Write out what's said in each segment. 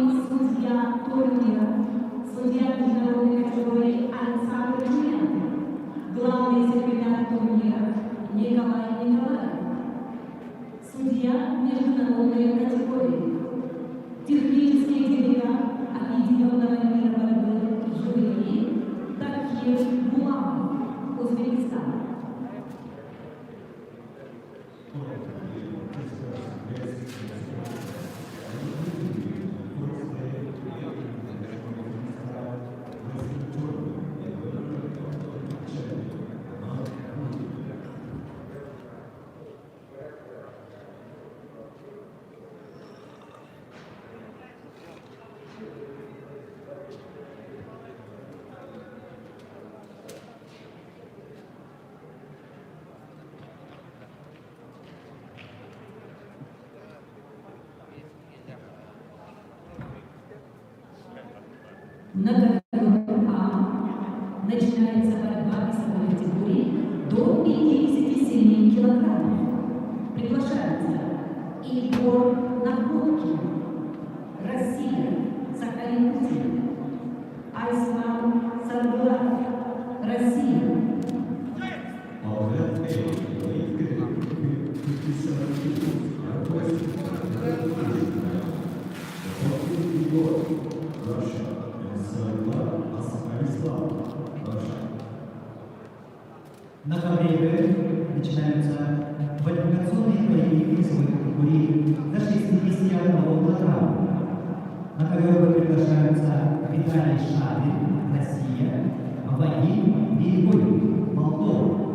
судья турнира, судья международной категории Александр Жуянов, главный секретарь турнира Николай Николаев, судья международной категории, технический делегат Объединенного мира борьбы жюри Такир Буламов, Узбекистан. На категории А начинается борьба весовой категории до 57 килограммов. Приглашаются Егор Находкин, Россия, Сахалин, Айслам Сарбулат, Россия. На ковре начинаются квалификационные бои весовой категории до 61 килограмма. На ковер приглашаются Виталий Шабин, Россия, Вадим Береговик, Молдова.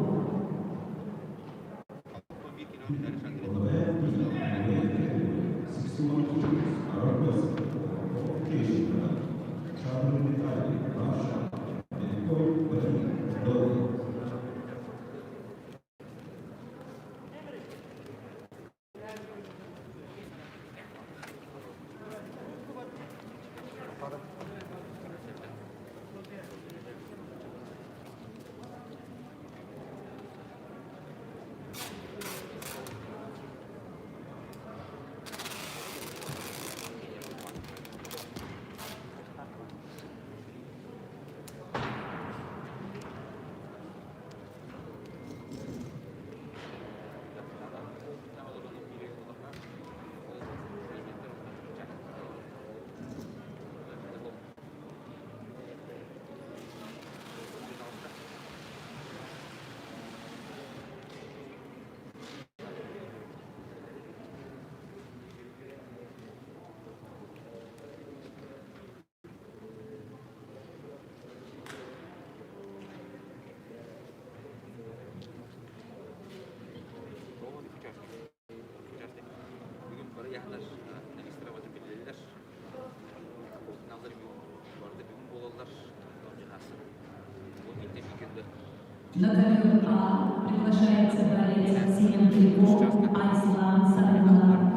На ковер А приглашается борец Арсений Глебов, Айслам Сарбулат.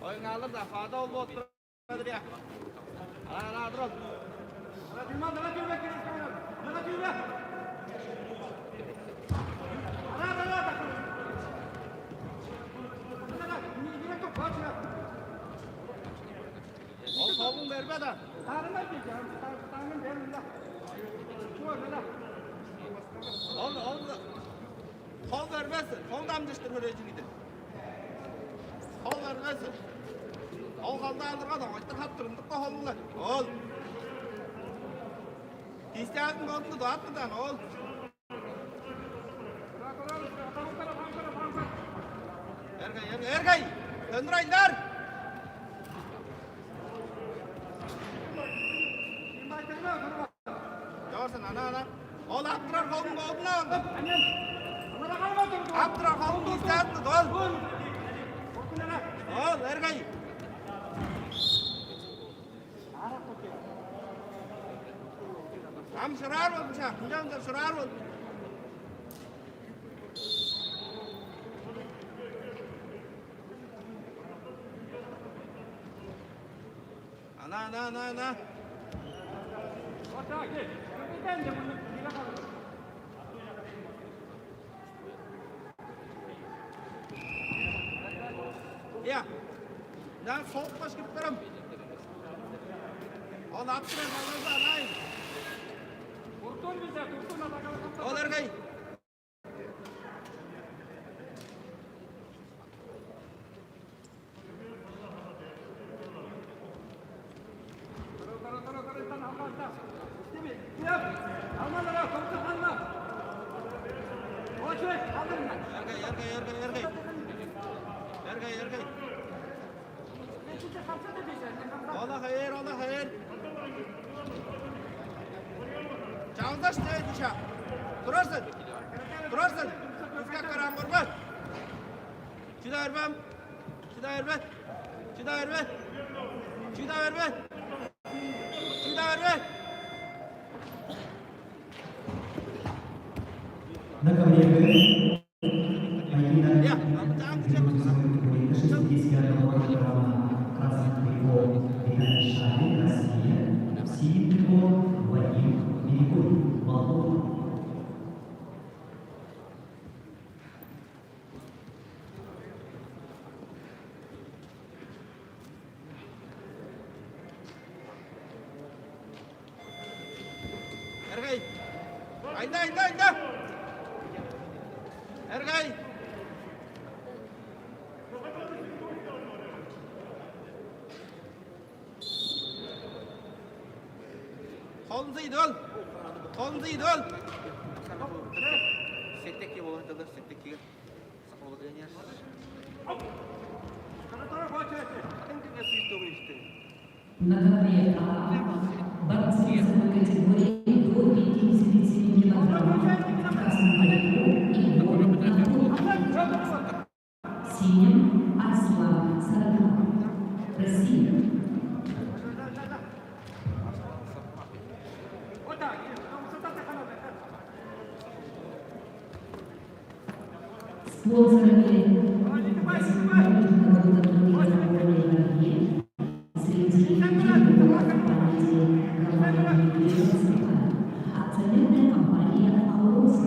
Oyun alır da fazla oldu oturmadı ya. Ana dur. Ol kolun verme de. Ol. Kol vermesin. Kol damdıştır böyle gidi. Kol vermesin. Ol kolda aldırga da oyttur kaptırındık da kolunlar. Ol. İstiyatın kolunu da atmadan ol. Ergay. Döndüraylar. Görsün ana. Ol attırar kolunu aldı. Attırar kolunu istiyatın ol. Ol Ergay. Am şurar ol bıçak. Hocam da şurar ol. Ana. Ya. Ben soğuk baş gittirim. Ol attırar kolunu anayım. Ol Ergay. Ergay. Allah hayır. Çağdaş ne dışa? Durarsın. Rüzgar karan vurma. Çida verme. На ковре Ya, jangan kecil. красный прикол Виталий Шарин, Россия, синий прикол Вадим Меликов, Молдова. Ergay. Ayda. Ergay. Kolunu idol. Setek ya boleh tegas setek ya. Sekolah dia. Kan sih itu işte. На ковре А борцы весовой категории до 57 килограммов в красном пальто и белом галстуке. Синим Аслан Саратов, Россия. Спонсорами международного турнира футбольной ноги среди фирмовых компаний компания акционерная компания «Аурус»,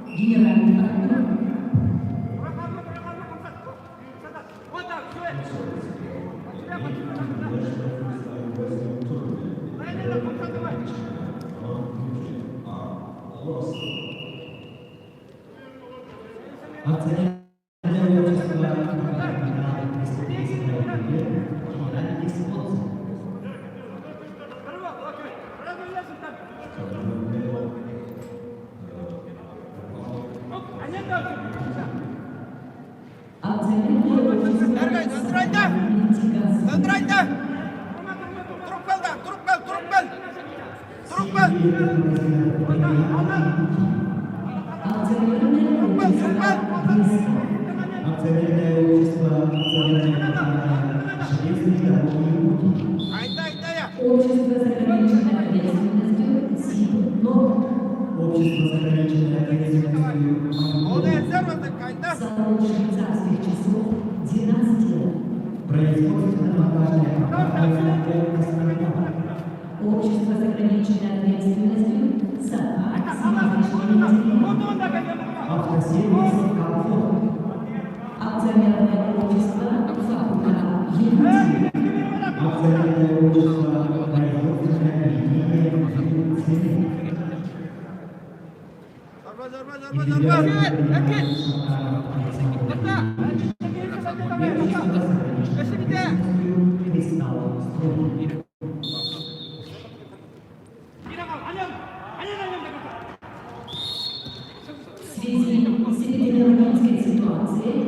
генеральный партнер. Акционерное общество «Генеральный спонсор». Ergay, döndürayda. Turup kal. Акционерное общество акционерная компания «Железный дорожный путь». Ayda ya. Общество с ограниченной ответственностью СИП «Норд». Общество с ограниченной ответственностью. Молодец. Салон швейцарских часов «Династия». Производство монтажная компания «Космонавт». Общество с ограниченной ответственностью «Сапар» съемочные материалы. Автосервис «Комфорт». Акционерное общество «Фабрика Юнити». Акционерное общество «Производственное объединение «Цемент». В связи с эпидемиологической ситуацией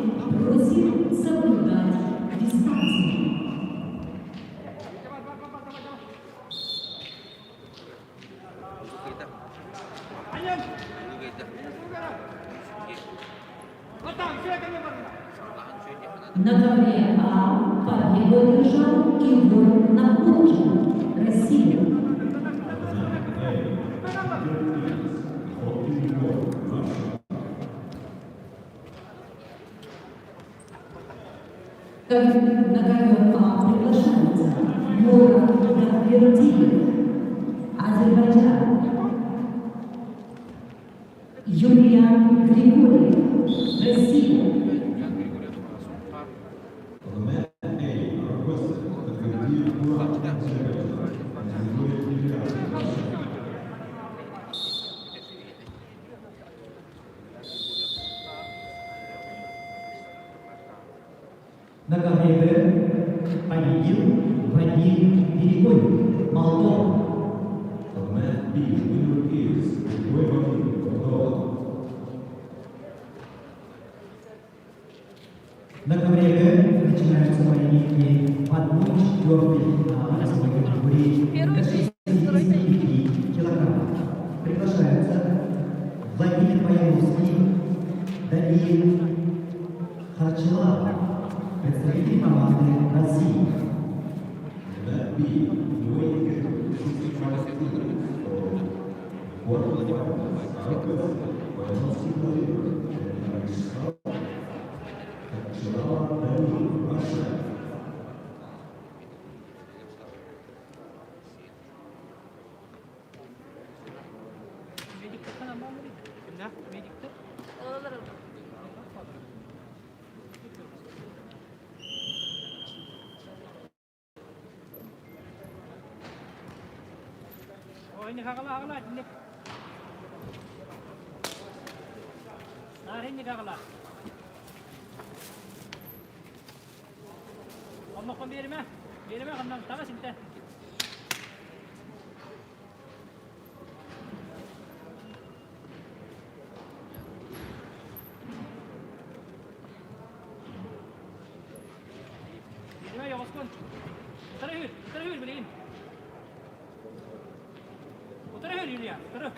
просим соблюдать дистанцию. На ковре А победу одержал Егор Находкин, Россия. На ковер А приглашается Мурат Давлетдиев, Азербайджан. Юлиан Григорьев, Россия. На ковре Б победил Вадим Перегой, Молдова. На ковре Г начинаются поединки в 1/4 финала весовой категории до 65 килограммов. Приглашаются Владимир Бояровский, Даниил Харчелав, представители команды России. Ini kakak lah, ini. Nah, ini kakak lah. Kamu kau biar mah, kamu tahu sih teh. Biar mah ya bosku. Terhur beliin. Terhur Yulia, terhur.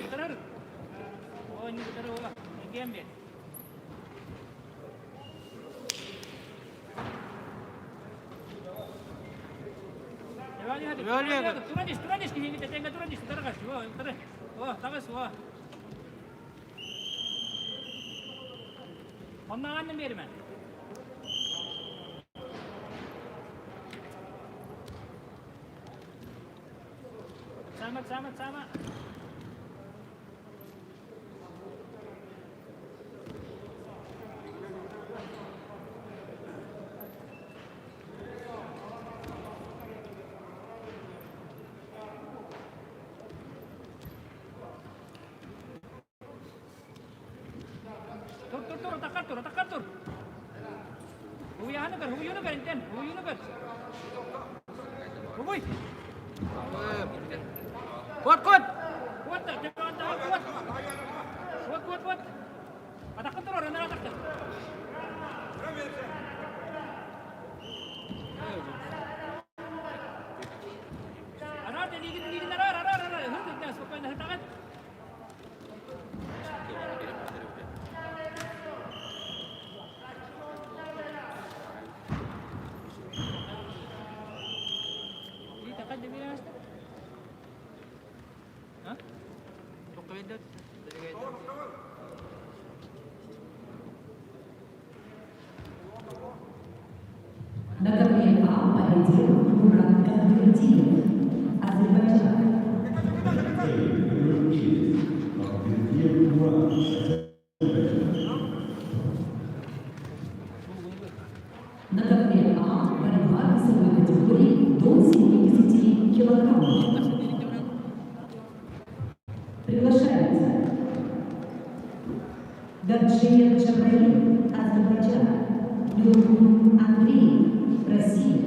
Oh ini terhur lah, game deh. Turun sini, kita tengah turun terus. Wah, terus wah. Ondan annem yerim ben. Sama. Tur, takar tur. Huyana ber, inten. Huyana ber. Huy. Kuat. Kuat tak? Jangan kuat. Kuat. Atak tur orang atak tu. Arar digit arar. Hendak dah sampai dah tangan. поединок Мурат Гаврилдиев, Азербайджан. На ковре А борьба весовой категории до 70 килограммов. Приглашается Гаджиев Джабраил, Азербайджан, Люрун Андрей, Россия.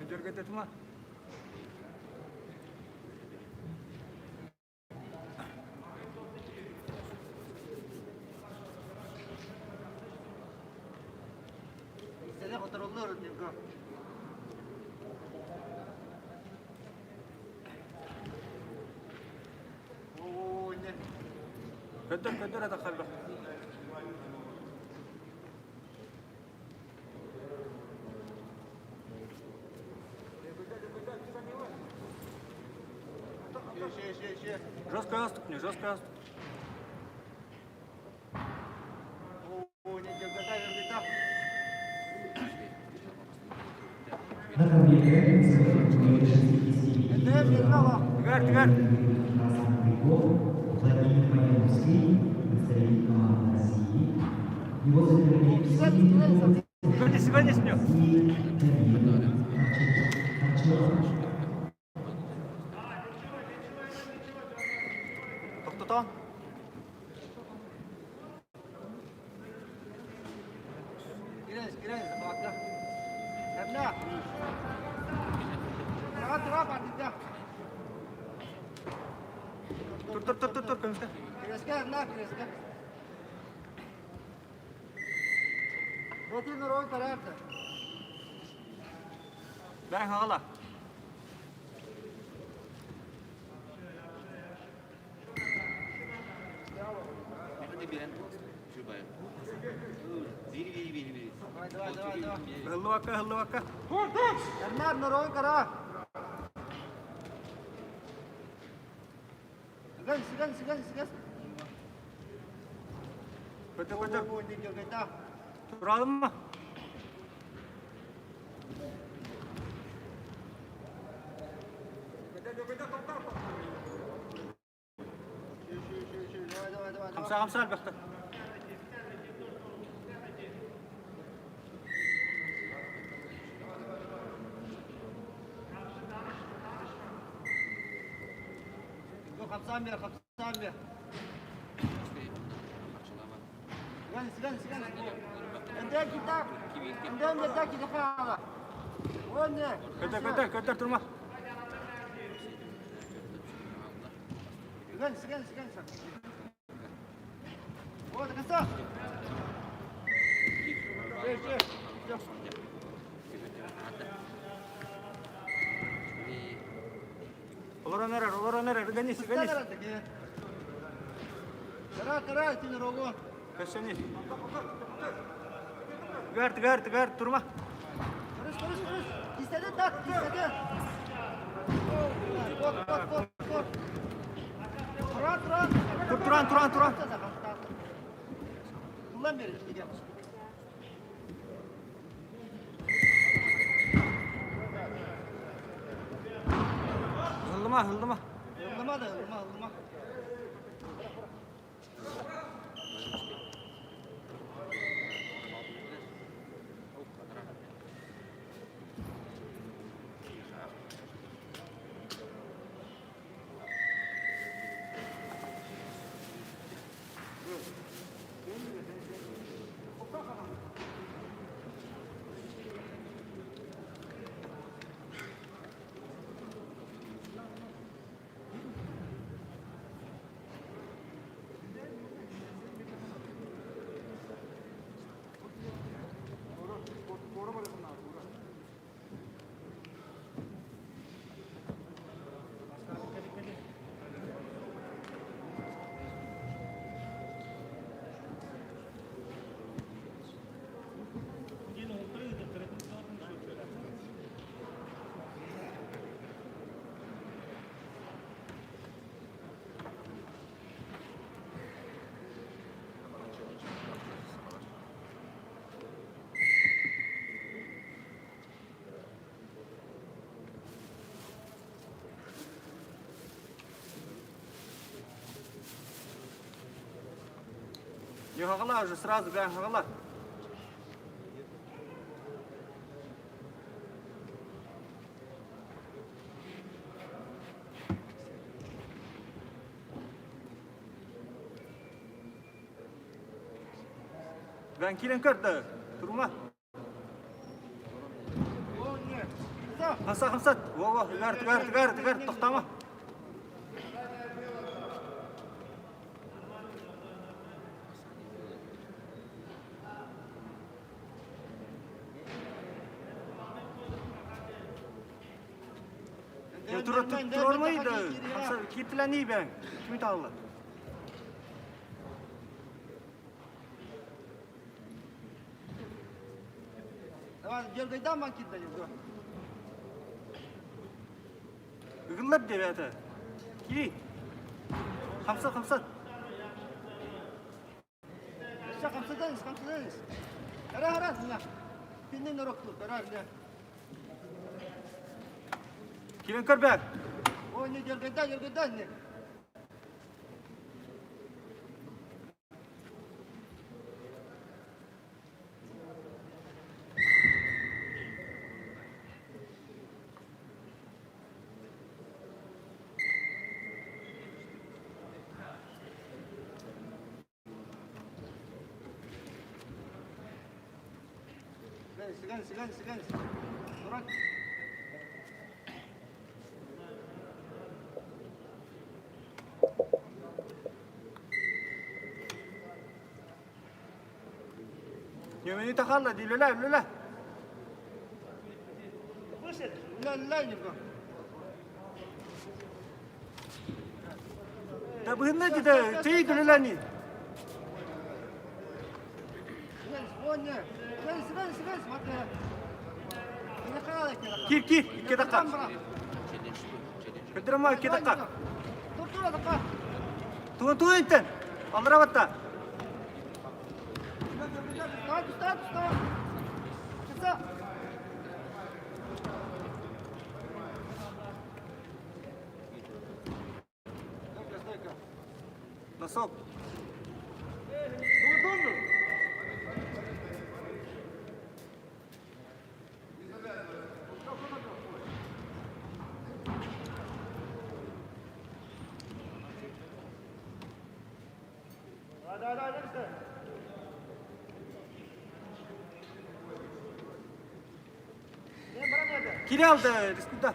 Дергать этому. Seni kontrolü diyor. Oo ne? قدر ادخل له. Şey. Жестко стукни, жестко стукни. Oo ne diyor? Gel. На ковре Г весовой категории 65 килограммов. Тигар. Красный прикол Владимир Маяновский, представитель команды России. Его соперник в синем Сегодня с ним. и Давид Арчелов. Тоқтатан. Gireriz. Bakla. Emre. Rahat artık. Tur, konuşta. Kreske. Metin Roy tarafta. Ben hala. Hıllı vaka. Emre Roy kara. Sigan. Kötü. Oo ne diyor? Gel. Duralım mı? Kamsa albatta. Yok kapsam bir. Sigan. Ende kita. Ende kita fala. O ne? Kötü durma. Sigan. O da kasa. Şey. Olur neler. Ganis. Kara, seni rogo. Kaçını. Gart, durma. Konuş. İstedi. Kor. Turan. Kullan beni. Hıldıma. Hıldıma. Не хагала уже сразу, бәң хагала. Бәң келен көрді, тұрма. Қамсат. Ова, үгәрді, тоқтама. Тұр olmaydı. Kitilen iyi ben. Kimi tağlı? Tamam, gölgeyden ben kilitledim. Ügünler de beyata. Ki? Kamsat. Kamsadınız. Hara. Pinden oroktu. Hara. Kimin kör be? O ne gölgeden ne? Sigan. Durak. Yemeni takalla di lula. La yego. Da bu ne dedi? Tey lula ni. Kir 2 dakika. Kıdırma 2 dakika. Tuğun enten. Aldıra batta. Stop. Kısa. Nasıl? Dur. Hadi. Kiri aldı, diskuta.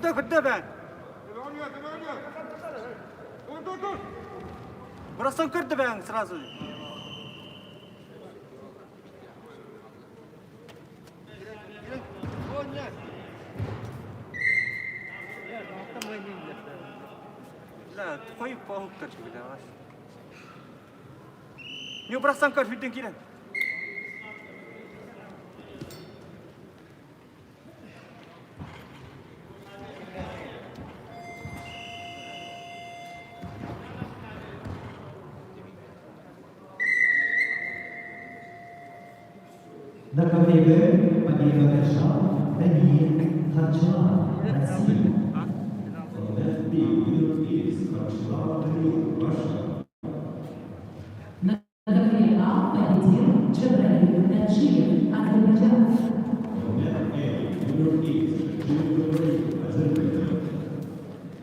Kırdı ben. Dur. Burası kırdı ben sırası. La, koyup pohuk kırdı bir daha. Niye burası kırdı bir kiren? На КПБ победа держав Даниил Харчеван, Россия. На КВА победил Джабраил Наджиев, Азербайджан.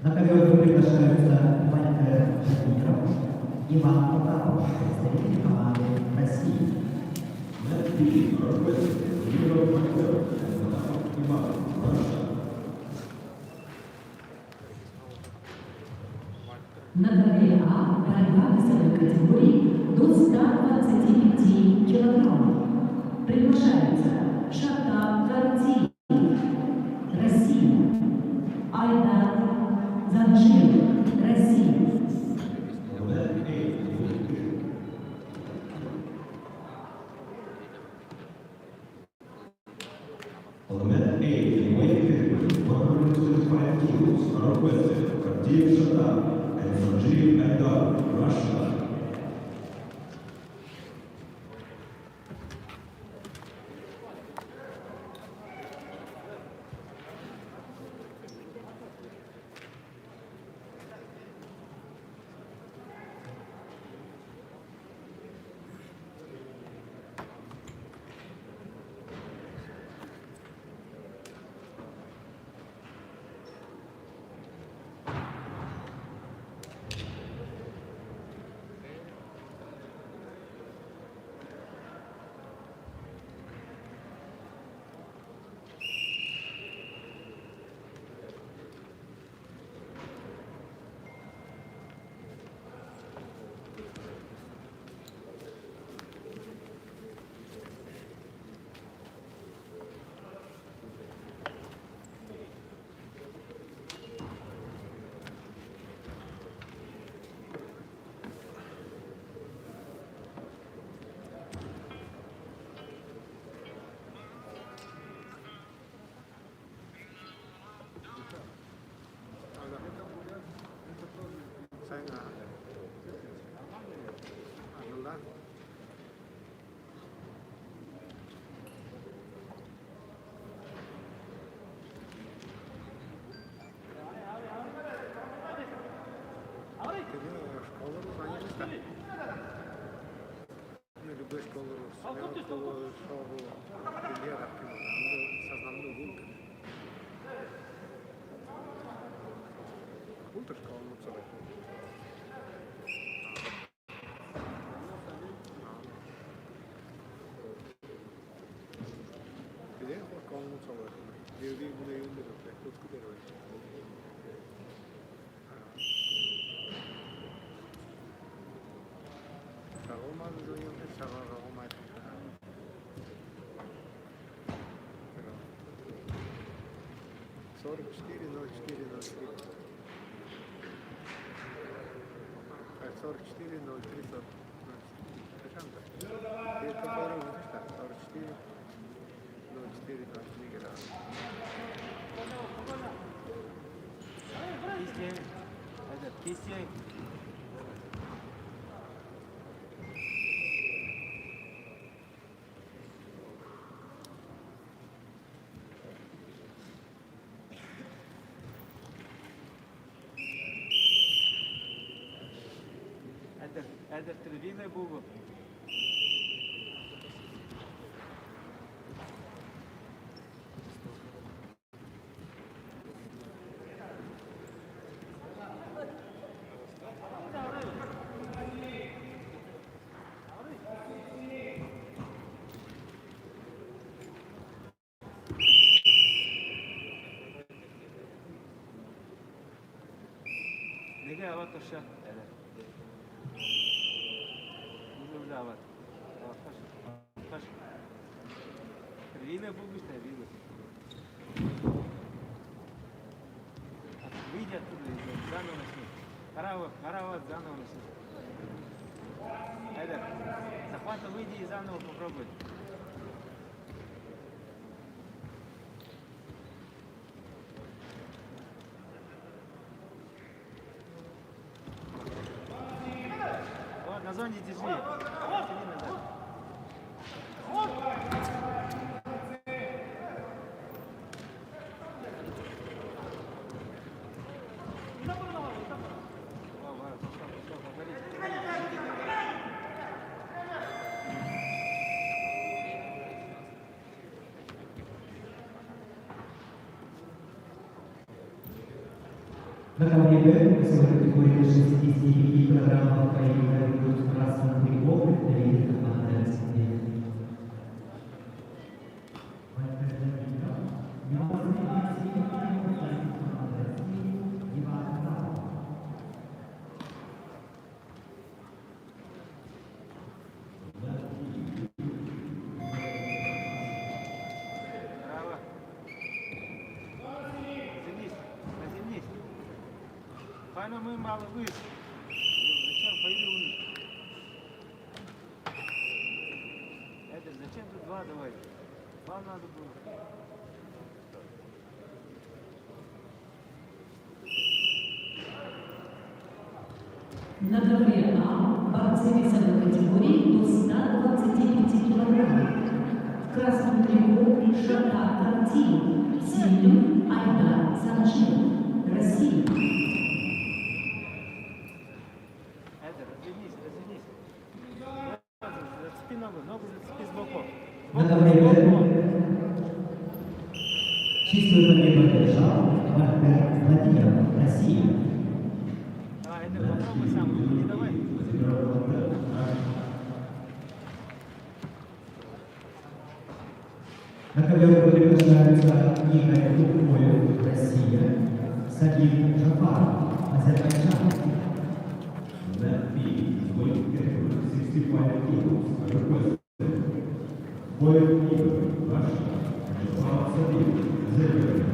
На ковер приглашаются Вальтер Шатников, Иван Попаров, представитель команды России. На КВА борьба весовой категории до 125 килограммов. Приглашается Шатан Гардиев, Россия. Айдар Занджиев, Россия. Element A, in weight category, 125 kilos, are requested Kardiyev Shatan and Sanjeev Aidar, Russia. школу, школу премьера сознанный гулка. Гулка школа муцера. Где школа муцера? Где bunu yönlüyor. Tutku deriyor. Şahoma duyuyor, şahoma. Сорок четыре, ноль четыре, ноль три. 44, 03, 40. Kaçanta? Bir kafaları olmuşlar. 44, 04, 03 gelen. Кисень. Это тревина бугу. Nega avat aşağı. Evet. Bunu bile avat. Avat kaç. Kaç. Тревина бугу işte тревина. Выйди оттуда, заново начни. Карава, заново начни. Айдар, захвата выйди и заново попробуй. Вот, на зоне держи. Тяни назад. На КВБ весовой категории до 65 килограммов поединка ведут в красном прикол представитель команды «Арсенал». Браво. Развернись, развернись. Файно мы мало выше. Зачем пойди вниз? Это зачем тут два давай? Два надо было. На ковре А борцы весовой категории до 125 килограммов. В красном трико Шата Тартин, синим Айдар Санчев, Россия. Это развернись. Зацепи ногу зацепи сбоку. На КВБ чистую победу одержал Вальтер Владимиров, Россия. Давай, это попробуй сам, не давай. На ковер приглашаются Игорь Лукоев, Россия, Сагит Джафаров, Азербайджан. That being weight category 65 kilos, requested. Boyd Igor, Russia, and Jafar Sadiq, Azerbaijan.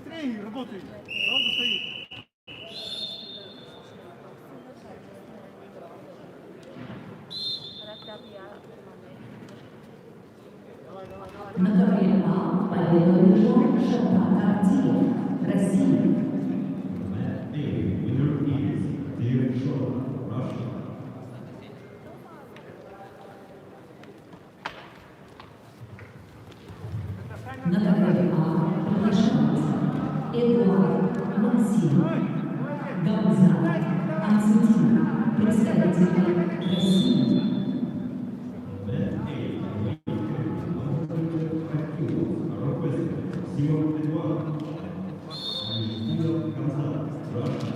Быстрее работай. Долго стоит. На ковре А победу одержал Шатат Артиев, Россия. Mat A, winner is Dev Shota, Russia. На ковре А приглашаются Эдуард Максим, Гамза Анцутина, представители России. Mat A, winner 105 kilos, are requested Simon Edouard and Yulia Kamzat, Russia.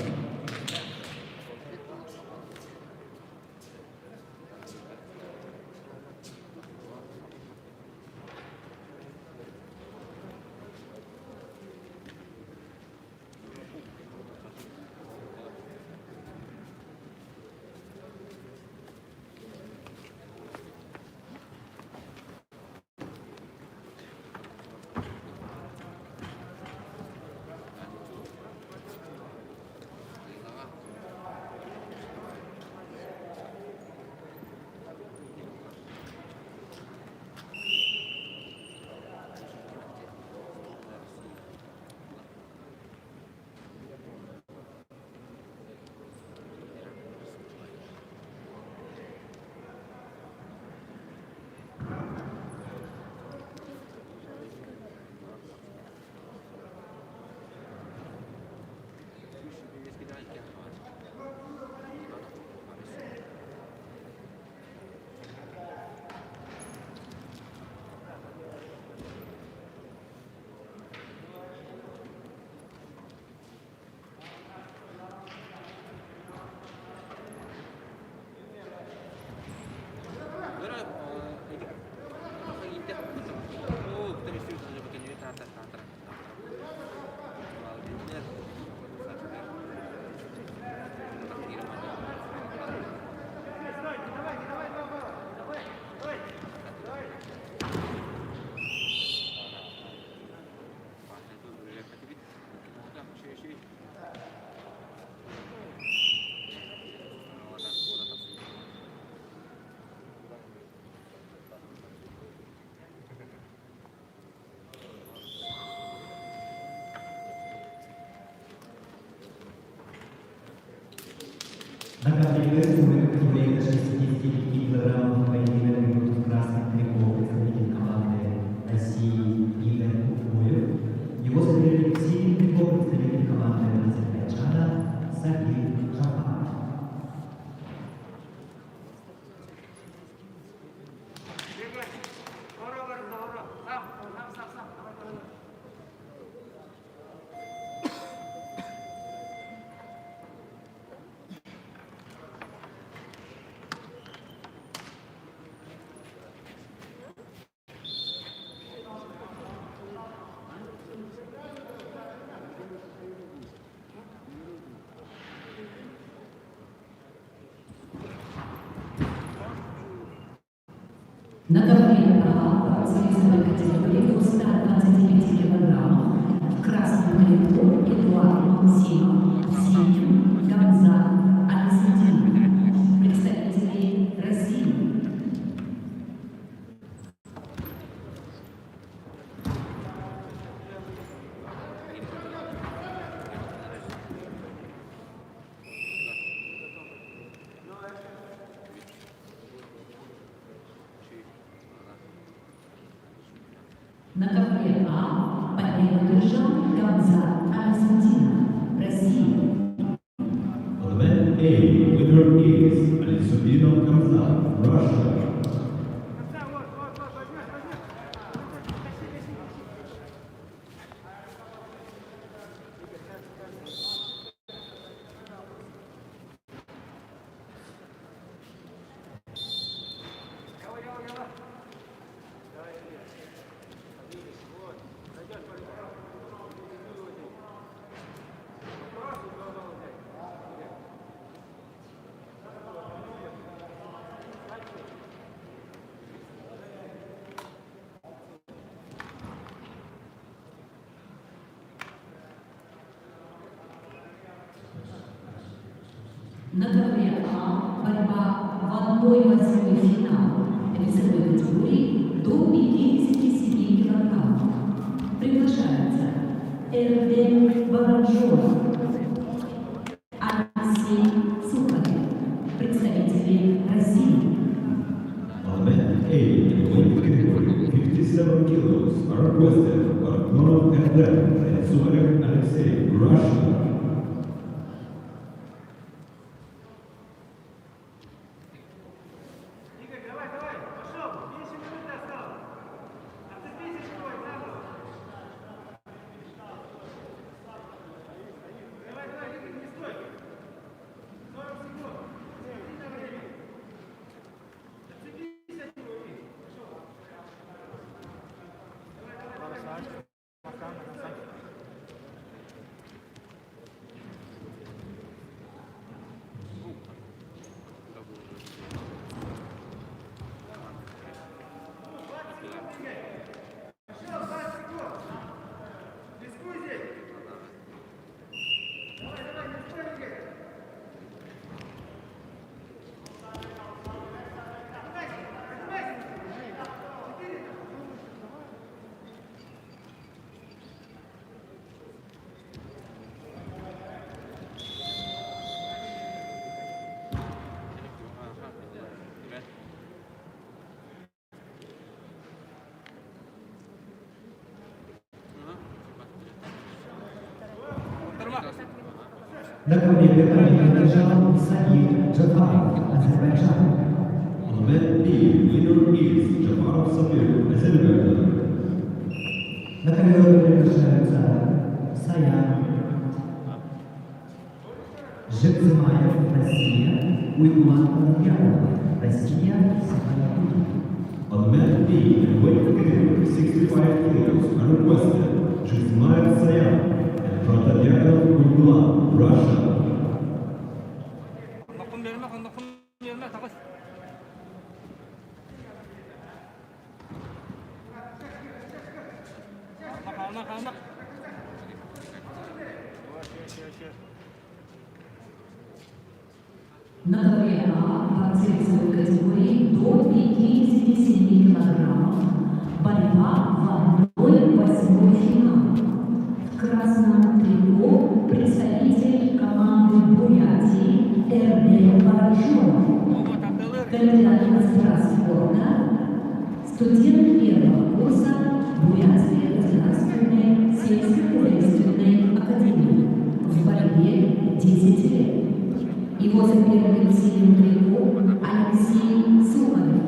На ковре Б сегодня категории до 69 килограммов поединок ведут в красном трико представитель команды России Игорь Кукуев. Его соперник в синем трико представитель команды Азербайджана Сагир Жапаров. На ковре А спортсменской категории до 125 килограммов в красном трико Эдуард Максимов, в синем Гамза Анцутина, представители России. На ковре А победу одержал Гамза Анцутина, Россия. On Mat A, winner is Alisudinov Kamzat, Russia. На ковре А борьба в 1/8 финала весовой категории до 57 килограммов. Приглашается Эрден Баранжон, Алексей Сухарев, представители России. On the men A in the weight category, 57 kilos, are requested Artmonov Erdem and Sukharev Alexei, Russia. На ковре Б принадлежал Саид Джафаров, Азербайджан. On the men B, winner is Jafarov Samir, Azerbaijan. На ковер приглашаются Саян Жекзимаев, Россия, Уйгуан Ульянова, Россия, Сахалин. On the men B in the weight category, 65 kilos, are requested Jizmaev Sayan and Protadyakov Uygula, Russia. Kondakum verme, takız. Kalmak. На ковре А в весовой категории до 57 килограммов борьба в 1/8 финала. В красном трико представитель команды Бурятии Эрден Баранжон, кандидат в мастера спорта, студент первого курса Бурятской государственной сельскохозяйственной академии, в борьбе 10 лет. Его соперник в синем трико Алексей Сухарев,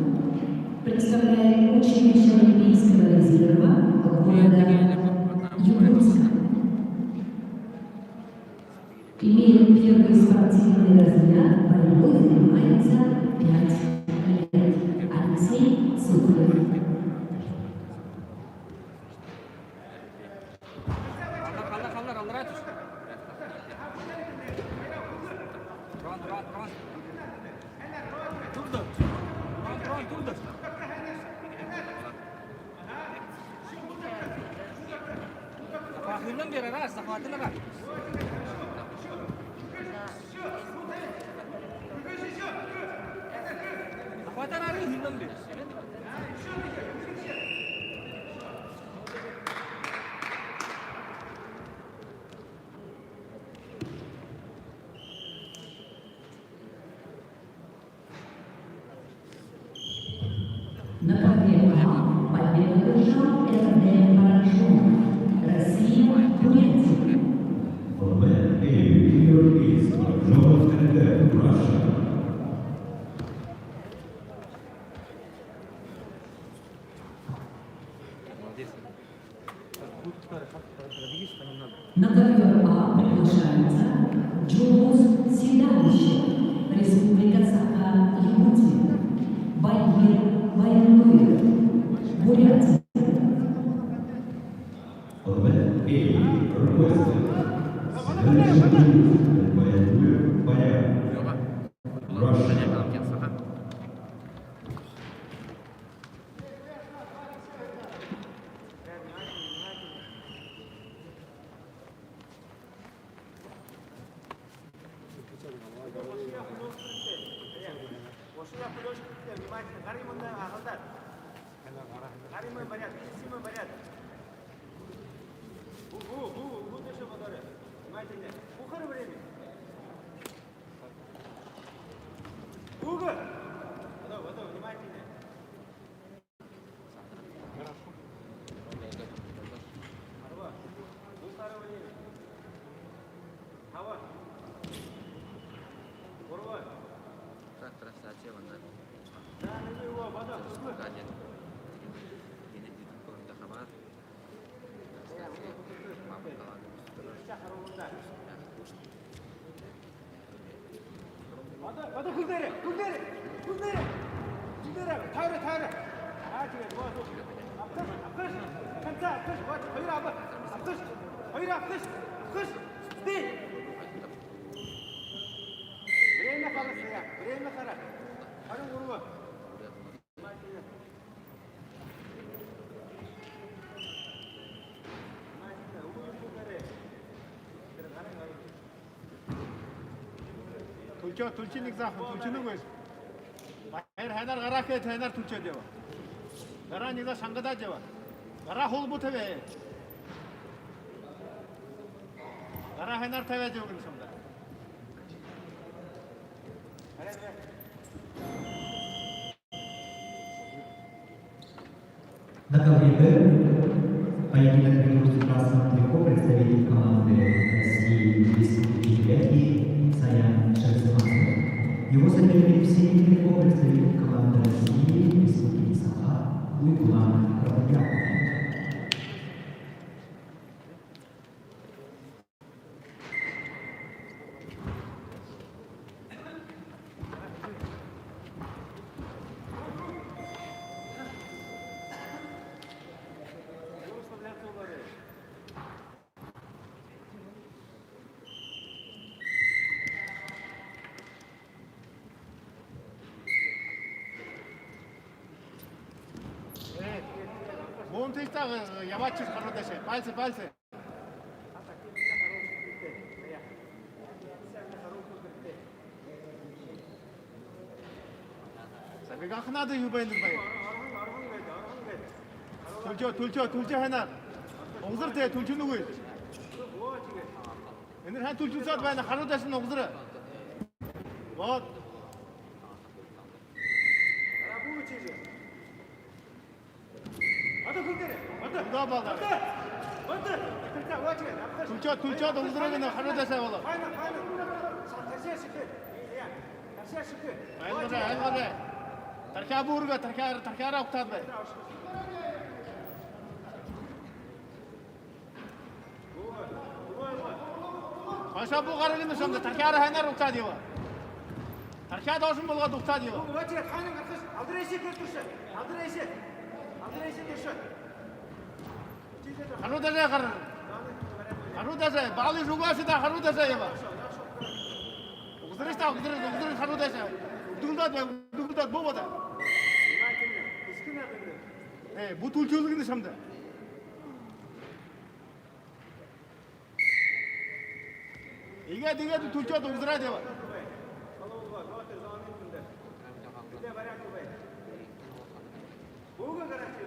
представляет училище Олимпийского резерва города Югорска. Имеет первый спортивный разряд, борьбой занимается 5 лет. Алексей Сухарев. Kaldır. Rahat. Durdu. Durdu. Akhirnya biar ras, sakatnya ras. Sakatnya hari hilang deh. На ковре А победу одержал Эрден Баранжон, Россия, Бурятия. On the men A, winner is Artmonov Erdem, Russia. На ковер А приглашается Джулус Седалище, Республика Саха-Якутия, Байгир Баяндуев, Бурятия. On the men A, requested Sedalish and Bayanduev Bayan, Russia. Ошуя кулёшките внимательно. Гаримында агылдар. Гаримы порядок, Кисимы порядок. Бу дешо бадары. Внимательно. Бухар время. Буга. Вода, внимательно. Арва. Бухар время. Хава. Борва. Так, трансляция банда. Да, не его, вода. Kajian ini di pemerintah kamar. Maaf kalau Вода күлдері. Тайры. Тиге, боғазу. Апқыш. Қанса, апқыш. Қойыр абы. Апқыш. Сдей. Время қалысы, я. Время қара. Қарың ұрығы. Tulchinik zahı, tulchini koyuz. Hayır, haynar gara kayıt, haynar tulchi deva. Gara niza şangada deva. Gara hol bu teve. Gara haynar teve deva gün şamda. На коврике поединок между красным трико представитель команды России Республики Бурятии Саян Шерзманов. Его соперник в синем трико представитель команды России Республики Саха Уйгулан Рабьян. Вон ты так, я бачу, хорошо, пальцы. Как надо юбайны бай. Тульчо хайна. Огзыр те тульчуну кой. Эндер хан тульчу сат байна харудашын огзыры. Вот. Арабу чиже. Ата күлдері. Ата балдар. Тульчо огзырыгыны харудашай болот. Айгады. Тарка бурга, таркара октады. Паша бу гарыгыны шамда таркара хайнар октады его. Тарка должен был октады его. Вачет хайнын кыркыш, алдырайшы көртүрші. Алдырайшы деші. Харудажай гарыр. Харудажай, балы жугашы да харудажай его. Угдырыш харудажай. Угдылдат болбады. Bu tulçuluğunu şamda. İge tulçu da uzra deva. Buğu garanti.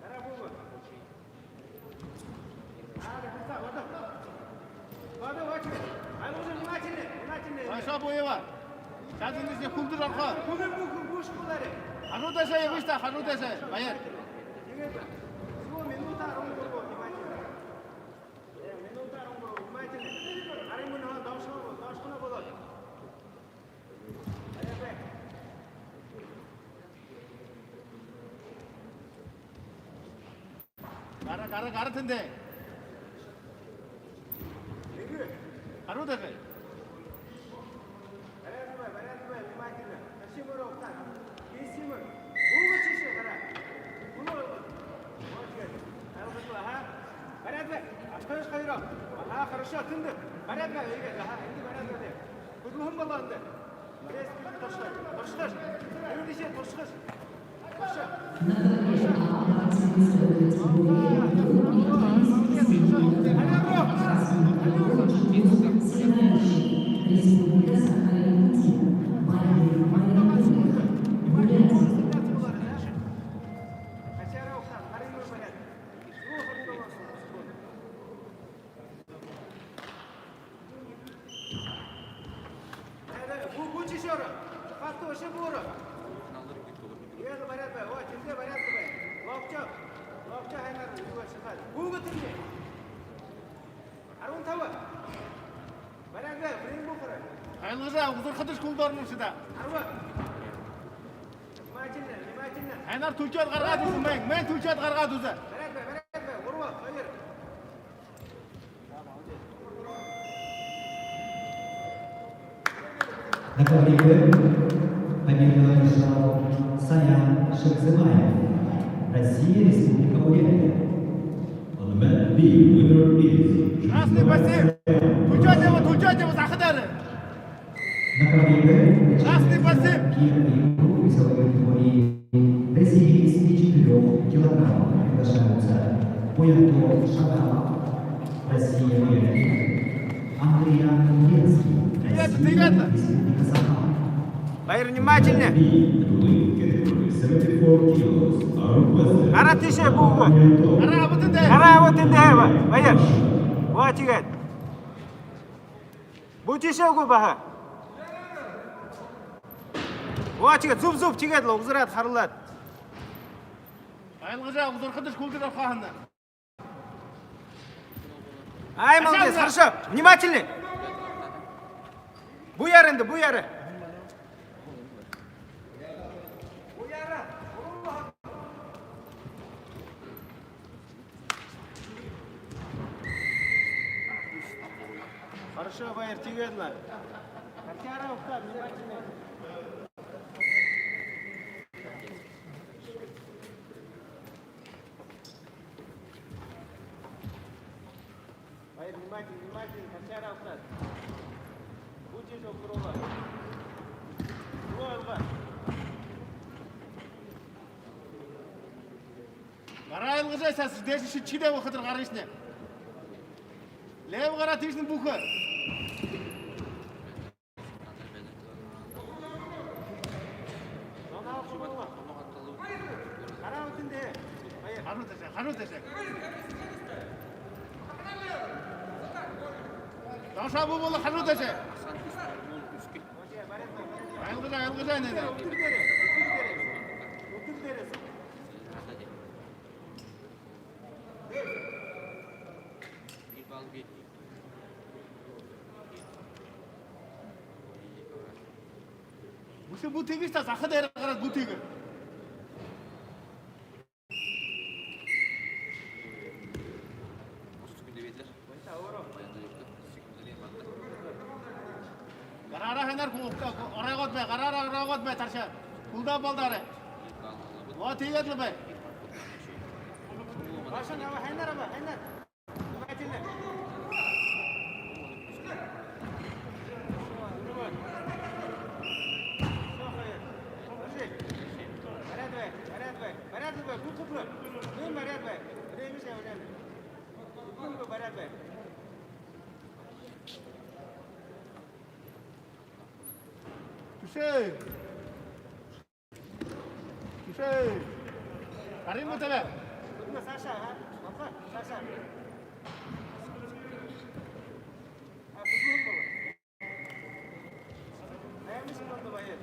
Kara buğu. Hadi kısa vada. Vada vakit. Alımızın nimetini. Başa boyu var. Kendinizi kuldur arka. Bugün bu şukurları. Harudasa yapışta, harudasa. Bayar. Gara tende. Harudasa. Хорошо, тынды. Порядка, егер. Инде порядка де. Күрмәһен баланды. Рез тошкыш. Өйдеше тошкыш. На ковре представитель Республика Саха Чешора. Хатто Шибура. Ел барат бай. Ва тинде барат бай. Локчо. Локчо хайнар юга шахад. Бугу тинде. Арун тава. Барат бай. Брин бухара. Айлгыжа узур кытыш кулдорнушуда. Арва. Мачинна, мачинна. Айнар түлчөт карга дузун мен түлчөт карга дуза. Барат бай. Урва. Хайыр. На коврике победу одержал Саян Шахзымаев, Россия, Республика Бурятия. On the mat B, winner is Красный бассейн. Түлчөт его захадары. На коврике Красный бассейн. игру весовой категории до 74 килограммов приглашаются Буянтов Шагал, Россия, Бурятия, Андриан Ленский, Россия, Республика Саха. Хайыр внимательно. B, the weight category 74 kilos are requested. Кара тише бугу. Кара бутунде. Кара вот тинде ба. Хайыр. Ва тигет. Бу тише угу баха. Ва тигет зуб тигет логзрат харлат. Айлгыжа узур кытыш кулдурар каханда. Ай, молодец, хорошо. Внимательно. Буяр енді, буяры. Хорошо, Байер, тигедла. Картяра уктап, внимательно. Байер, внимательно, картяра уктап. Будьте же укрова. Голба. Кара айлгыжа сасыз дешиши чиде вакытыр карышне. Лев кара тишнин бухы. Кара өтінде. Байер. Хану десе. Таша бу болу хану десе. Айлгыжа не. Musi bu tegi sta sakha der karat bu tegi. Karara hanar ku oragot be tarsha. Kulda baldare. Wa tegetli be. Başın ama haynar ama haynar. Внимательно. Порядок, купу. Ну, порядок. Время же время. Купу порядок. Tuşey. Karim mı tabi? Kutma Sasha, ha? Baba, Sasha. Ha, kutma baba. Ayağımız kullandı bayır.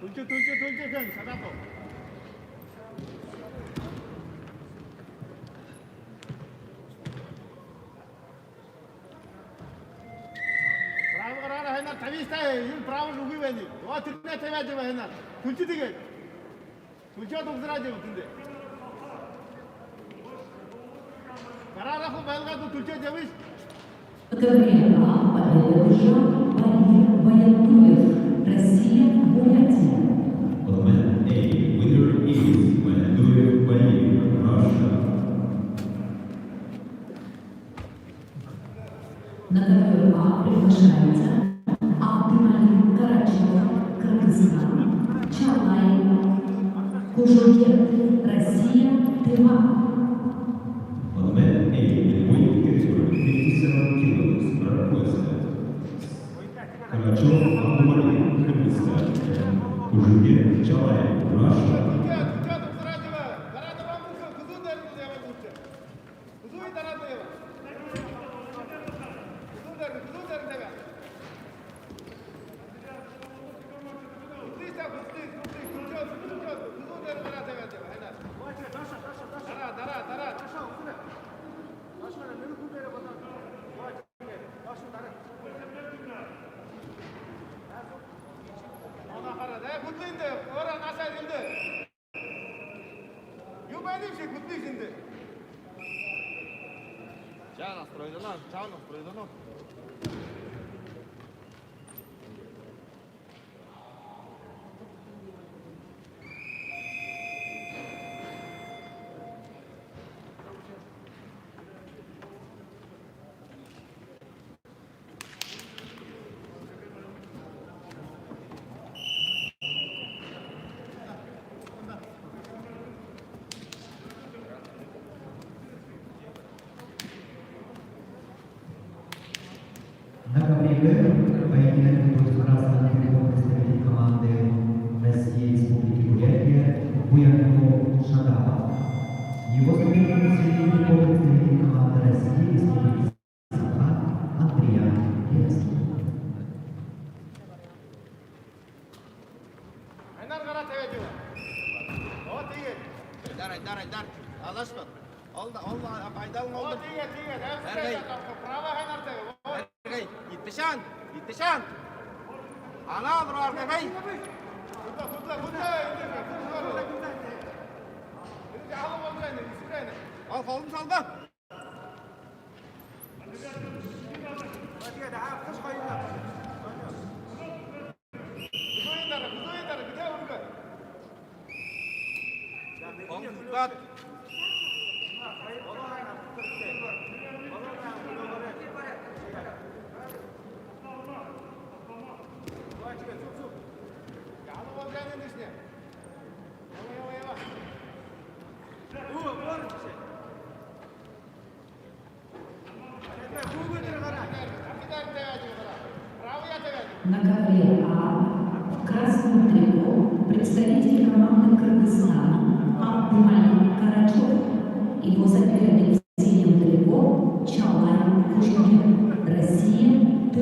Tulce kan sadako. Bravo karara hayna tavista yun bravo lugi beni. Wa titne tavaje hayna. Tulce dige. Tulce dokzara je tunde. Karara ko belga tu tulce javis. Категория А победу одержал Буянтуев, Россия, Бурятия. On the mat A, winner is Buyantuyev Balir, Russia. На ковер А приглашается Абдималик Карачев, Кыргызстан, Чалай, Кужугет, Россия, Тыва. On the mat A, the weight category 57 kilos are requested. Karachov Abdumalik, Kyrgyzstan, and Kuzhuget Chalay, Russia. Tulce dokzara je. Karada bambuka kuzun der bu Кутлинде, ора наша ринде. Юбанивший кутлишинде. Ча настройдано. На коврике поединок будет красный трикол представитель команды России Республики Бурятия Буянко Шадапов. Его соперник среди трикол представитель команды России Республики Саха Андриан Левский. Айнар кара тебедиба. О тиге. Дар. Алашма. Олда пайдалың О олды. тиге. Әргей. Право айнар тебе. Әргей. Иттишан. Ана тұрар кәкей. Кутла. Алып олдрайны, исирайны. Ал қолын салды. Кузойындар, где урга? Қолын тұтат. Алып олдрайны дешне. Ява. На ковре А в красном трико представитель команды Кыргызстана Абдумалик Карачев. Его соперник в синем трико Чалай Кушкин. Россия 2.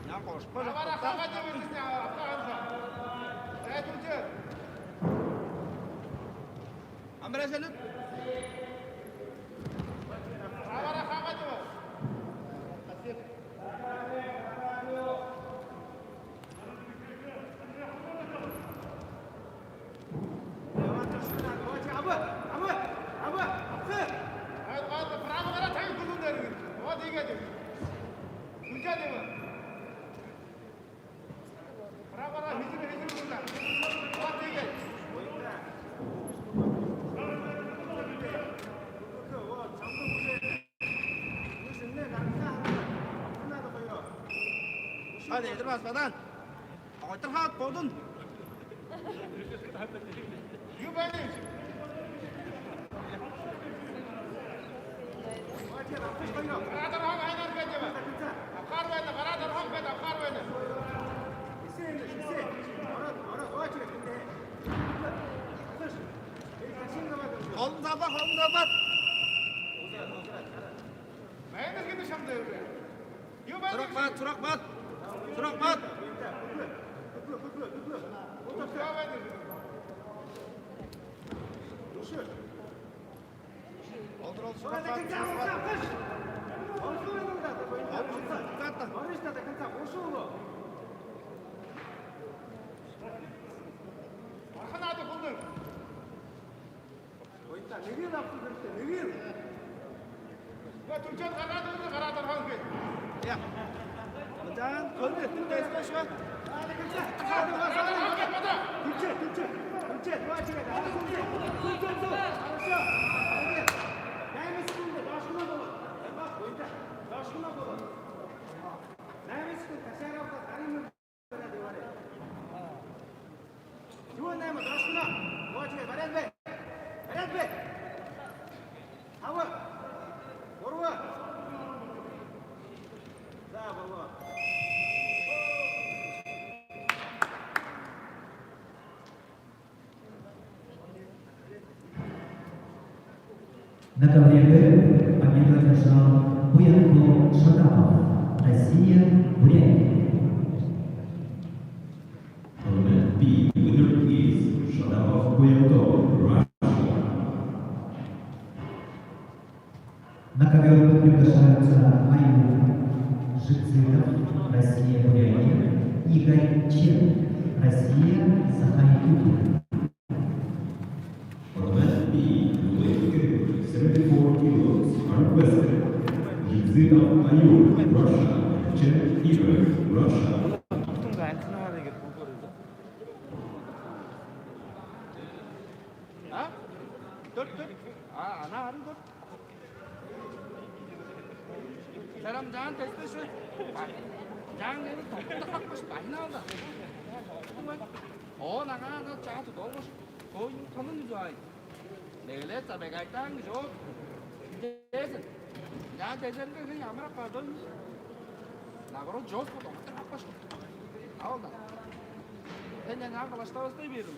Я қош. Правара хага тебе дешне, атқанша. Айтушы. Амбразеліп. Правара хага тебе. Hadi yedir basmadan. Oytır hat bozdun. Kolun sabah. Turak mat. Oldur. Ya. Jangan kölde tunda espeşme. На ковре Б победу одержал Буянко Шадапов. Россия, Бурятия. Tournament B, winner is Shadapov Buyanko, Russia. На ковер Б приглашаются Аюб Жицинов, Россия, Бурятия, Игорь Чен. Россия, Саха-Якутия. On Event B, weight category 74 kilos, unrequested. Yevzitov Ayur, Russia. Chen Igor, Russia. Ha? Dur. Ana arı dur. Selam jangan testis şu. Jangan ini tak bakmış bayna da. O naga da çağatı dolmuş. Koyun tanın güzel. Neyle tabi gaytan güzel. Desin. Ya desin ki sen yamara kadın. Nagaro jos bu tak bakmış. Alda. Sen ne arkadaşlar istey verin.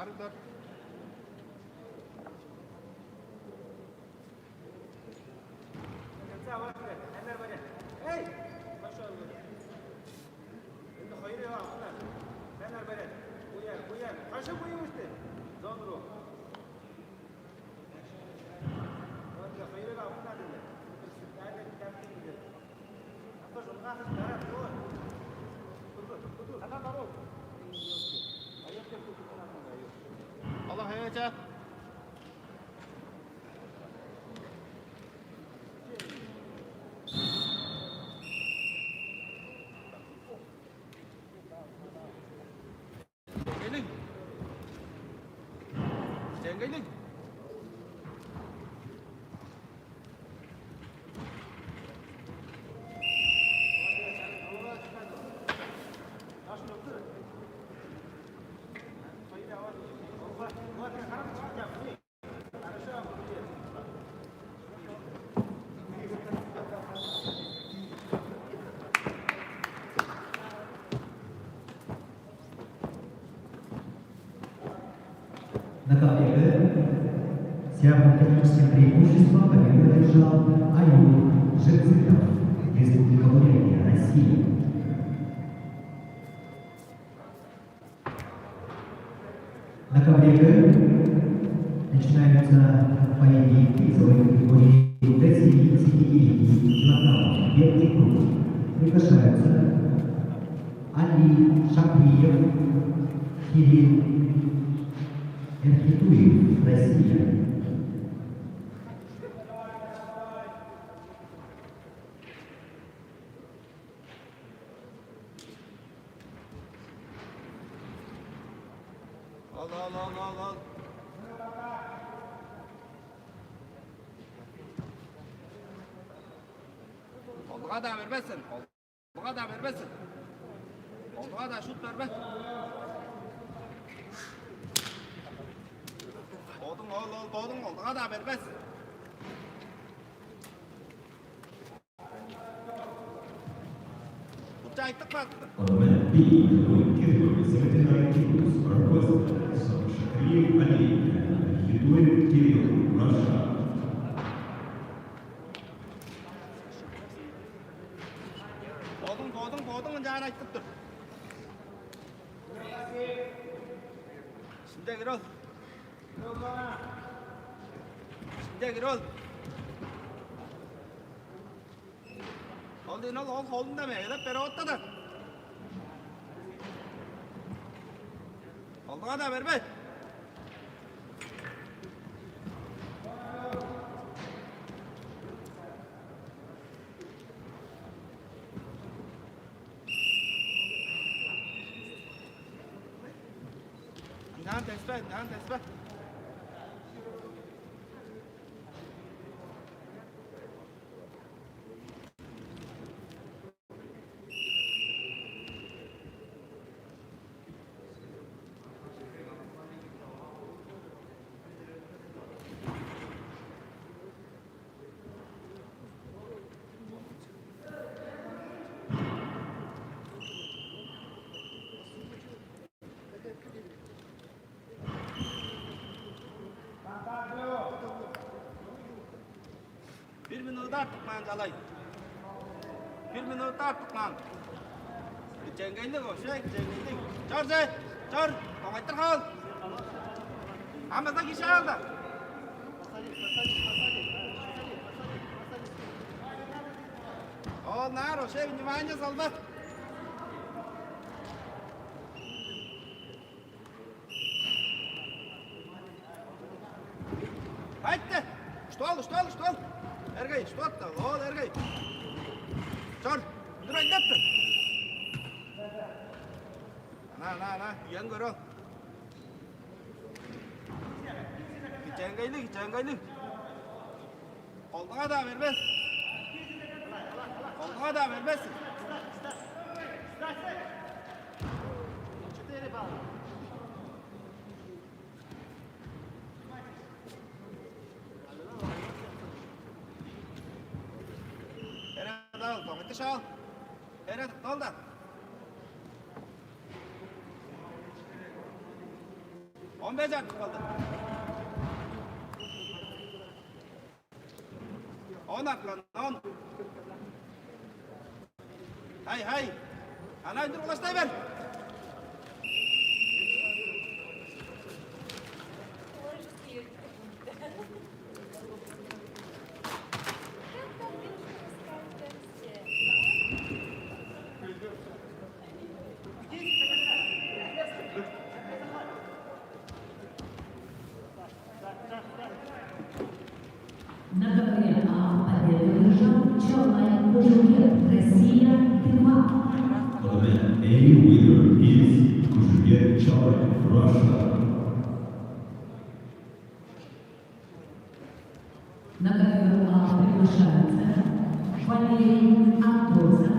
Arıdır. Allah hayırlısı. Gelin. На ковре с явным техническим преимуществом победу одержал Аюр Жекзитов, Республика Бурятия, Россия. На ковре начинаются поединки в категории вес 79 килограммов верхний круг приглашаются Али Шаприев, Кирилл Эрхитуев, Россия. Al. Koltuğa da vermezsin. Koltuğa da vermezsin. Koltuğa da şut vermez. Doğdun koltuğa da vermez. Uçağı ittik baktı. Ornament B, weight category 79 kilos, are requested. So Shakriyev Ali and Yudin Kirill, Russia. Doğdun önce ara ittik dur. Şimdi gir ol. Şimdi gir ol. Oldu ol holdun deme. Edep beri otta da. Olduğa da ver be. Nhan tesbih. Bir minut artık man çalay. Bir minut artık man. Cengeylik o şey, cengeylik. Çor şey, çor. Komaytır kal. Hamza kişi aldı. O nar o şey, nimanya saldı. Haydi. Stol. Ergey, stopta. Ol Ergey. Çor. Dur gitti. Na. Yan gör ol. Cengeylik. Koltuğa da vermez. Komaytır şal. Evet, doldu. On beş artık kaldı. 10 atlan, 10. Hay. Ana indir ulaştay ver. На КВН победу одержал Чолай Кожугет, Россия 2. Ornament A, winner is Kuzhuget Chalai, Russia. На КВН приглашаются Валерий Антоза,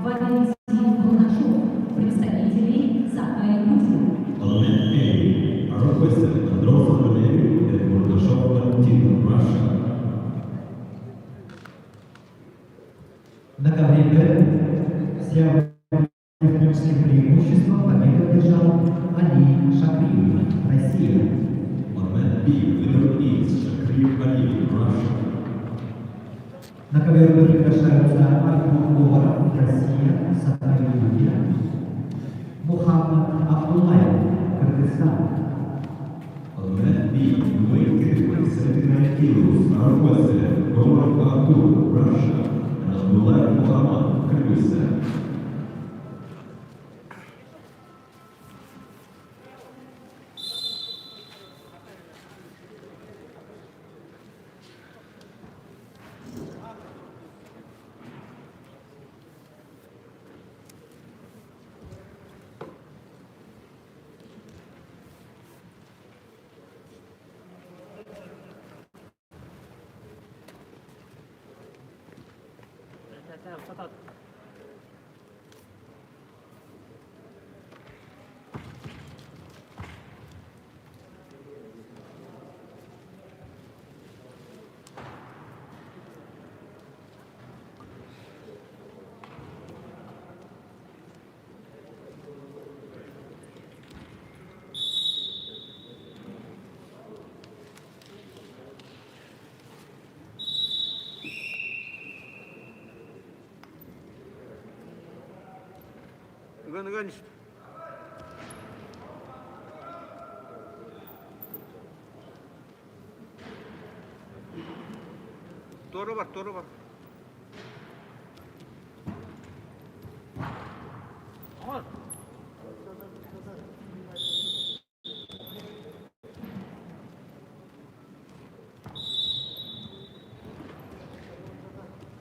Валентин Кунашов, представители Запада Якутии. Ornament A, are requested Androsov Valery and Mordashov Valentin, Russia. На ковре Б с явным преимуществом победу одержал Али Шаприев, Россия. Ornament B, winner is Shakriyev Ali, Russia. На ковер приглашаются Альбом Говоров, Россия, Сафария, Мухаммад Абдуллаев, Кыргызстан. Ornament B, weight category 79 kilos, are requested. Tanıgan işte. Doğru bak, doğru bak. Al.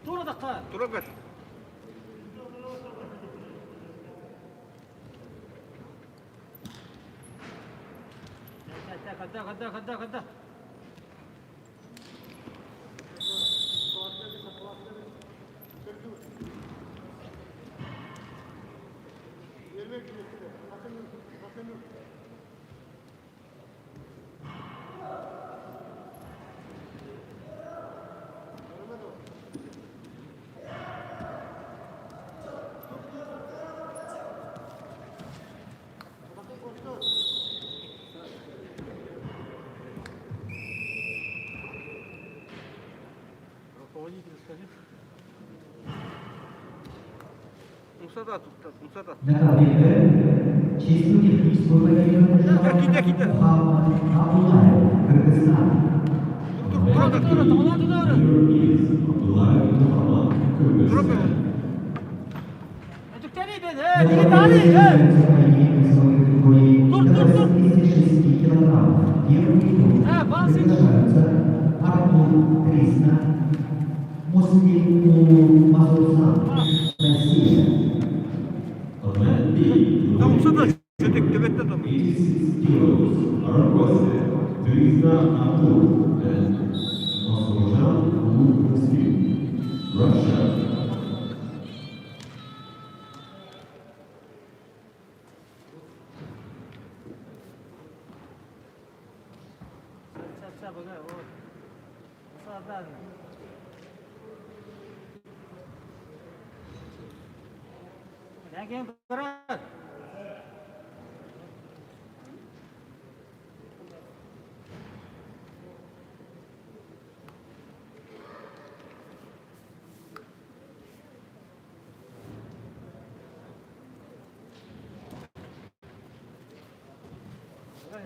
Doğru dakika. Doğru bak. Kadda. Musa'da tut, Musa'da. Наконец, чисто техническую военную Киде. Мухаммад Абдулаев, Кыргызстан. Doğru bak. Tükeni ben. Digi tane. Артур Крисна, Муслим Мазурсан, Россия. Tam Musa'da. Çötek tebette tam. 86 kilos are requested to Isna Abu and Masrojan Muslim, Russia. Çap bakar o. Sağdan. Lakin berat.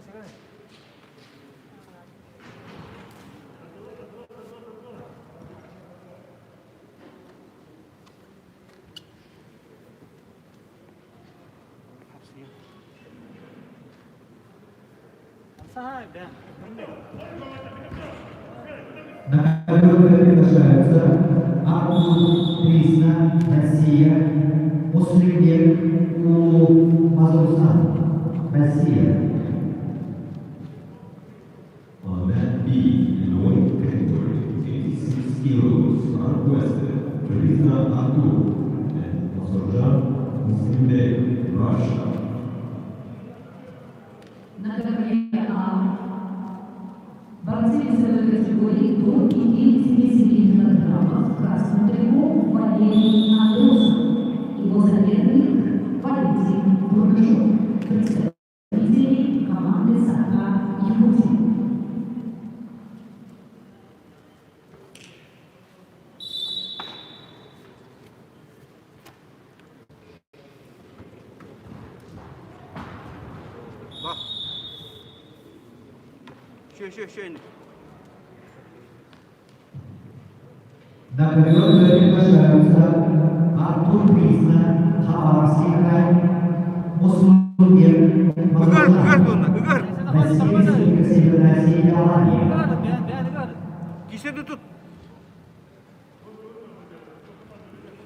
Sekali. Sahib dah. Наконец, приглашается Артур Крисна, Россия, Муслимбек Мазурсан, Россия. On that B, in the weight category, 86 kilos are requested to Isna Abu and Masrojan Muslimbek, Russia. На категории А борцы весовой категории до 57 килограммов в красном трико Валерий Андросов. Его соперник Валентин Бургашов, представители команды «Саха Якутия». Bak. Şey. На ковер приглашаются Артур Крисна, Хабаровский край, Муслимбек Мазурсан, Igar. Россия, Республика Северная Осетия, Алания. Ben. Kisede tut.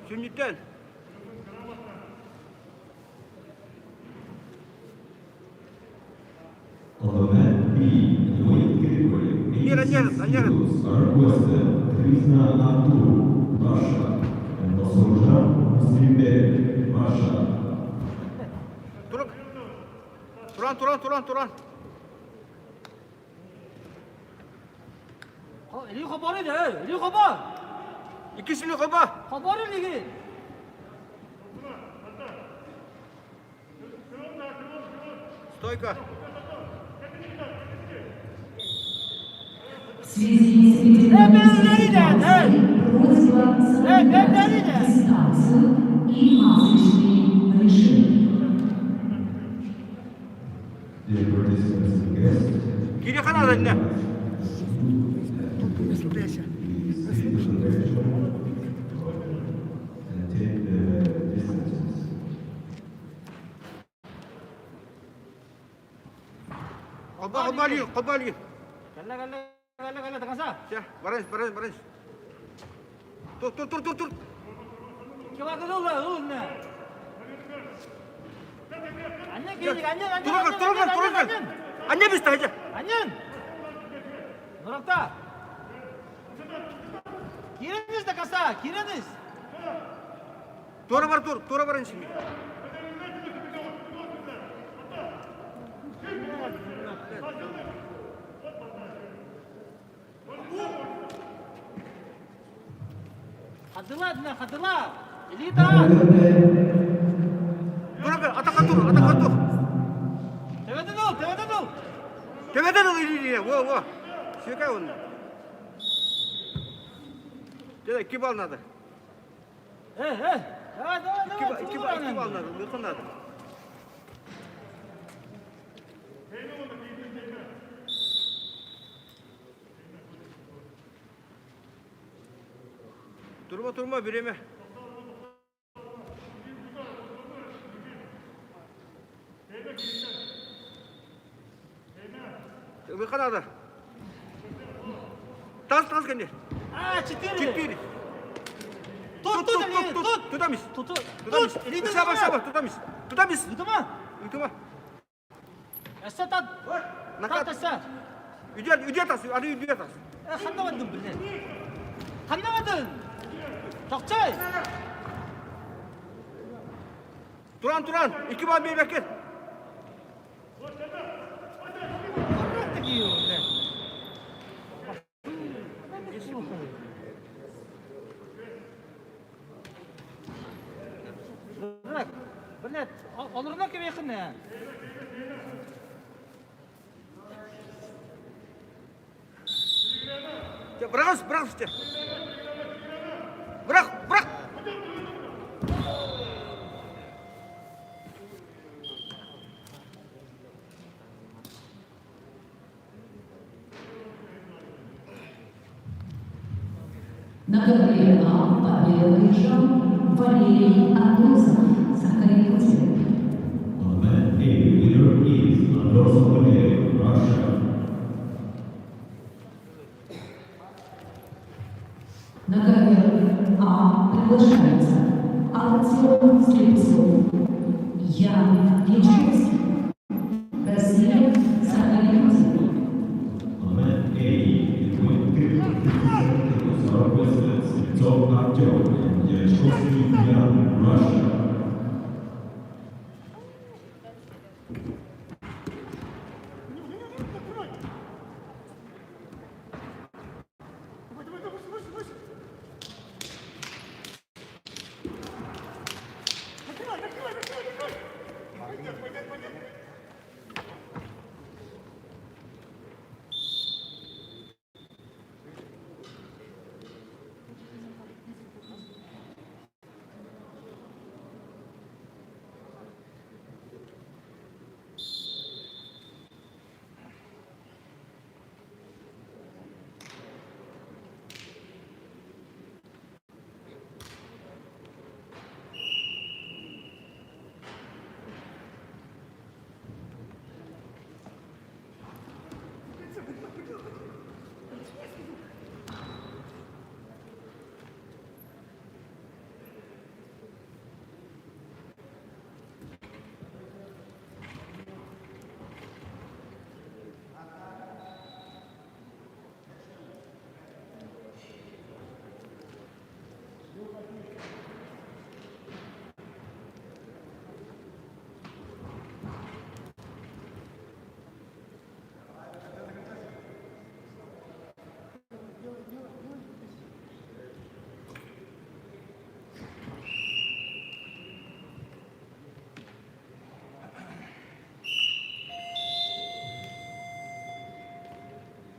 Sünnetten. On that B, in the weight category, 86 Añade. kilos are requested to Isna Abu, Russia, and Masrojan Muslimbek, Russia. Turan. Eli khabar ede. Eli khabar. İkisini kopa. Khabar ligi. Stойка. В связи с эпидемией просьба Эй, соблюдать дистанцию и масочные режимы. Dear participants and guests, Geri kanadı ne? please stick to the lecture and take the distances. Kobali. Gala, takasa. Ya, barış. Tur. Kaya ka doon na. Anyan, Turun. Anne biz de. Anyan. Durakta. Kireniz de kasa, kireniz. Tura barın şimdi. Hadıla. Elita. Tura atak tur. Teveden ol. Tepeden ol ileri. Wo. Şaka onun. Dedi kim alnadı? Давай. Kim alnadı? Yutanadı. Durma bireme. Bir kanada. Tas kendi. Четыре. Tut. Tutamış. Elini Sabah tutamış. Yutama. Essa tat. Nakat. Essa. Ücret tas. Hadi ücret tas. Kandamadın bile. Kandamadın. Tokçay. Turan. İki bal bir bekir. Bilet. Oluruna kim yakın ya? Bırak işte. Bırak. На ковре А победу одержал Валерий Андросов, Сахарин-Кутин. On mat A, winner is Andros Valery, Russia. На ковер А приглашается Артем Слепцов, Ян Янчевский, Россия, Сахарин-Кутин. On mat A, Southwest Slitsov Artyom and Yachkovsky Yan, Russia.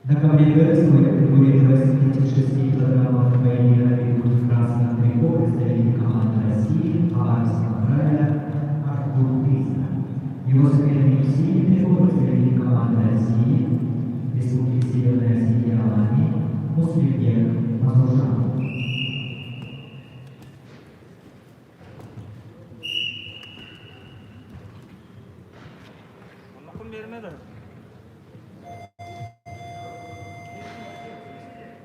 На ковре городской категории 26 килограммов военных идут в красном трико представитель команды России Аларского края Артур Крисна. Его соперник в силе представитель команды России, Республики Северная Осетия Алания, Муслимбек Мазуржан. Bakın vermedi.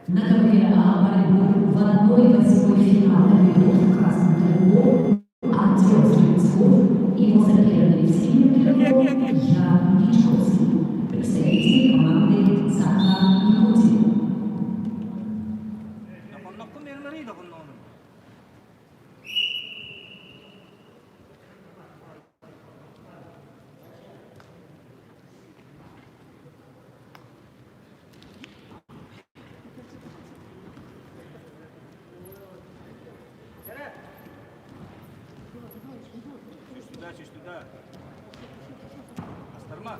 На ковре борьбу в 1/8 финала ведут в красном трикотаже Артем Слепцов и его соперник в синем трикотаже Ян Ничковский, представители команды Саха Якутия. Bakın vermedi de bunun onu. Чуть туда. Астарма.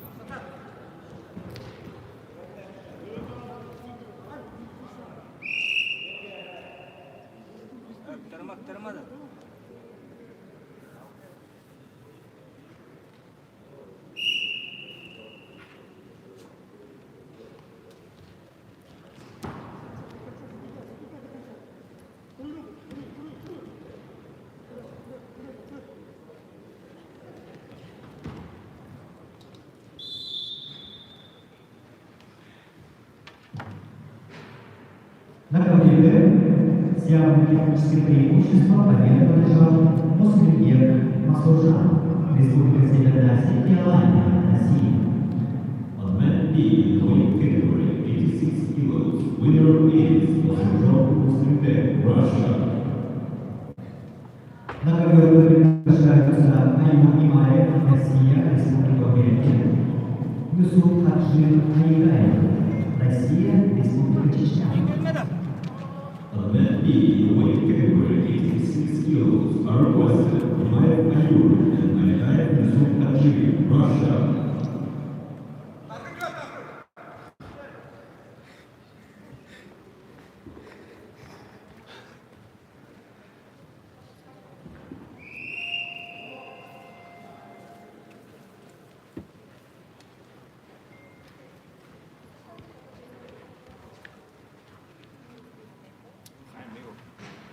Терма да. На ковре с явным техническим преимуществом победу одержал Муслимбек Мазуржан, Республика Северная Осетия Алания, Россия. On man B, in the weight category, 86 kilos, winner is Mazurjan Muslimbek, Russia. На ковре приглашаются Аюб Имаев, Россия, Республика Бельгия, Юсуф Хаджин Аигаев, Россия, Республика Чечня. Vermedi. On man B, in the weight category, 86 kilos, are requested Imaev Ayur and Aitaev Yusuf Tajiri, Russia.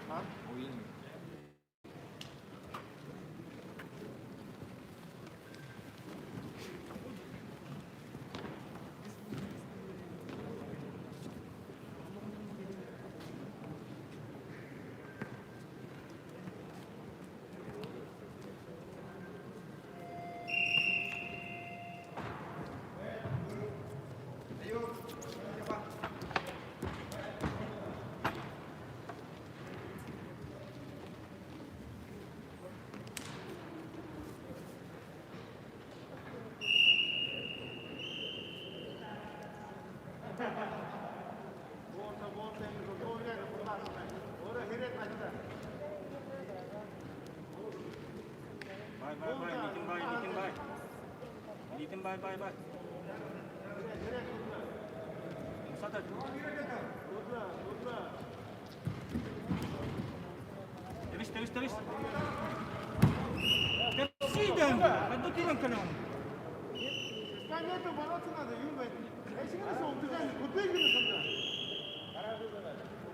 Bye. Musata. Tevis. Тепсидем. Подутирам канал. Нету бороться надо, Юрий. Если не сон, ты знаешь, куда игры тогда?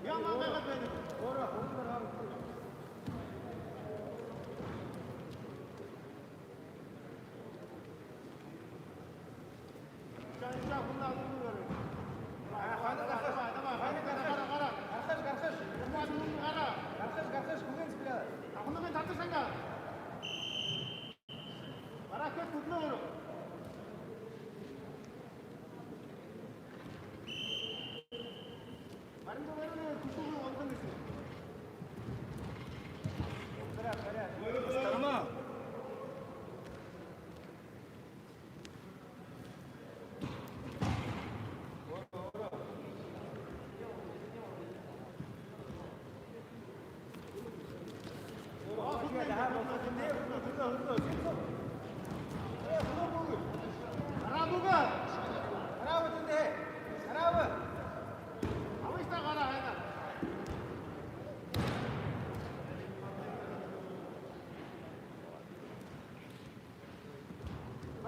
Я надо опять. Астарма.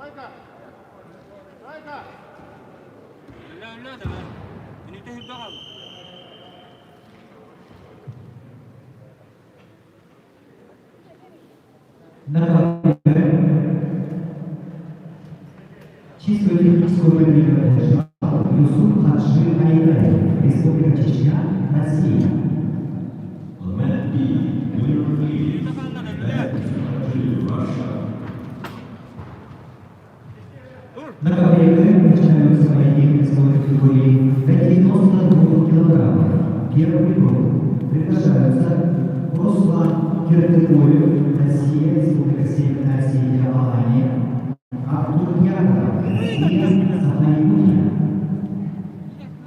Тройка. Тройка. لا ده بننتهي بضغط. Чисто техническую лигу Юсуф Хаджи Айдай, Республика Чечня, Россия. On mat B, winner is Russia. На ковре начинаются бои весовой категории до 92 килограммов. Первый круг. Приглашаются Руслан Киртыгоев, Россия, Республика Северная Осетия, Алания. Артур Яков, Россия, Сахалин.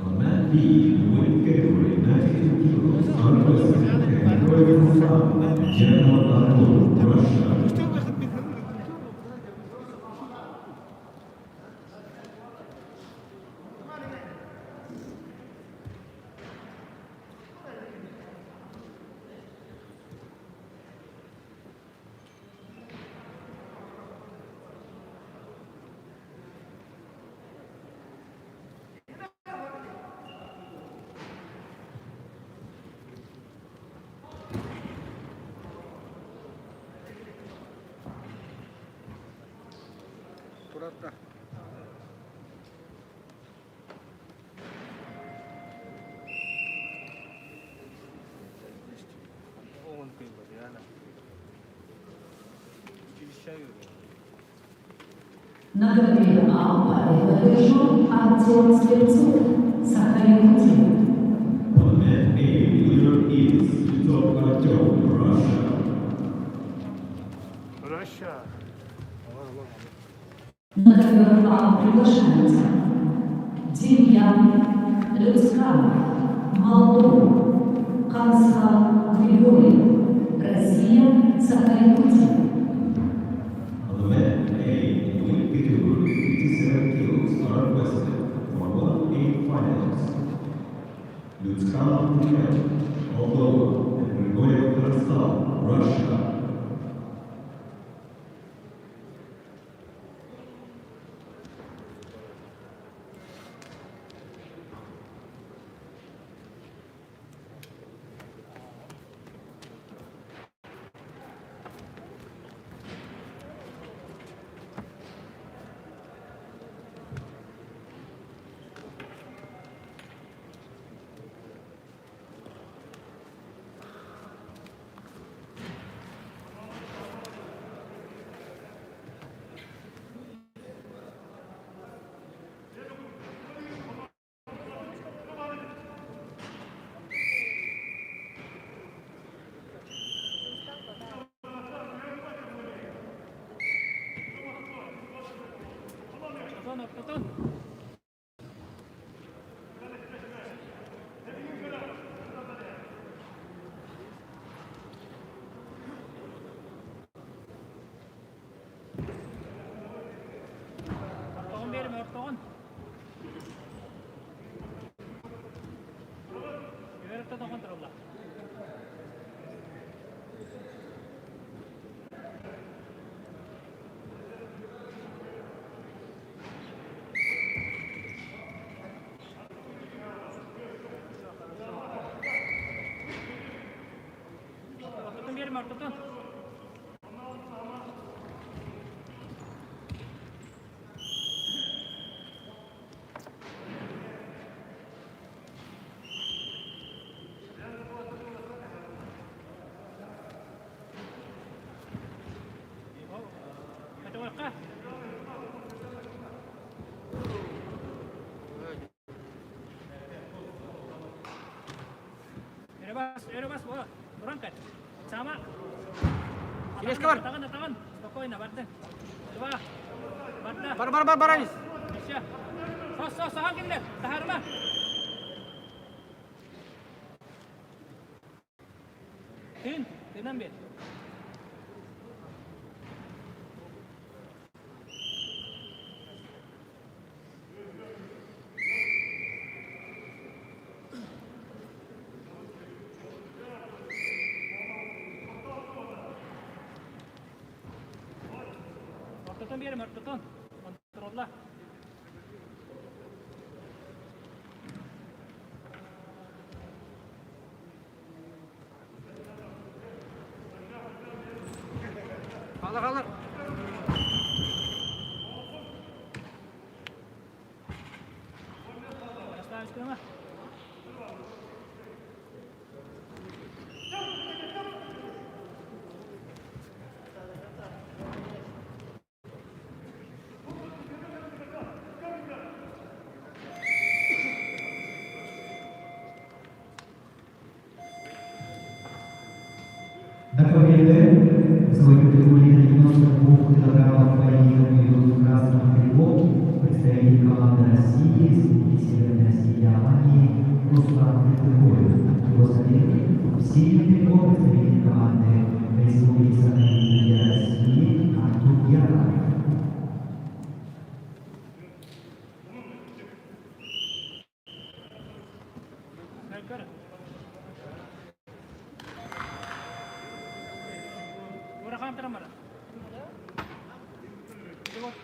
On mat B, the weight category 92 kilos, unwrestling, category Ruslan, General Artur, Russia. 돌았다. Он пиво, реально. Чищаю. На ковре А побежал Артем Сверцов, Сахалин. On mat A, winner is Svetov Artyom, Russia. Russia. На ковер А приглашаются Демьян Люцкан, Молдова, Канцхал Григорий, Россия, Сахалин. On the mat A, in weight category 57 kilos, are requested for 1A finals. Lutzkan Mikhail, Moldova, and Grigoriev Kazakhstan, Russia. Потом. Ortadan verim, ortadan. Güvenlikte de kontrolla. Ortadan verim, ortadan. Ketewakah. Erebas, berangkat. Sama. Yes, kawan. Tangan. Spokojna, Barda. Dua. Barda. Bar, Anis. Isya. Sos, hangin deh. Tahar mah. Tin ambil. Ortadan bir yerim, ortadan. Контролла. Kalır. Başla üstüne. Такое свой категории 92 килограммов поединок ведут в красном трико представитель команды России, Республики Северной России и Албании Руслан Кыргызов. Его соперник в синем трико представитель команды Республики Саха-Якутия России Артур Яров.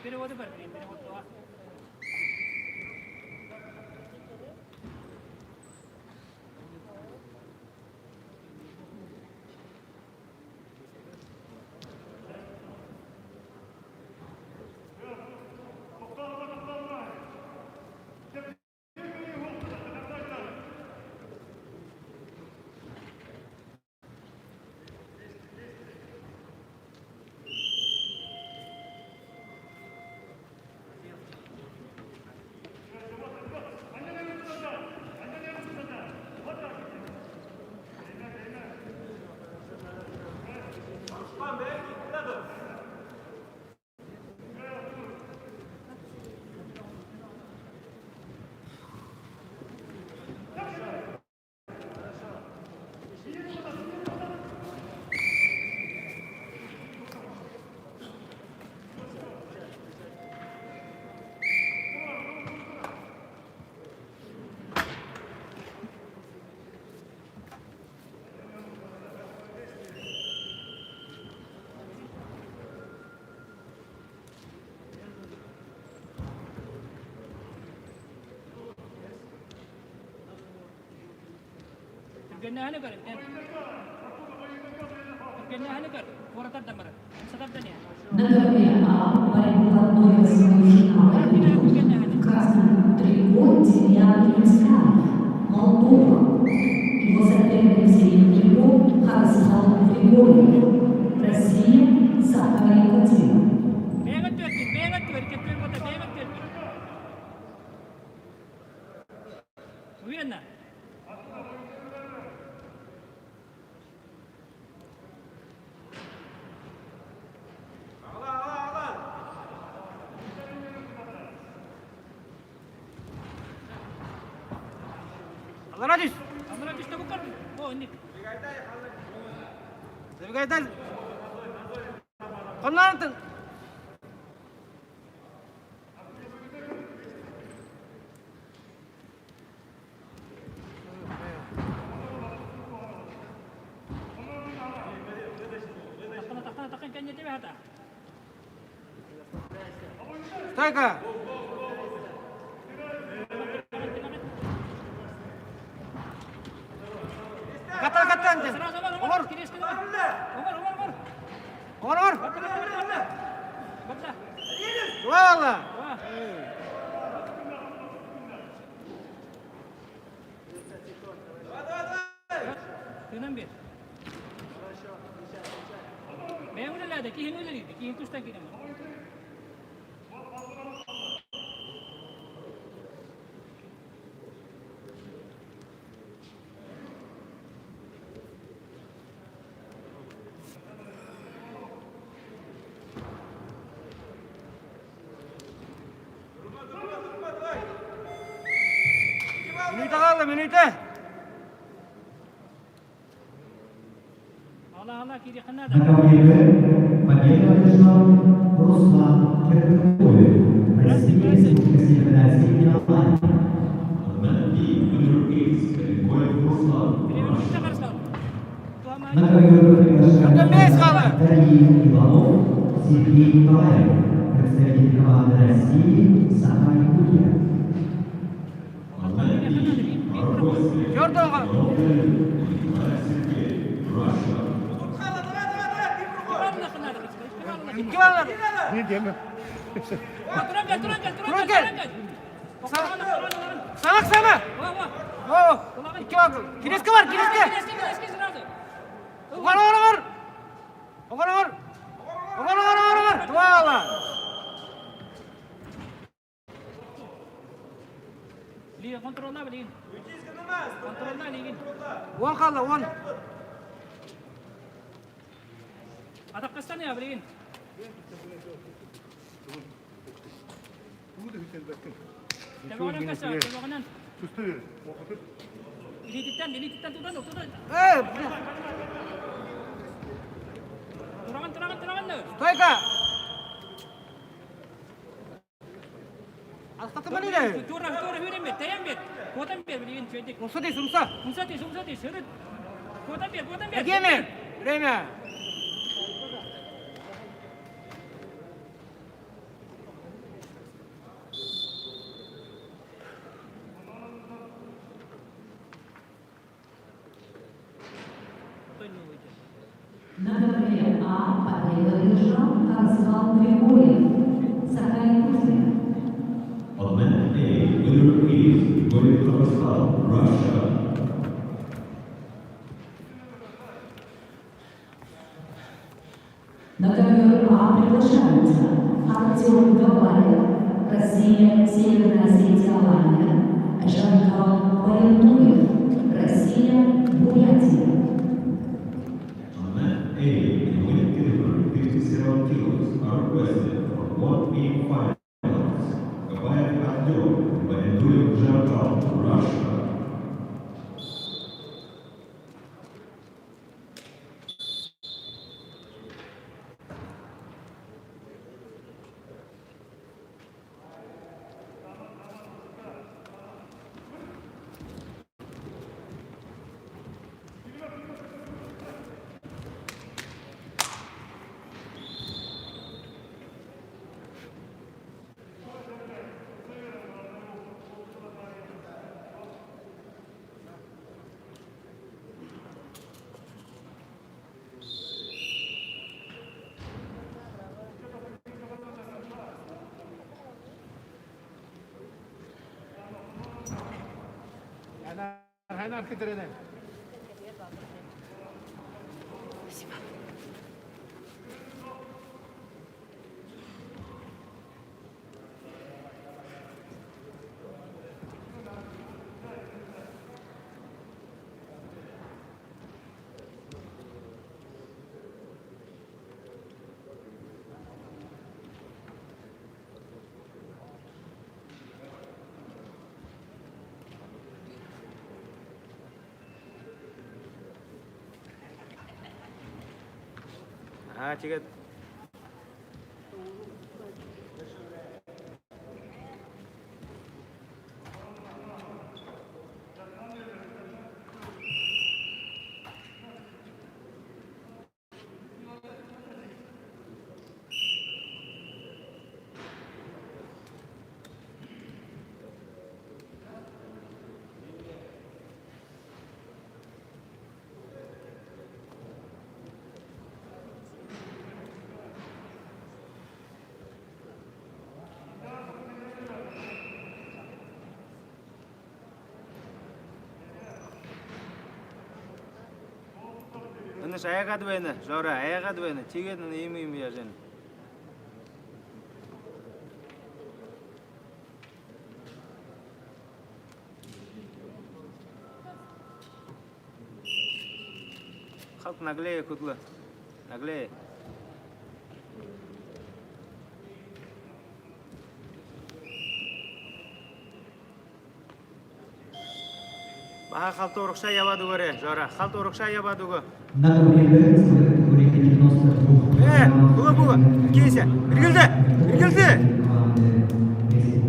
Переводы перевод два. Perganahan kan? Perganahan kan? Warta damar. Sadapnya. Нагородные борьбу в финала ведут в красном трико Демьян Ильсканов, Молдова. Его соперник в синем трико Харсхан Григорьев, Россия, Саха-Якутия. Бегать, кепир. Уверенно? Радиш, что букар? О, нет. Забегай. Коннантын. Takkan kan jadi apa? Staka. Kata ante. Umar. Вала. Тынам бер. Мен уйлады, кейін ойлайды, кейін туштан келемін. Minute. Allah kiri kanan. Победа одержал Руслан Киркоев, Россия, Республика Северная Россия и Албания. На ковер приглашается Дарья Иванов, Сергей Николаев, представитель команды России, requested. Jordan. Russia. İki var. Ne diyeyim? Turun gel. Salak sana. Oh, iki var. Kineski var, kineski. Var. Valla. Liga kontrolda bilin. Kontrolda ligin. 10 kaldı 10. Atak kaçtan ya bilin. Telefonun kaçta? Telefonun. Sustu. Okutur. Dilititten tutan. Turangan lo. Toyka. Asal mana ni? Turang hürin bet, tayang bet. Kuatan bet bilin cuetik. Sumsati. Seret. Kuatan bet. Again. Rena. Нагородили Победа выиграл Тарзан Григорьев. Сахалин Кузьмин. On match day, winner is Golik Kazakhstan, Russia. На ковер приглашаются Артем Гаваев, Россия, Северная Осетия, Алания, Жанкал Валентуев, Россия, Бурятия. On match A, the winning category 57 kilos are requested for 1 finals. Gabayev Artyom, Valentuyev Zharkal, Russia. Haynar kitreden. Чекет. Ыныш аяға дуайны, жаура, аяға дуайны, тегетін ем я жен. Қалт наглее күтлі, наглее. Baha қалт орықша ябаду көре, жаура, қалт орықша ябаду кө. Нагородили в категории 92 Буга, кейсе, біргілді.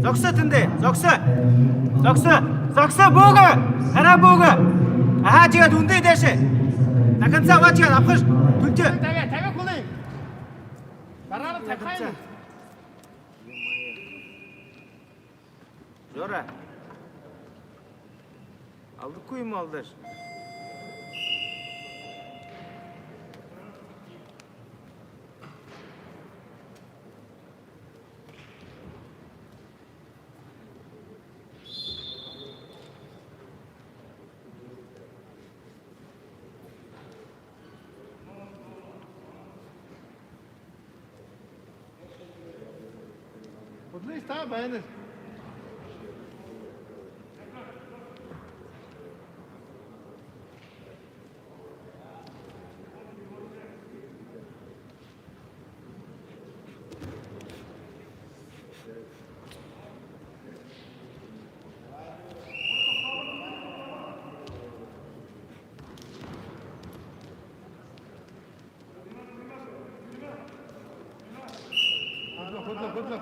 Зоксы тінде, зоксы, буга, қара буга. Аха, жегет үнді деші. Наканца ға жегет, апқыш, түлті. Тәге қолай. Баралы тәқайын. Жора. Aldık koyun mu aldılar? Kudla está beğenir.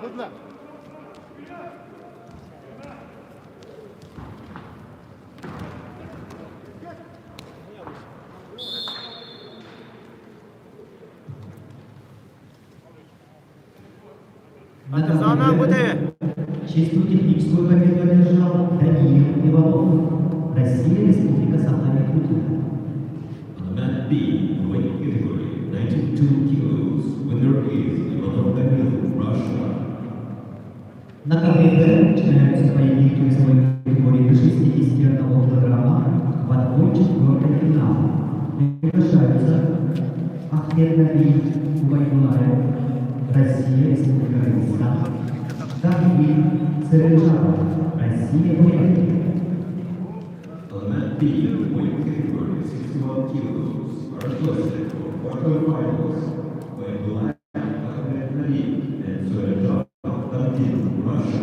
Kudla. Зона буде. Чистую техническую победу одержал Даниил Иванов. Россия, Республика Саха-Якутия. On the mat B, the weight category, 92 kilos, winner is Ivanov Danil, Russia. На КВБ начинаются поединки весовой категории до 61 килограмма в отбой четвертый финал. Приглашаются Ахмед Наби Убайдулаев, Россия, Республика Кыргызстан, Тахир Цережаров, Россия, Бурятия. On the mat B, the weight category, 61 kilos, are requested for quarterfinals, Ubaidullayev Ahmed Nabi and Surajab Danil, Russia.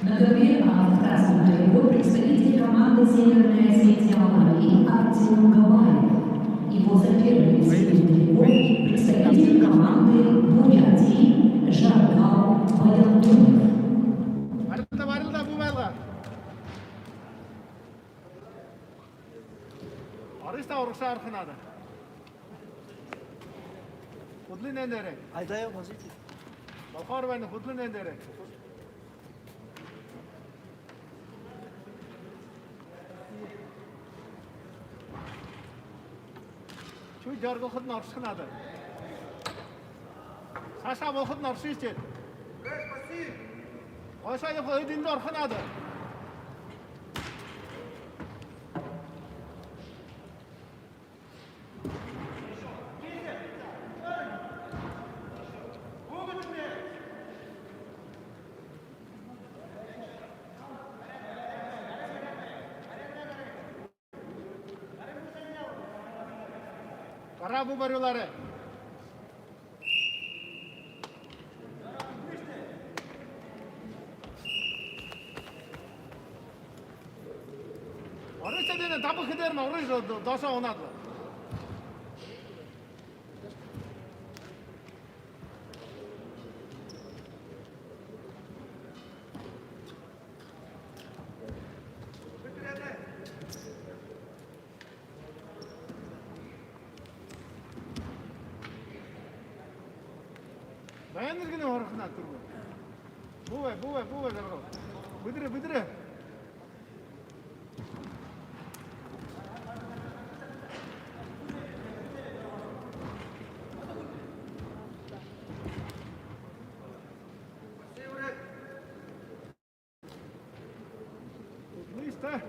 На ковре А в красном трико представитель команды Северная Осетия Алании Артем Габаев. Его соперник в синем трико представитель команды Бурятии Жаргал Баялдунов. Varıldı bu bela. Arista oruksa arkınadı. Kudlu nendere. Aydaya pozitif. Bakar beni kudlu nendere. Şu jargı kudun arkınadı. Saşa bu kudun arkısı için. Oysa yapı ödünde arkınadı. Kara bu barıyorları. Orası dediğinde tabi giderim orası dosa onadı. Beğenirgine horukuna durma. Bu ve zargo. Bıdırı. İşte.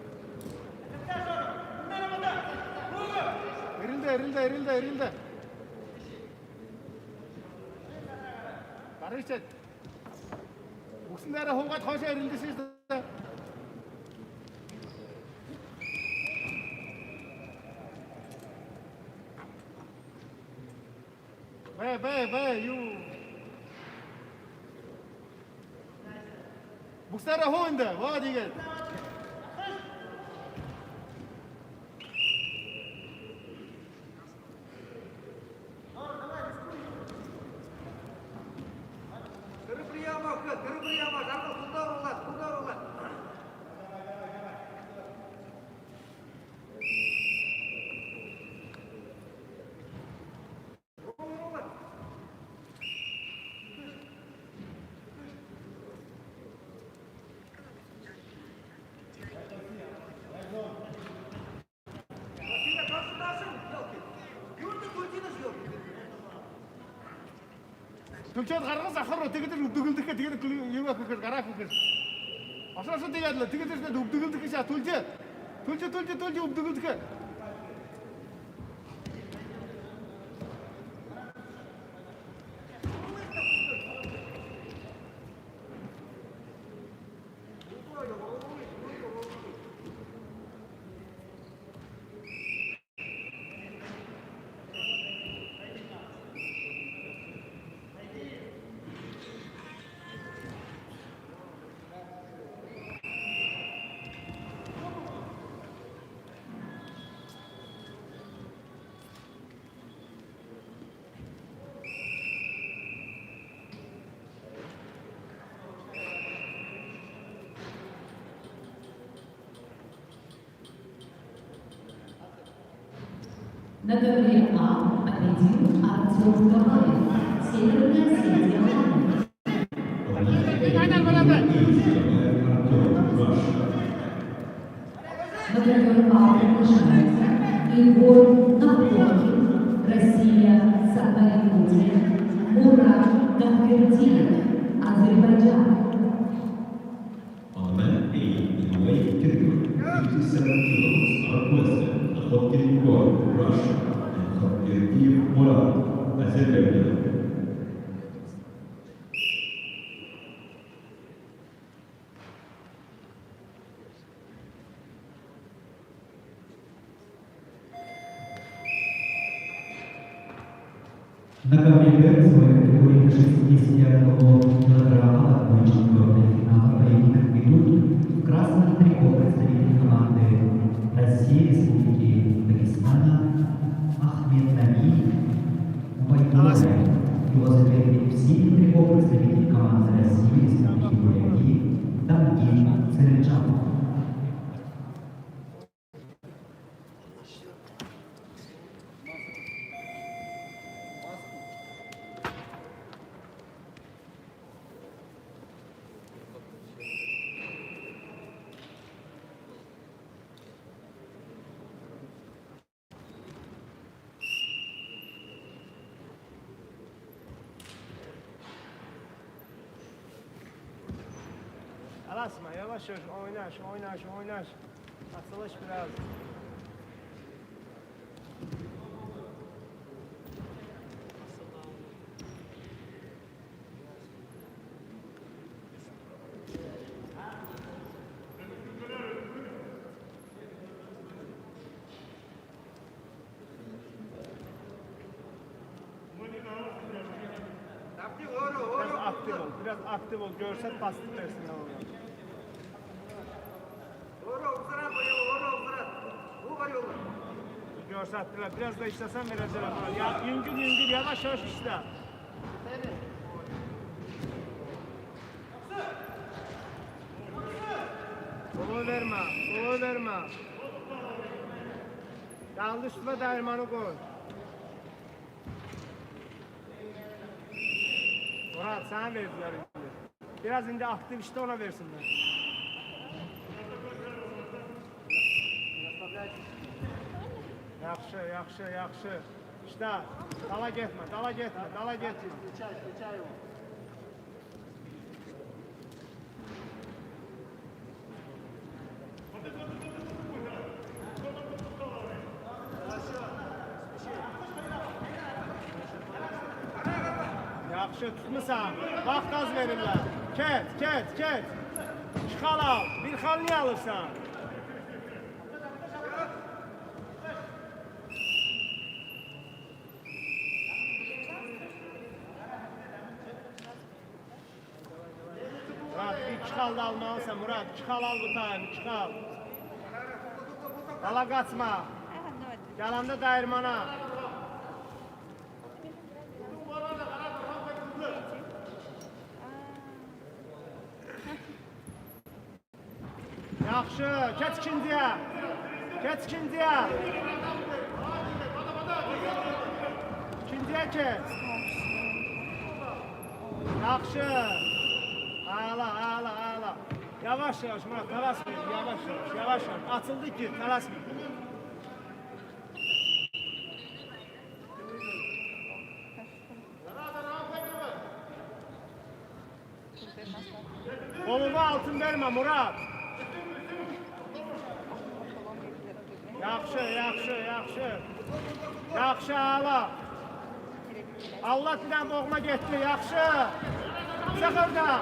Erildi. Karıştı. Buksunlara hoga taşa erildi sizde. Be, you. Buksunlara hoğunda, vadi gel. Tülçe kargı sakır, tıkıdır upduguldık, tıkıdır yuva kıkır, kara kıkır. Aşağısı diyorlar, tıkıdır upduguldık ya Tülçe. Tülçe upduguldık. На ковре А победил Артем Кабаев. Северная Осетия. На ковер А приглашается Егор Нахоркин, Россия, Сахалин, Мурат Гахвердиев, Азербайджан. On man A in the weight category, 57 kilos are requested Nakhotkin Igor, Russia, and Khavdirdiyev Murat, Azerbaijan. На ковре Б в своей категории 61 килограмма отбой четвертой финала поединок ведут в красном трико представитель команды России, Республики Дагестана Ахмед Наби Мубайдулаев. Его соперник в синем трико представитель команды России, Республики Бурятии Дамгин Цереджанов. Alasma, yavaş yavaş oynaş. Atılış biraz. Biraz aktif ol, görsen paslık versin ona. Görsattılar, biraz da işlesen vereceğim. Ya, yüngül, yavaş işle. Kolu verme. Yanlış üstüne dermanı koy. Murat, sana verdiler indi. Biraz indi aktif işte ona versinler. Yaxşı. İşte, dala getme. Geçay o. Yaxşı, tutmusan, vaxt az verirlər. Ket. Çıxal al, bir xal niyə alırsan? Murat, bir çıxal da almalısan, Murat. Çıxal al bu tayını, çıxal. Dala qaçma. Gəlanda dəyirmana. Yaxşı, keç ikinciyə. İkinciyə keç. Yaxşı. Ağla. Yavaş Murat, tələsməyin, yavaş. Açıldı ki, tələsməyin. Kolunu altın verme Murat. Yaxşı, yaxşı, yaxşı. Yaxşı ala. Allah bilen boğma gitti, yaxşı. Sıkırda.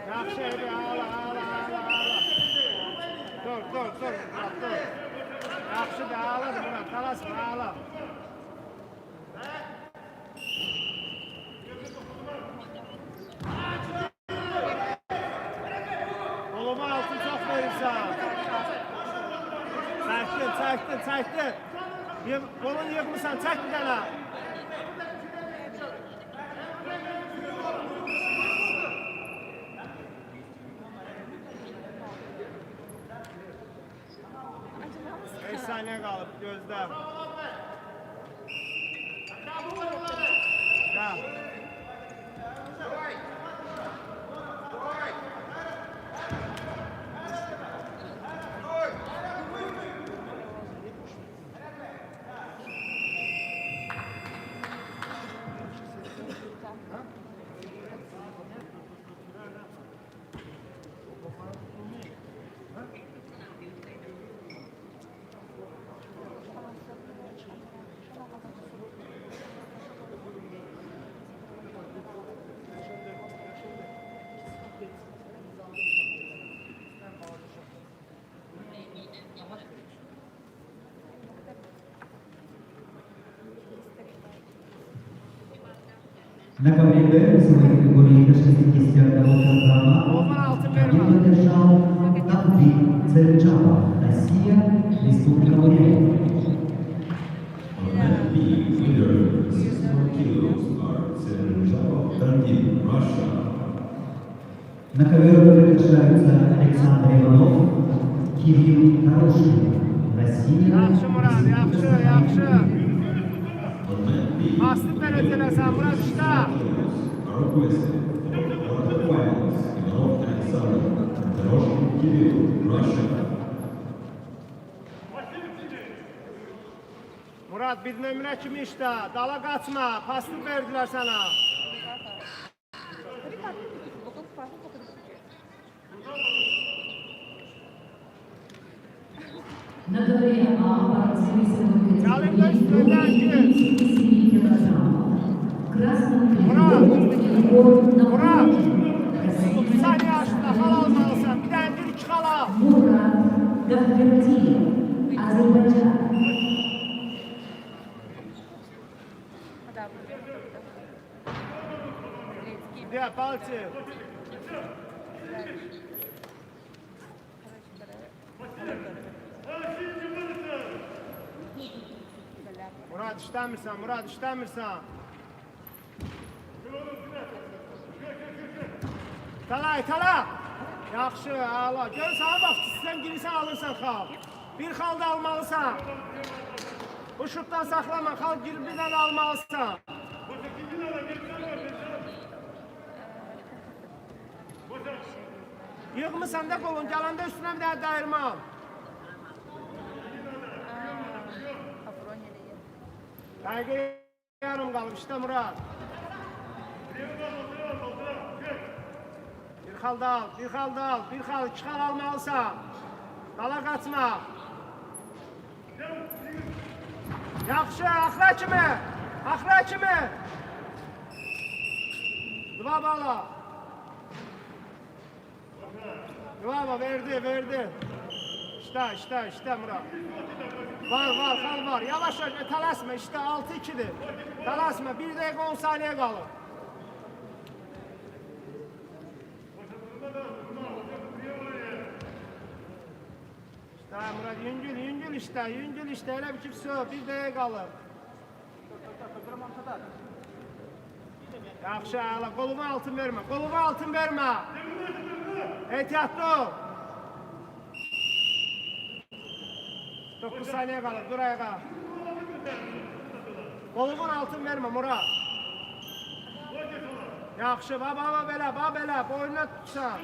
Yaxşı, hadi ala. Dur. Murat, dur. Yaxşı da ala da Murat, talasma ala. Kolunu altın çok verirsen. Çəkdin. Kolunu yığmışsan, çək bir dənə. Beş saniye qalıb, gözlə. Gəl. На ковре в своей категории до 61 килограмма победу одержал Тавдин Церчава, Россия, Республика Бурятия. On mat B, winner, 64 kilos, are Sergei Tandin, Russia. На ковер приглашаются Александр Иванов, Кирилл Хорошин, Россия, Yaxşı Murat, yaxşı. On mat B, Bastın ötələsən Murat işte. are requested for quarterfinals, Ivanov Alexander and Doroshin Kirill, Russia. Murat bir nömrə kimi işte. Dala qaçma. Paslı verdiler sana. На ковре А борцы весовой Çalın категории göz, 57 килограммов. В красном Murat! Егор Murat! Россия, 30 saniye aşkına hal almalısın. Bir tane bir iki hala. Мурат Давлетдиев, Азербайджан. Diye palçı. Murat işlemirsen. Tala. Yaxşı, ala. Gör sana bak, sen girisen alırsan xal. Bir xal da almalısan. Bu şutdan saxlama, xal girip birden almalısan. Yığmısan da kolun, gələndə üstüne bir daha dayırma al. Dəqiqə yarım qalıb, işte Murat. Bir xal da al, bir xal, iki xal almalısan. Dala qaçma. Yaxşı, axıra kimi. Dua bala. Dua verdi. İşte Murat. Var, xal var. Yavaş, talasma, işte 6-2'dir. Talasma, 1 dakika 10 saniye qalır. İşte Murat, yüngül işte, elə bir ki, 1 dakika qalır. Yaxşı, ala, qoluma altın vermə. Ehtiyatlı ol. 9 saniye qalır, dur ayağa. Qolumun altın vermə, Murat. Yaxşı, bax belə, boynuna tutsan.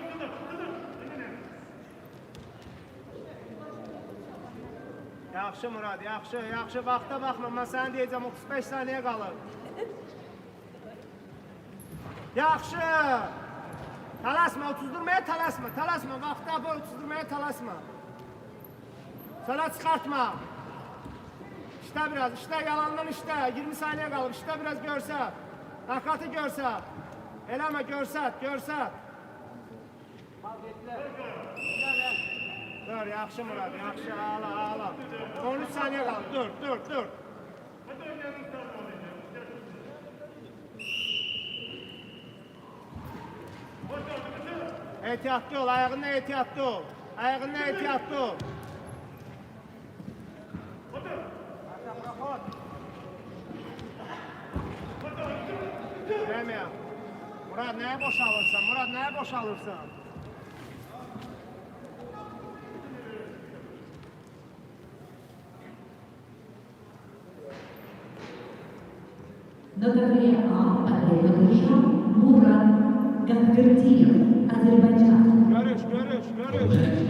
Yaxşı Murat, yaxşı. Vaxta baxma, mən sənə deyəcəm, 35 saniye qalır. Yaxşı. Talasma, 30'durmaya talasma. Talasma, vaxtda bu 30'durmaya talasma. Sana çıkartma. İşte biraz, işte yalandan işte. 20 saniye kalır. İşte biraz görse. Hakikati görse. Eleme görsət, görsət. Dur, yaxşı Murad, yaxşı, ala. 13 saniye kalır, dur. Ehtiyatlı ol, ayağında ehtiyatlı ol. Ayağında ehtiyatlı ol. Demeyəm. Murad, neye boşalırsan? Murad, neye boşalırsan? На ковре А отдельно вышел Мурат Гахвердиев, Азербайджан. Görüş. Match A,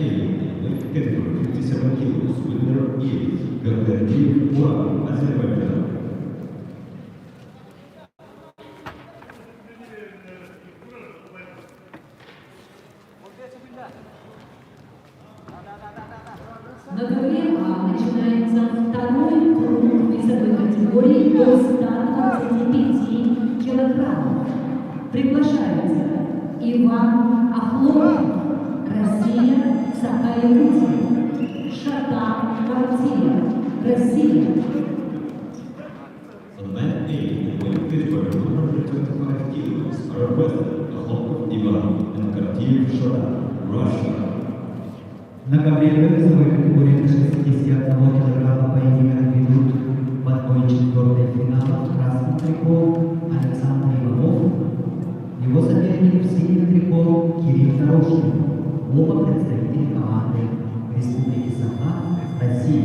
weight category 57 kilos, winner is Gahverdiyev Murat, Azerbaijan. На ковре А начинается второй круг весовой категории до 125 килограммов. Приглашаются Иван Ахлопов, Россия, Сакаирути, Шатан Квартира, Россия. On mat A, weight category 125 kilos, are requested Akhlopov Ivan and Kartiev Shora, Russia. На ковре весовой категории до 61 килограмма поединок ведут в одной четвертой финала красный трико Александр Иванов. Его соперник в синем трико Кирилл Дорожный. Оба представители команды Республики Саха, России.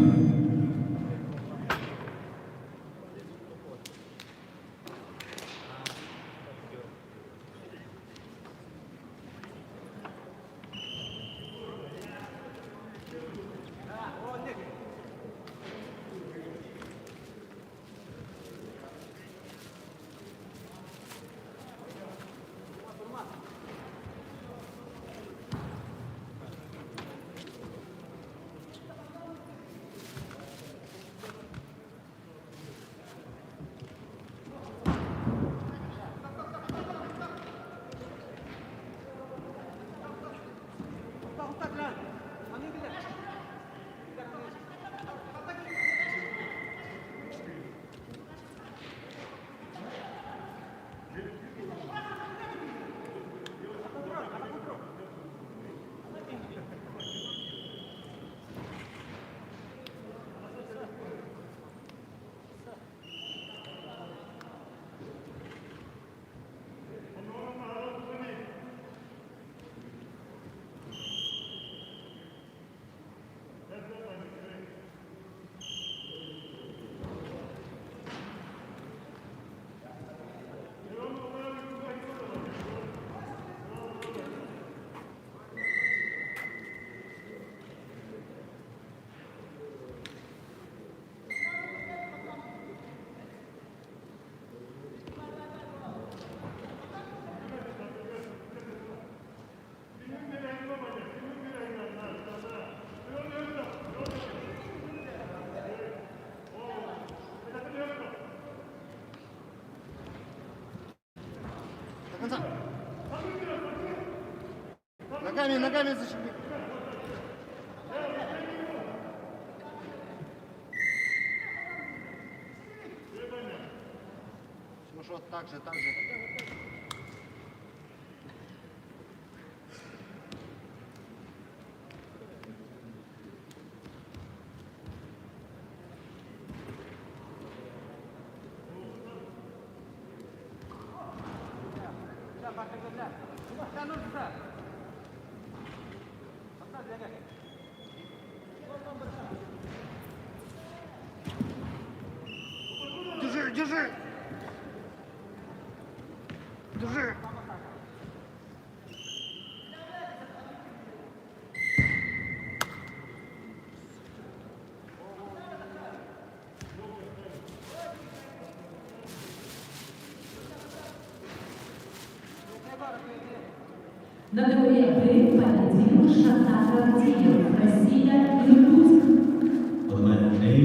Ногами зашибли. Слушай, вот так же. Держи. На дворе Б победил Шатара Киев, Россия, Иркутск. On mat A,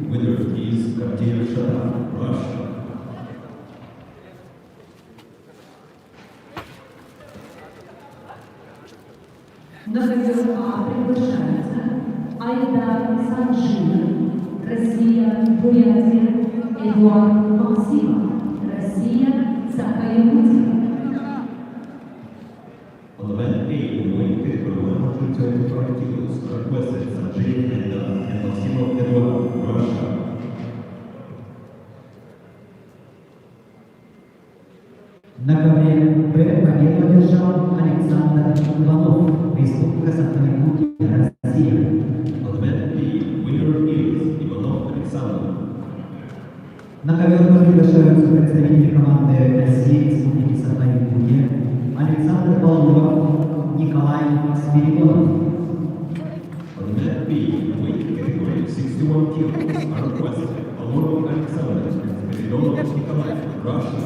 winner is Katir Shah, Russia. На ковер А приглашается Айдар Саншин, Россия, Бурятия, Эдуард Максимов, Россия, Саха-Якутия. On the mat A, the weight category 125 kilos, requested Sanjay Mehta and Maximov Eduard, Russia. На ковре Б победу одержал Александр Иванов, Республика Саха-Якутия, Россия. On the mat B, winner is Ivanov Alexander. На ковер приглашаются представители команды России, Республики Саха-Якутия, Александр Балуев, Николай Смиригонов. On the mat B, weight category 61 kilos, are requested Balurov Alexander and Spiridonov Nikolai, Russia.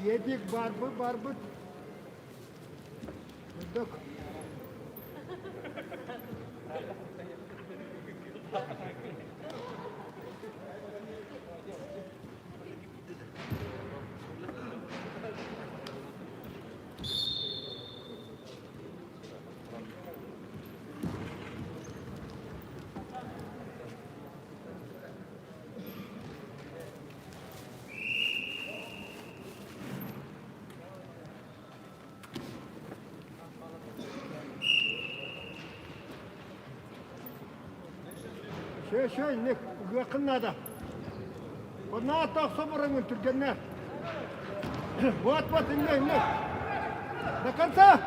Yedik barbı. Dök. Şey ne yakın nada. Ona taksa buranın Türkiye'ne. Вот не. До конца.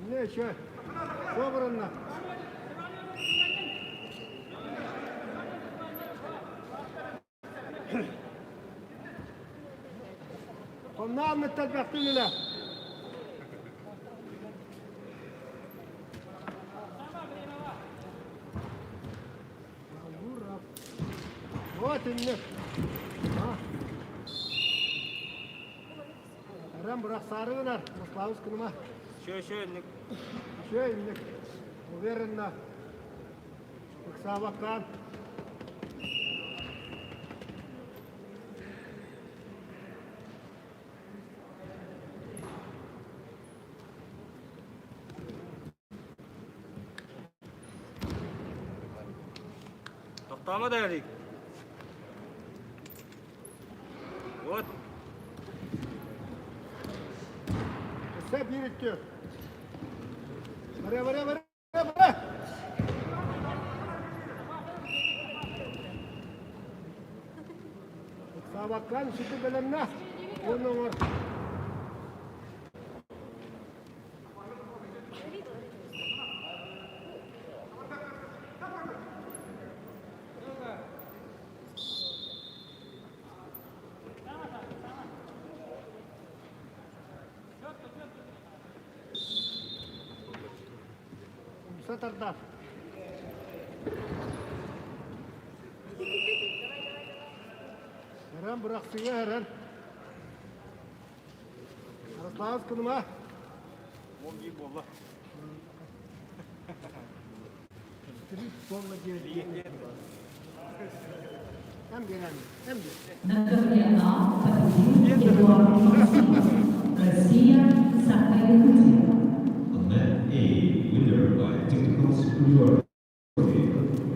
Не еще. Собрано. Ondan mı tedbirliler? Вот и нет. Рам бросарывар, Маславскому. Еще не. Уверенно. Савакан. Тоқтама дәлік. Вот. Все берете. Бре. Савакан sütü belemne. Onun var. Сатардар. Herren bıraksın ya Herren. Araslanız kınıma. Молги бола. Три полна девять. Hem gelen hem de. На ковре А победил Эдуард Максимов, Россия, Саха-Якутия. On mat A, winner by technical superiority,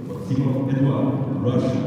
Maximov Eduard, Russia.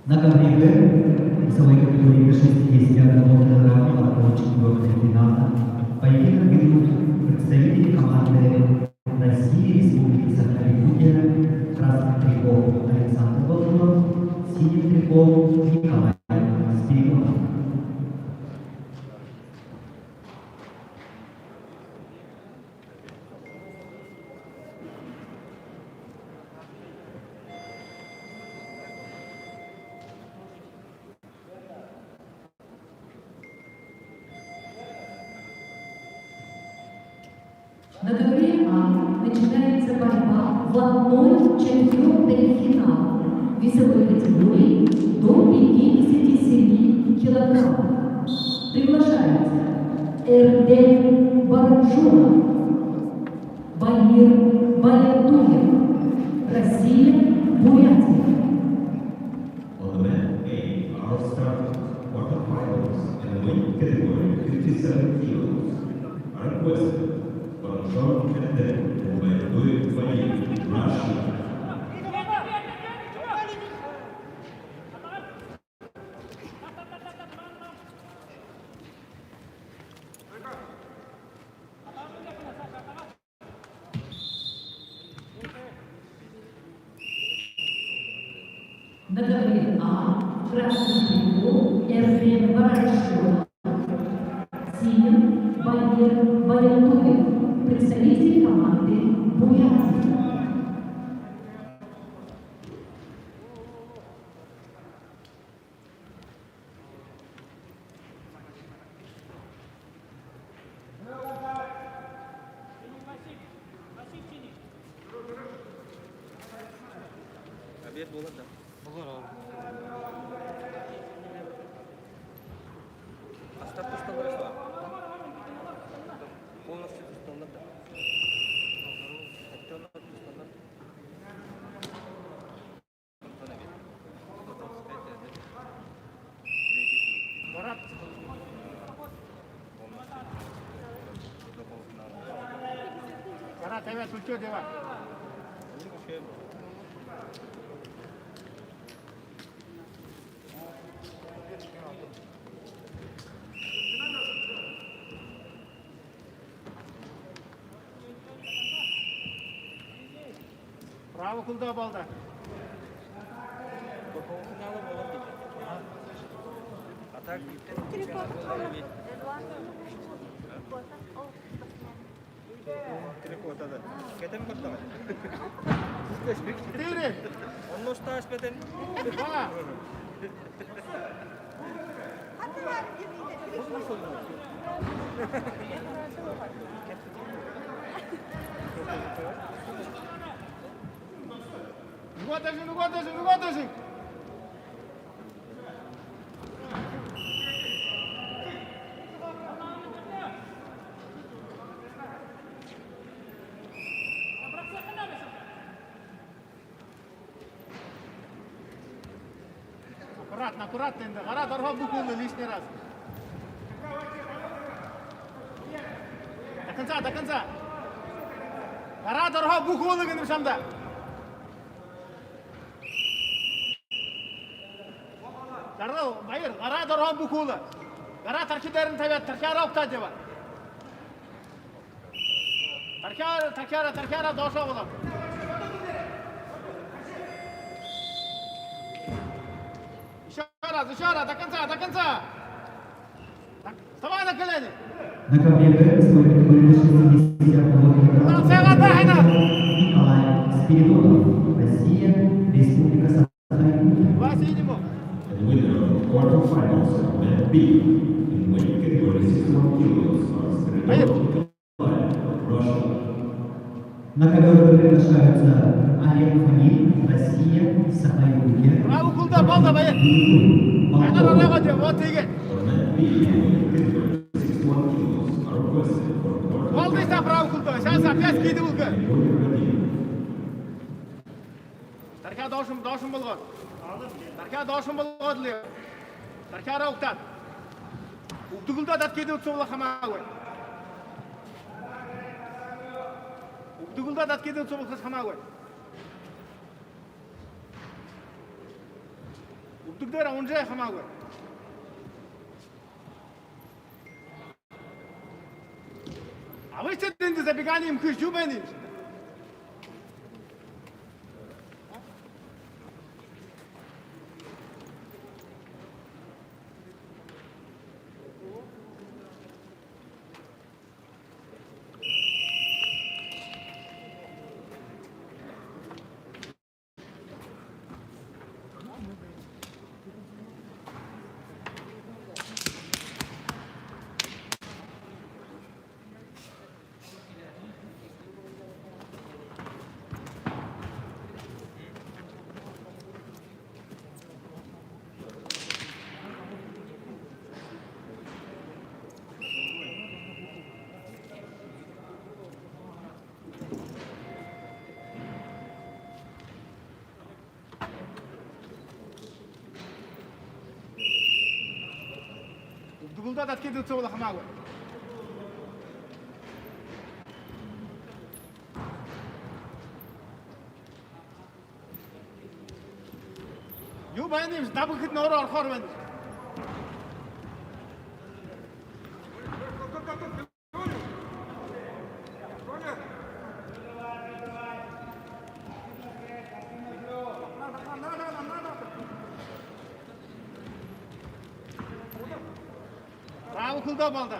На коврике весовой категории до 61 килограмма от четвертого финала поединок ведут представители команды России, Республики Саха-Якутия, красным триком Александр Балтунов, синим триком Николай Спиридонов. На ковре А начинается борьба в 1/4 финала весовой категории до 57 килограмм. Приглашается Эрден Барджонов, Багир Баятуев, Россия, Бурятия. On the men A are starting quarterfinals in the weight category 57 kilos. Are requested Barjón Erden Bayatuev Bagir, Russia. На ковре А красный трикол Эрден Барджонов, синим Багир Баятуев, представитель команды Бурятии. Обед болады да. Астап тастау керек шығар. Полностью тасталынады да. Оттенок тасталынады. Потом обед. Потом спять обед. Марат, До полуфинала. Марат, evet ülke devam. Bravo kulda balda. До полуфинала болады дейді. А так Телефон да. Кетем бактама. Tiri. Он ношташ бетен. Bana. Ну вот даже. Аккуратно, енді. Қара дарға букулы лишний раз. До конца. Қара дарға букулы кеніп шамда. Жарыл, байыр, қара дарға букулы. Қара таркидерін табият, таркара ұқта деба. Таркара доша болады. Еще раз, до конца. Вставай на колени. На ковре Б весовой категории до 61 килограмма Николай Спиридонов, Россия, Республика Саха-Якутия. Два синему. The winner of the quarterfinals of men B in weight category 61 kilos are Spiridonov Nikolai, Russia. На ковер приглашаются Олег Фанин, Россия, Саха-Якутия. Браво, кулда, балда, байыр. Айдар араға де, вот егет. For men B in weight category 61 kilos are requested for quarterfinals. Балдайса, браво, кулда. Сейчас опять кейді бұлғы. Тарка дошым болғыр. Тарка дошым болғыр ле. Тарка ара ұқтад. Ұқтығылда дат кейді ұтсы болы қамауы. Ұқтығылда дат кейді ұтсы болы қамауы. Убдыгдэр он же хамаагүй. А вы что ты забеганием хыш жубайны? Убдыгулда да кеде цола хамаагүй. Юу байна юм дабхад нөрөө орохоор байна. Браво кулда балда.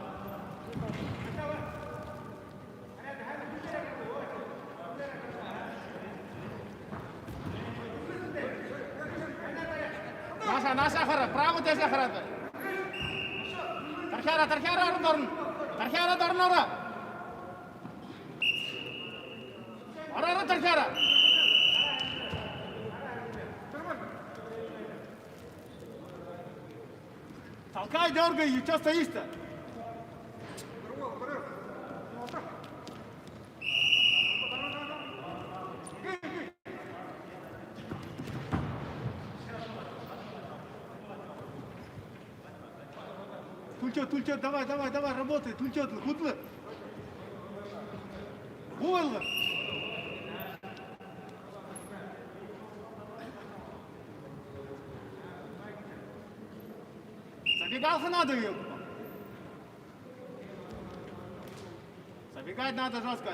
Наша хара, право теса хара. Тархиара дорн. Тархиара дорнора. Арара тархиара. Толкай, дергай, и что стоишь-то? Тульчет, давай, работай, тульчет, хутлы. Бойлы. Забегал надо ее. Забегать надо жестко.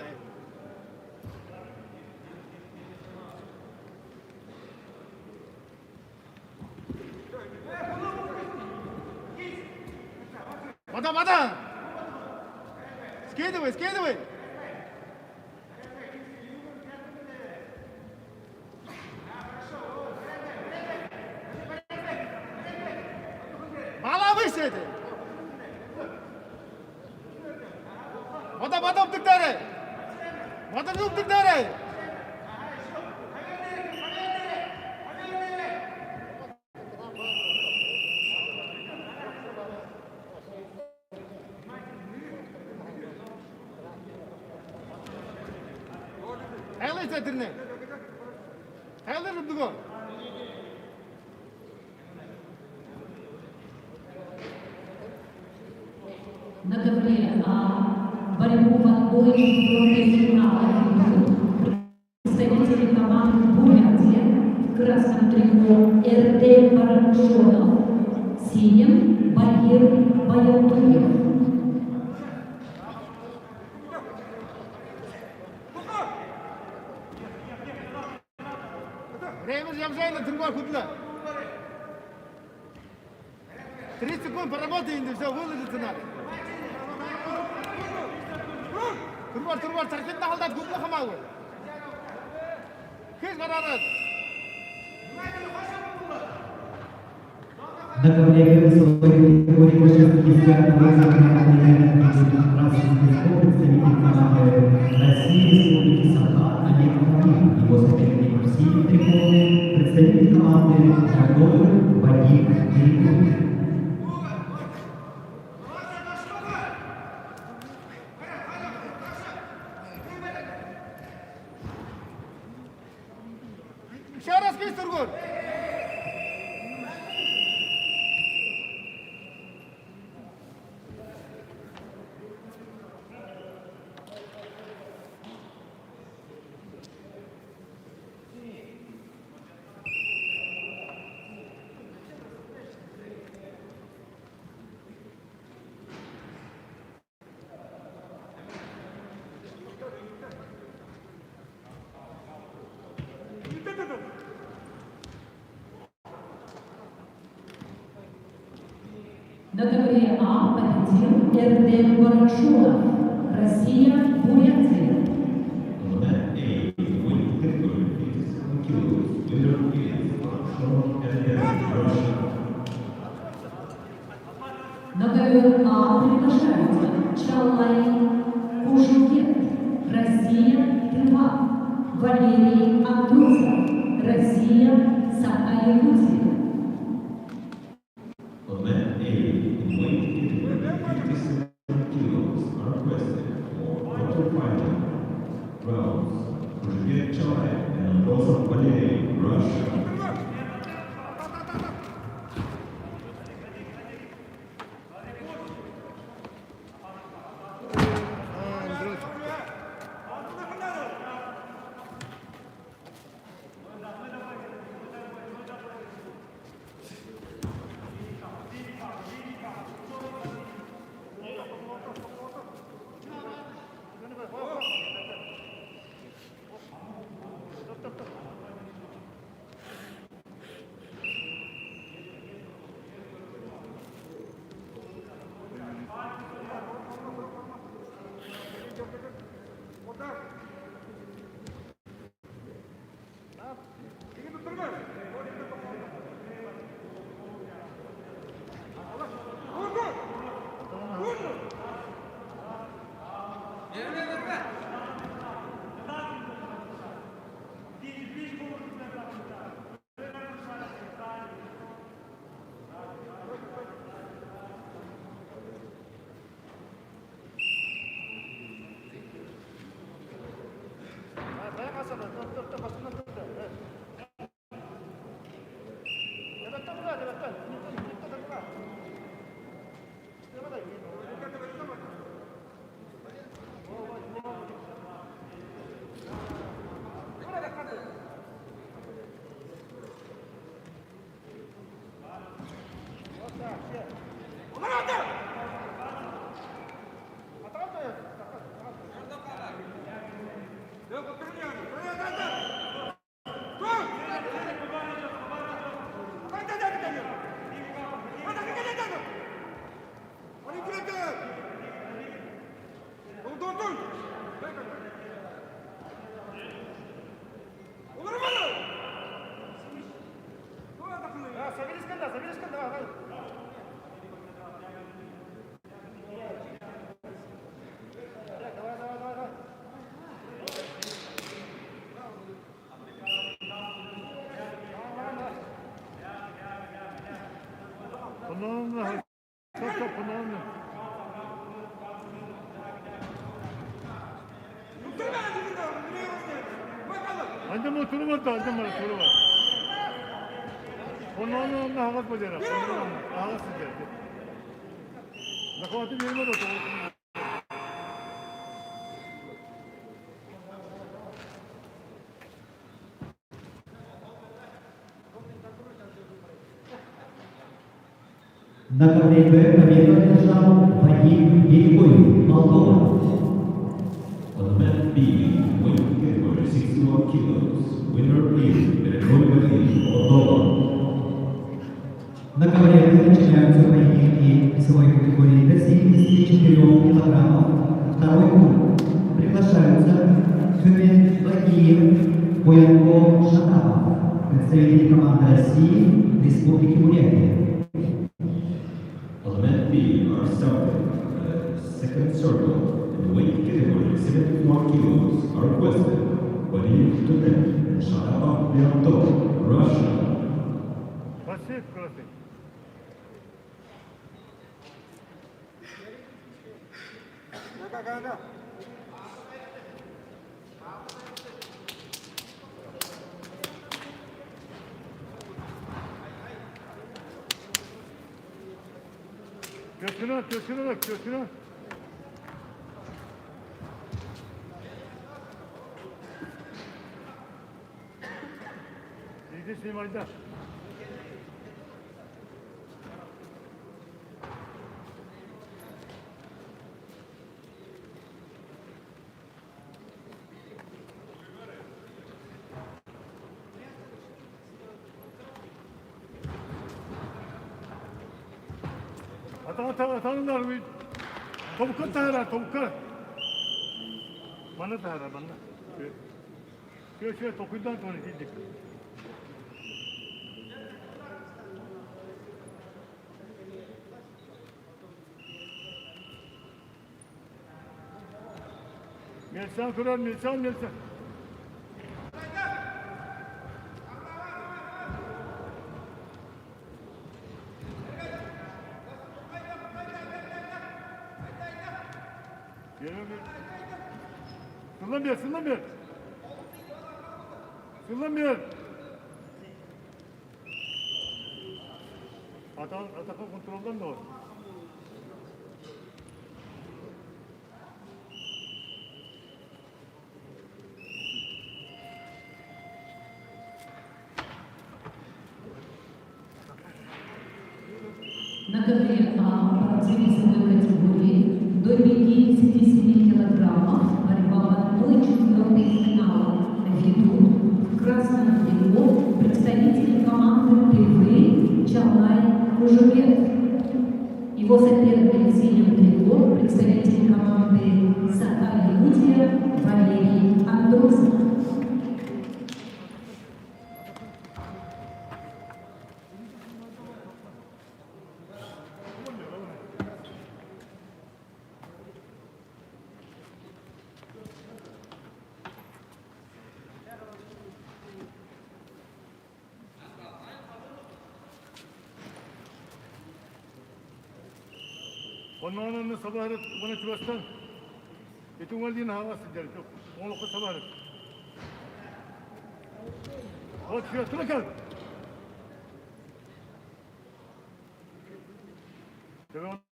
Вода! Скидывай! Мала высети! Вода вдыгдары! Вода вдыгдары! Хайлер убдуго. На ковре борьбу в отборе четвертого финала представители команды Бурятия в красном трико РТ Бараншонов, в синем Багир Баяутуев. Время Ямжайна другой худла. 30 секунд поработай, все, выложиться надо. Турбар, тархетна халдат губла хамауы. Хыз барарат. На ковре высокой категории 60 представитель команды России Республики Саха Олег Хамин. Его соперник в синем трико представитель команды Молдовы Вадим Григорьев. Еще раз кись, Тургур. На ковре А победил Эрдем Барашулов. Россия, Бурятия. On the mat A, weight category 57 kilos, winner is Armstrong Erdem, Russia. На ковер А приглашаются Чалай Кушукет. Россия, 2. Валерий Андусов. Россия, Саха-Якутия. On mat A, weight category 57 kilos are requested for quarterfinal rounds. Kuzhget Chalai and Andosov Valery, Russia. Понятно. Что-то понятно. 앉으면 들어갔다 앉으면 들어가. 번호는 나가서 보잖아. 번호는 나갔을 때. 나 그거 같은 일모도 또. На ковре Б победу одержал Вадим Белякоев, Молдова. On mat B, weight category 61 kilos, winner is Belякоев Вадим, Молдова. На ковре Б начинаются поединки весовой категории до 74 килограммов. Второй круг. Приглашаются Хюмен Владимир, Боянко Шатапов, представители команды России, Республики Бурятия. On mat B are starting second circle, and weight category 71 kilos are requested Валерий Тумен and Shatapov Leontov, Russia. Спасибо, красный. 가. Götürün. İyi Simay'da. Tanrılar bir topuklar tahrar, topuklar. Bana tahrar, bana. Şöyle topuktan sonra gidecek. Melsan kurar, Melsan. Sırlan bir. Atakan kontrolden de var. На ковре спортивной весовой категории до 57 килограммов борьба в 1/4 финала. Ведут в красном трико представители команды ТВ Чалай Кожубек. Его соперник в синем трико представитель команды Саха-Якутия Валерий Андросов. Onların sabahı bana çuvaştan. Etun aldığın hava sıcak çok. Onu ku sabahı. Hadi şuraya tura kal.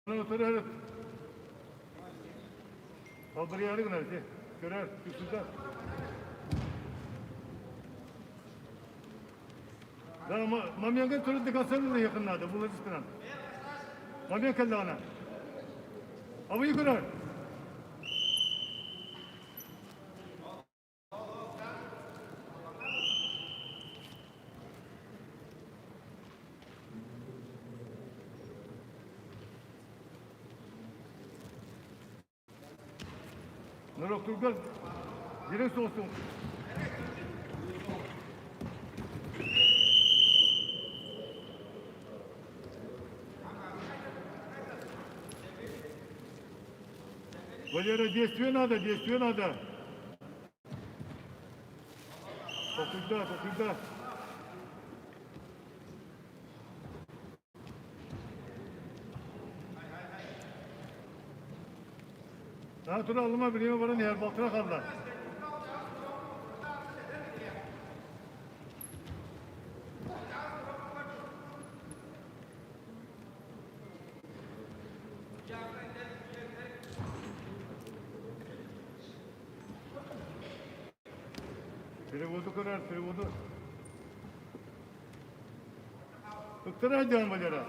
Onu oturur. Haberi yarı günler şey. Görer, küsüzler. Daha mamyangan turun dikasarını da yakınladı. Bulacısından. Mamyan kaldı ana. Ama yukarı. Nurok Turgul. Direkt olsun. Валера, действие надо. Покуда. Daha tura alıma bileyim varın yer baktıra kaldılar. Переводу. Доктора идем, Валера.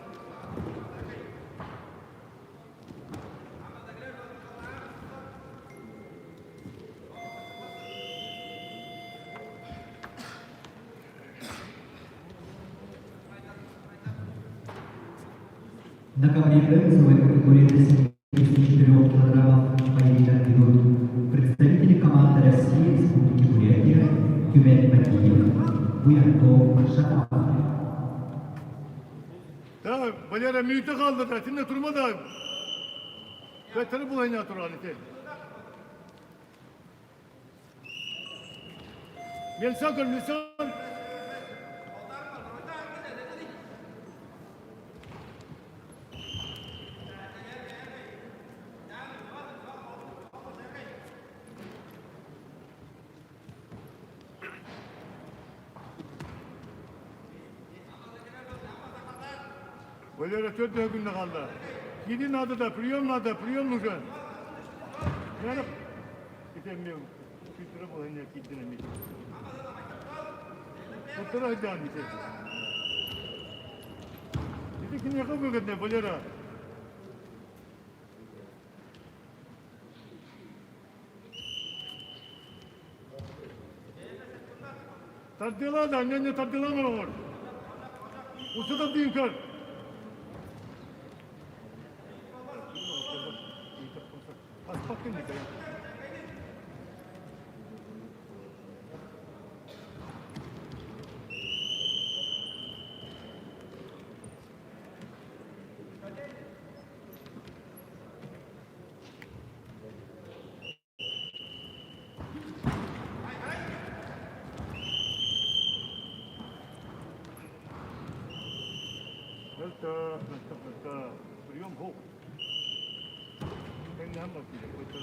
На ковре весовой категории до 74 килограммов поединок ведут представители команды России Республики Бурятия Тюмень Матиев, Буянков, Шахматов. Ya Valera mühite kaldı da şimdi durma da. Veteri bulayın ya Turan ite. Melsan. Valera 4 günde kaldı. Gidin adı da, priyon mu şu an? Yani gidemiyorum. Kütüre bulayın ya gidin. Tuttura hadi ite. İti kim yakabı gitne Valera? Tardila da, anne tardila mı var? Usta da değil kar. 바뀌니까요. 그렇다. 우리가 뭐 행내 한 바퀴 그렇다.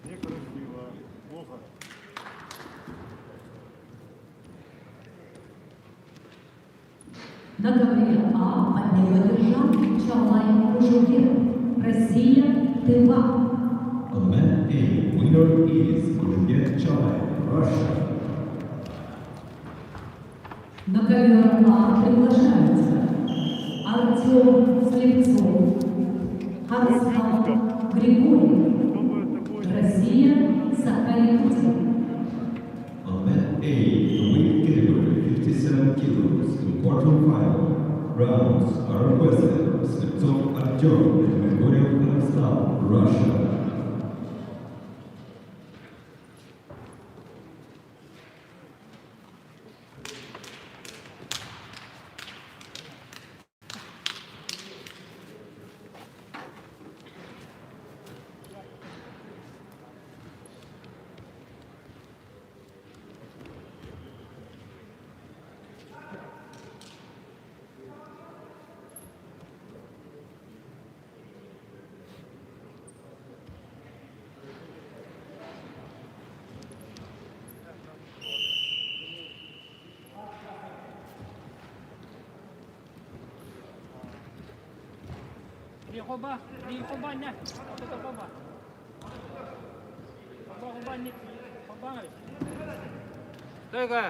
이제 그렇지와 뭐가 На ковре А от него держал Чалай Кужугин. Россия, Тыва. On mat A, winner is Gurgen Chalai, Russia. На ковер А приглашаются Артем Слепцов, Ханстав Григорий. что такое? Россия, Сахалин. On mat A, the weight category 57 kilos in quarterfinal. Rounds are requested. Sliptsov Artyom and Grigoriev Kazakh, Russia. Di Khoban na. Ito ka ba? Khoban ni. Khoban. Teka.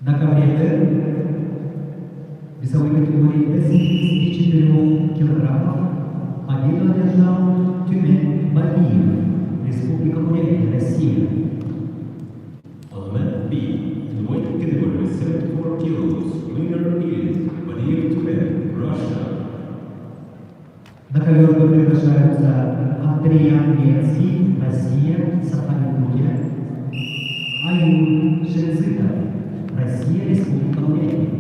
На ковре Б весовой категории до 74 килограммов победу одержал Тюмень Бабиев, Республика Бурятия, Россия. On mat B, in weight category 74 kilos, winner is Badiyev Tumen, Russia. На ковер Б приглашаются Андрей Английский, Россия, Сахалин, Аюр Шерзитов, Россия, Республика Бурятия.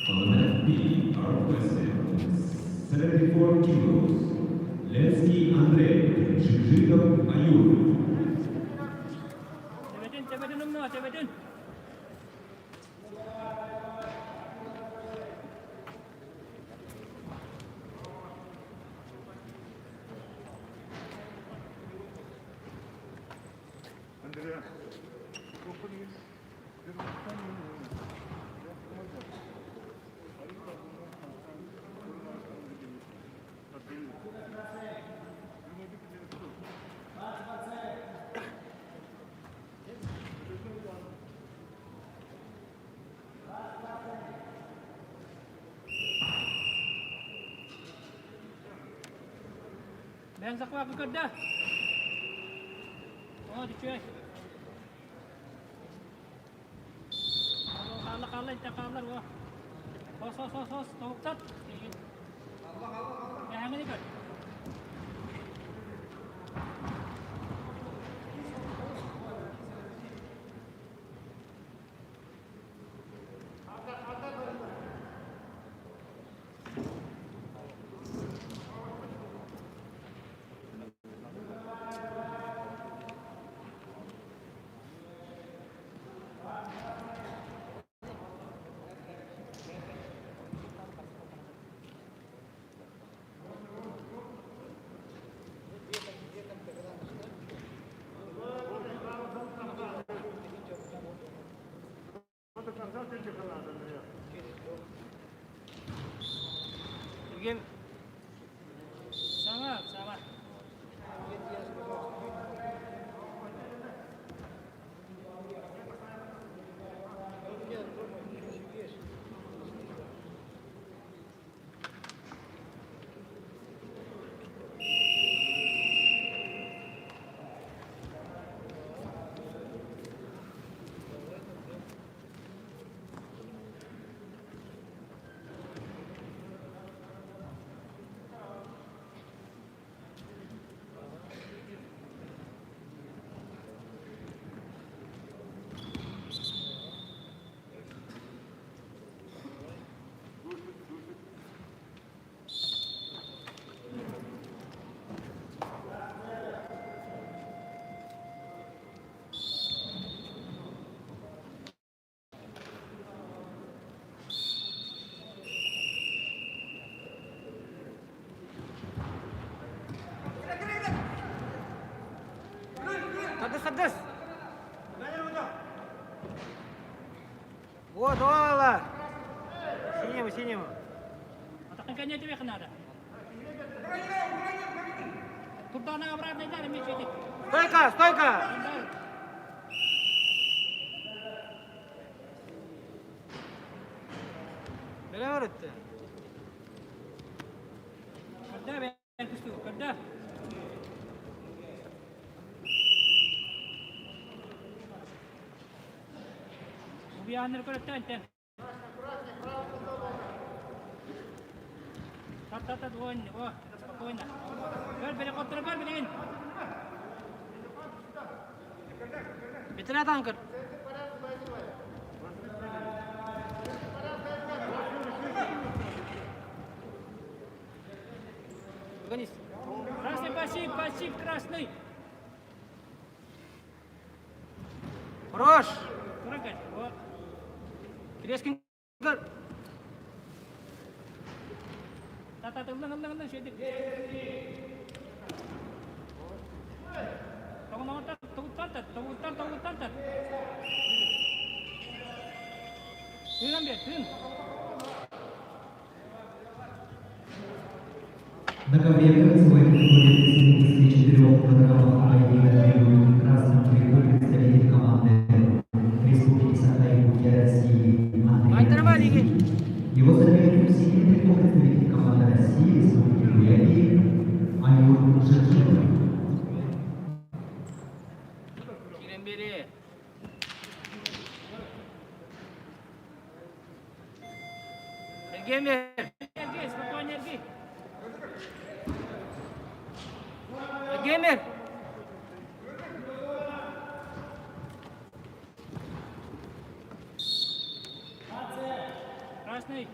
On mat B are requested 74 kilos. Lenski Andrei, Жижиков Аюр. Tebetin umno, tebetin. 안드레아. Dan sakwa ke kedah. Oh, dicuy. Kalau kalah kita kalah wah. Hos, toksat. Ya, ini kan. красавчик надо, наверное. Again. Sama, sama. Saddas. Вот, Ола. Синему, синему. Атақан кәне тебе қынады. Турдана обратно дали меч этих. Стойка, стойка. Переворот. Когда ben kustu, когда? Biar korrektan teh. Tat won, wah, spokojna. Gol beri kontra gol beri. Betulnya tangkar. Гонись. Красный пассив, пассив красный. Хорош. Курагай. Вот. Крескин. Tata ulang şöyle. Tavuk tat. Tüyden bir, tüyün. На ковре сегодня проходит встреча 4 программах «Айдига» красным кругом представитель команды Республики Саха-Якутия России Андрей. Его соперником синим кругом представитель команды России Республики Бурятии Аюр Жиржин. Геймер. Красный.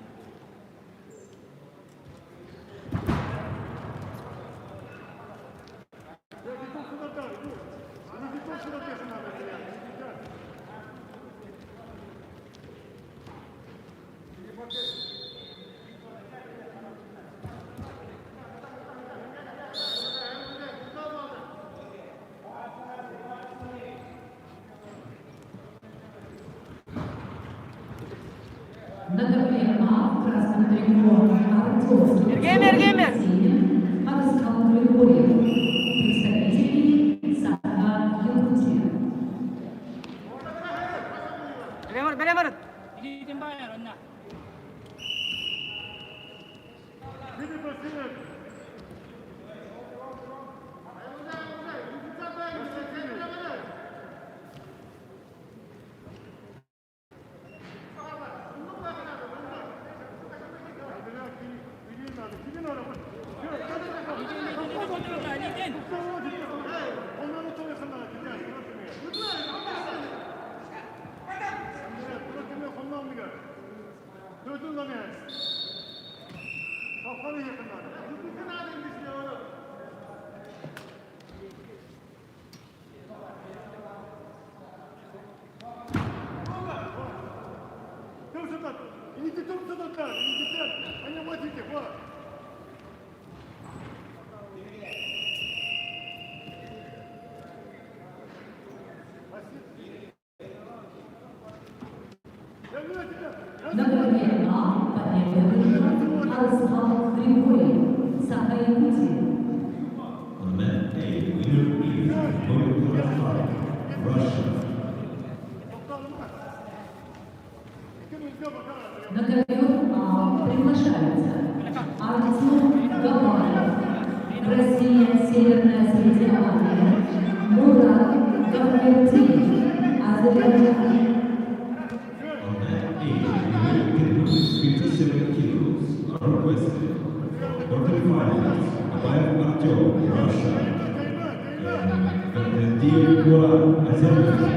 На ковре А красным триколором Артемский. Геймер. Синим Абаскал Григорьев. Представители Саха-Якутия. Белемер. Gidin bayar ona. Види посильно. На главе А победа Алсхал Григорий, Саха-Якутия. On mat A, winner is Grigoriy Karakhan, Russia. На ковер А приглашается Артем Габаров, Россия, Северная Средиземье, Мурат Гаврилтиев, Азербайджан. On mat A, winner 57 kilos are requested. Quarterfinals, Abayev Artyom, Russia. And Diego Murat, Azerbaijan.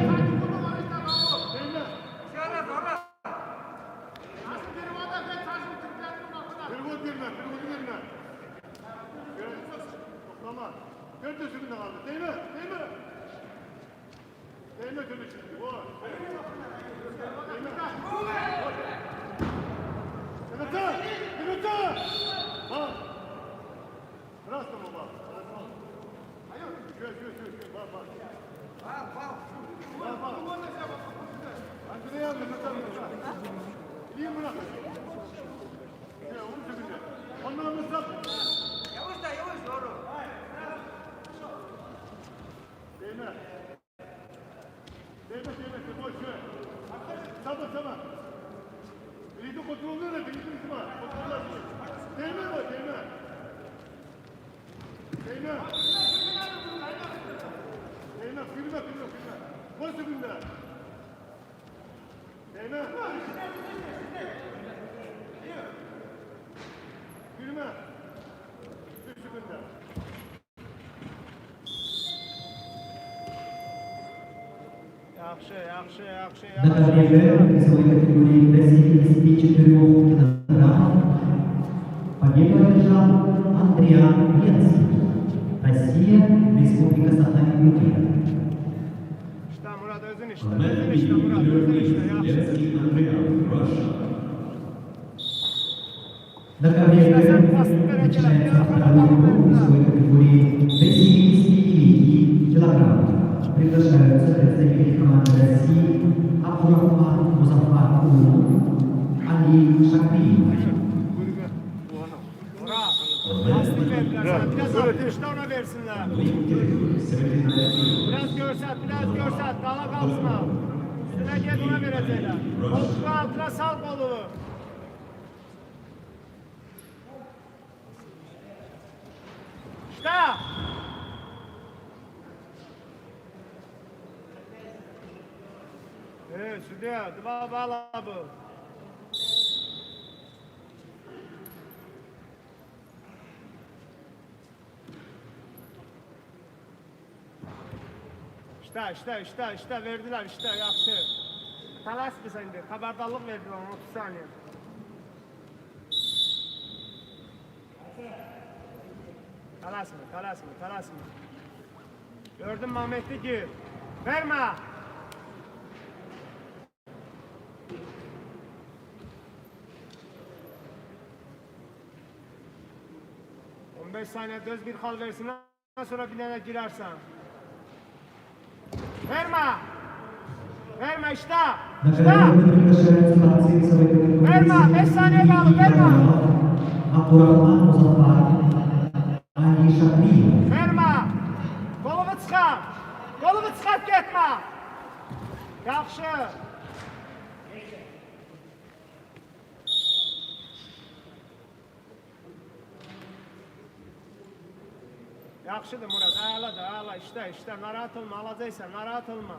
На ковре Б весовой категории до 74 килограммов победу одержал Андриан Ленский, Россия, Республика Саха-Якутия. On mat B, winner is Lensky Andrian, Russia. На ковре Б начинается второй круг весовой категории до 79 килограммов. Приглашаются представители команды России Абдурахман Музафар Улов, Али Шакриев. Biraz öğretin, ona versinler. Weight category 79 kilos. Biraz görset, dala kalsın. Üstüne gel ona verecekler. Koltuğu altına sal kolu. İşte. Evet, sürüyor. Dıva bağla bu. İşte verdiler işte yaxşı. Talas mı sende? Haberdarlık verdiler 30 saniye. Talas mı? Gördün Mehmet'ti ki verme. ...15 saniye düz bir hal versin, sonra binene girersen. Verme işte. На ковре Б приглашаются борцы весовой категории Verme, 5 saniye kaldı, verme. Абдурахман Музафар, Али Шакриев. Verme. Kolumu çıkart gitme. Yaxşı. Yaxşıdır Murat, ağla işte, narahat olma, alacaksan, narahat olma.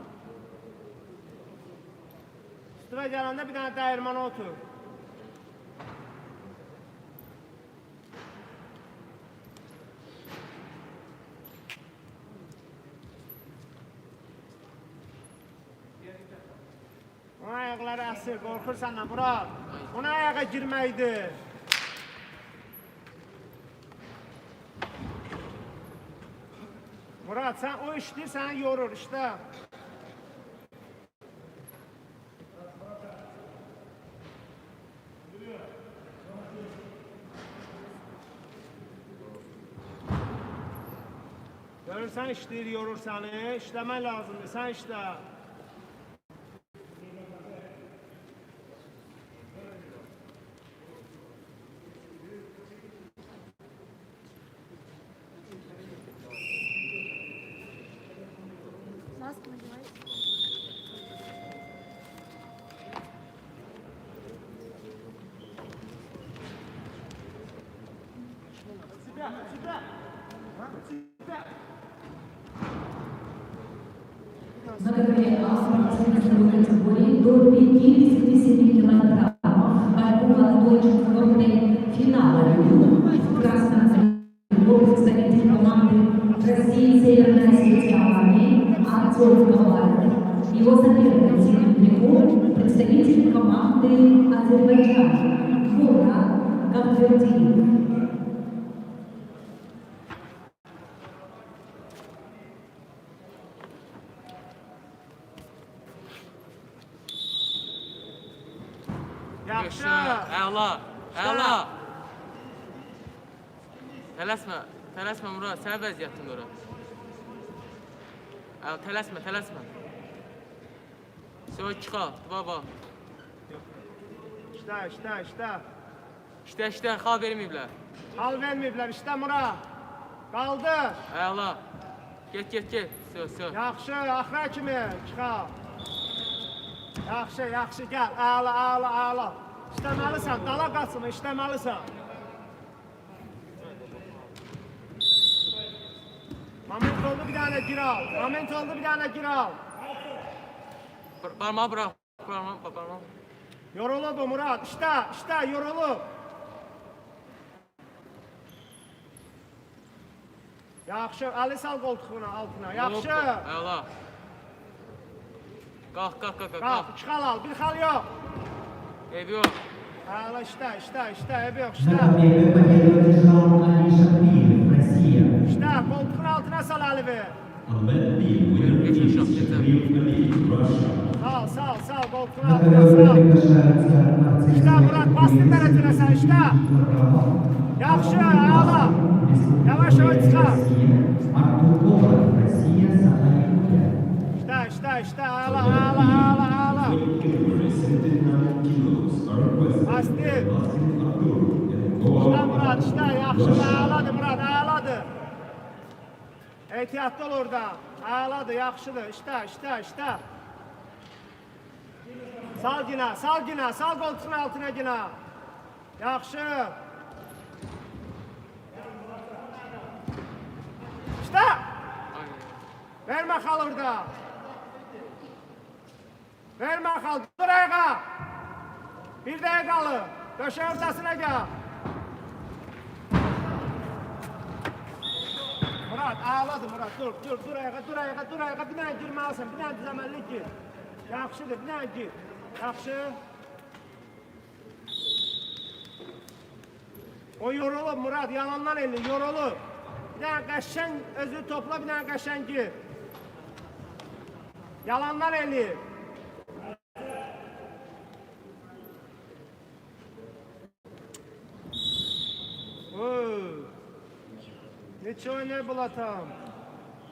Üstüme gelende bir tane değirmana otur. Onun ayakları asır, korkursan lan Murat. Onun ayağa girmeydi. Murat sen o iştir, seni yorur işte. Görürsen iştir, yorur seni, işlemen lazımdır, sen işte. На категории А спортсмен категории до 57 килограммов борьбу до четвертой финала в красном цвете представитель команды России Северной Осетии Алания Артем Ковалев. Его соперник Симон представитель команды Азербайджана Мурат Гамбердиев. Yaxşı. Əla, əla. Tələsmə Murad, sənə vəziyyətin ora. Tələsmə. Sonra çıxal, baba. İşdə, xal verməyiblər. Hal verməyiblər, işdə Murad. Qaldır. Əla. Get. Sö. Yaxşı, axıra kimi çıxal. Yaxşı, gəl. Ağla. İşləməlisən, dala qaçma, işləməlisən. Moment oldu, bir dənə gir al. Barmağı bırak. Barmağı. Yorulub bu Murad, işdə, yorulub. Yaxşı, əli sal qoltuğuna altına, yaxşı. Əla. Qalx. Qalx, iki xal al, bir xal yox. Ev yox. Əla, işdə, ev yox, На işdə. ковре победу одержал Али Шапиев, Россия. İşdə, qoltuğun altına sal əlivi. On that beat, winner is Shafiq Ali, Russia. Sal, qoltuğun На altına ковре sal. приглашаются артисты İşdə, Murad, bastın tərəfinə sən, işdə. Yaxşı, ağla. Yavaş çıxar. Артур Коваль, Россия, Сахалин. İşdə, ağla. 20 category, 79 kilos are requested. Bastı. Baskin Artur and İşdə Goa Murad, işdə, yaxşı, ağladı Murad, ağladı. Ehtiyatlı ol orada, ağladı, yaxşıdır, işdə. Sal qoltuğun altına gina. Yaxşı. İşdə. Vermə xal orada. Dur ayağa. Bir dəqiqalı, döşə ortasına gəl. Murad, ağladı Murad, dur ayağa, bir dənə girməlisən, bir dənə düzəməllik gir. Yaxşıdır, bir dənə gir. Yaxşı. O yorulub Murad, yalandan elini, yorulub. Bir dənə qəşəng özü topla, bir dənə qəşəng gir. Yalandan elini. Neçə oynayıb atam?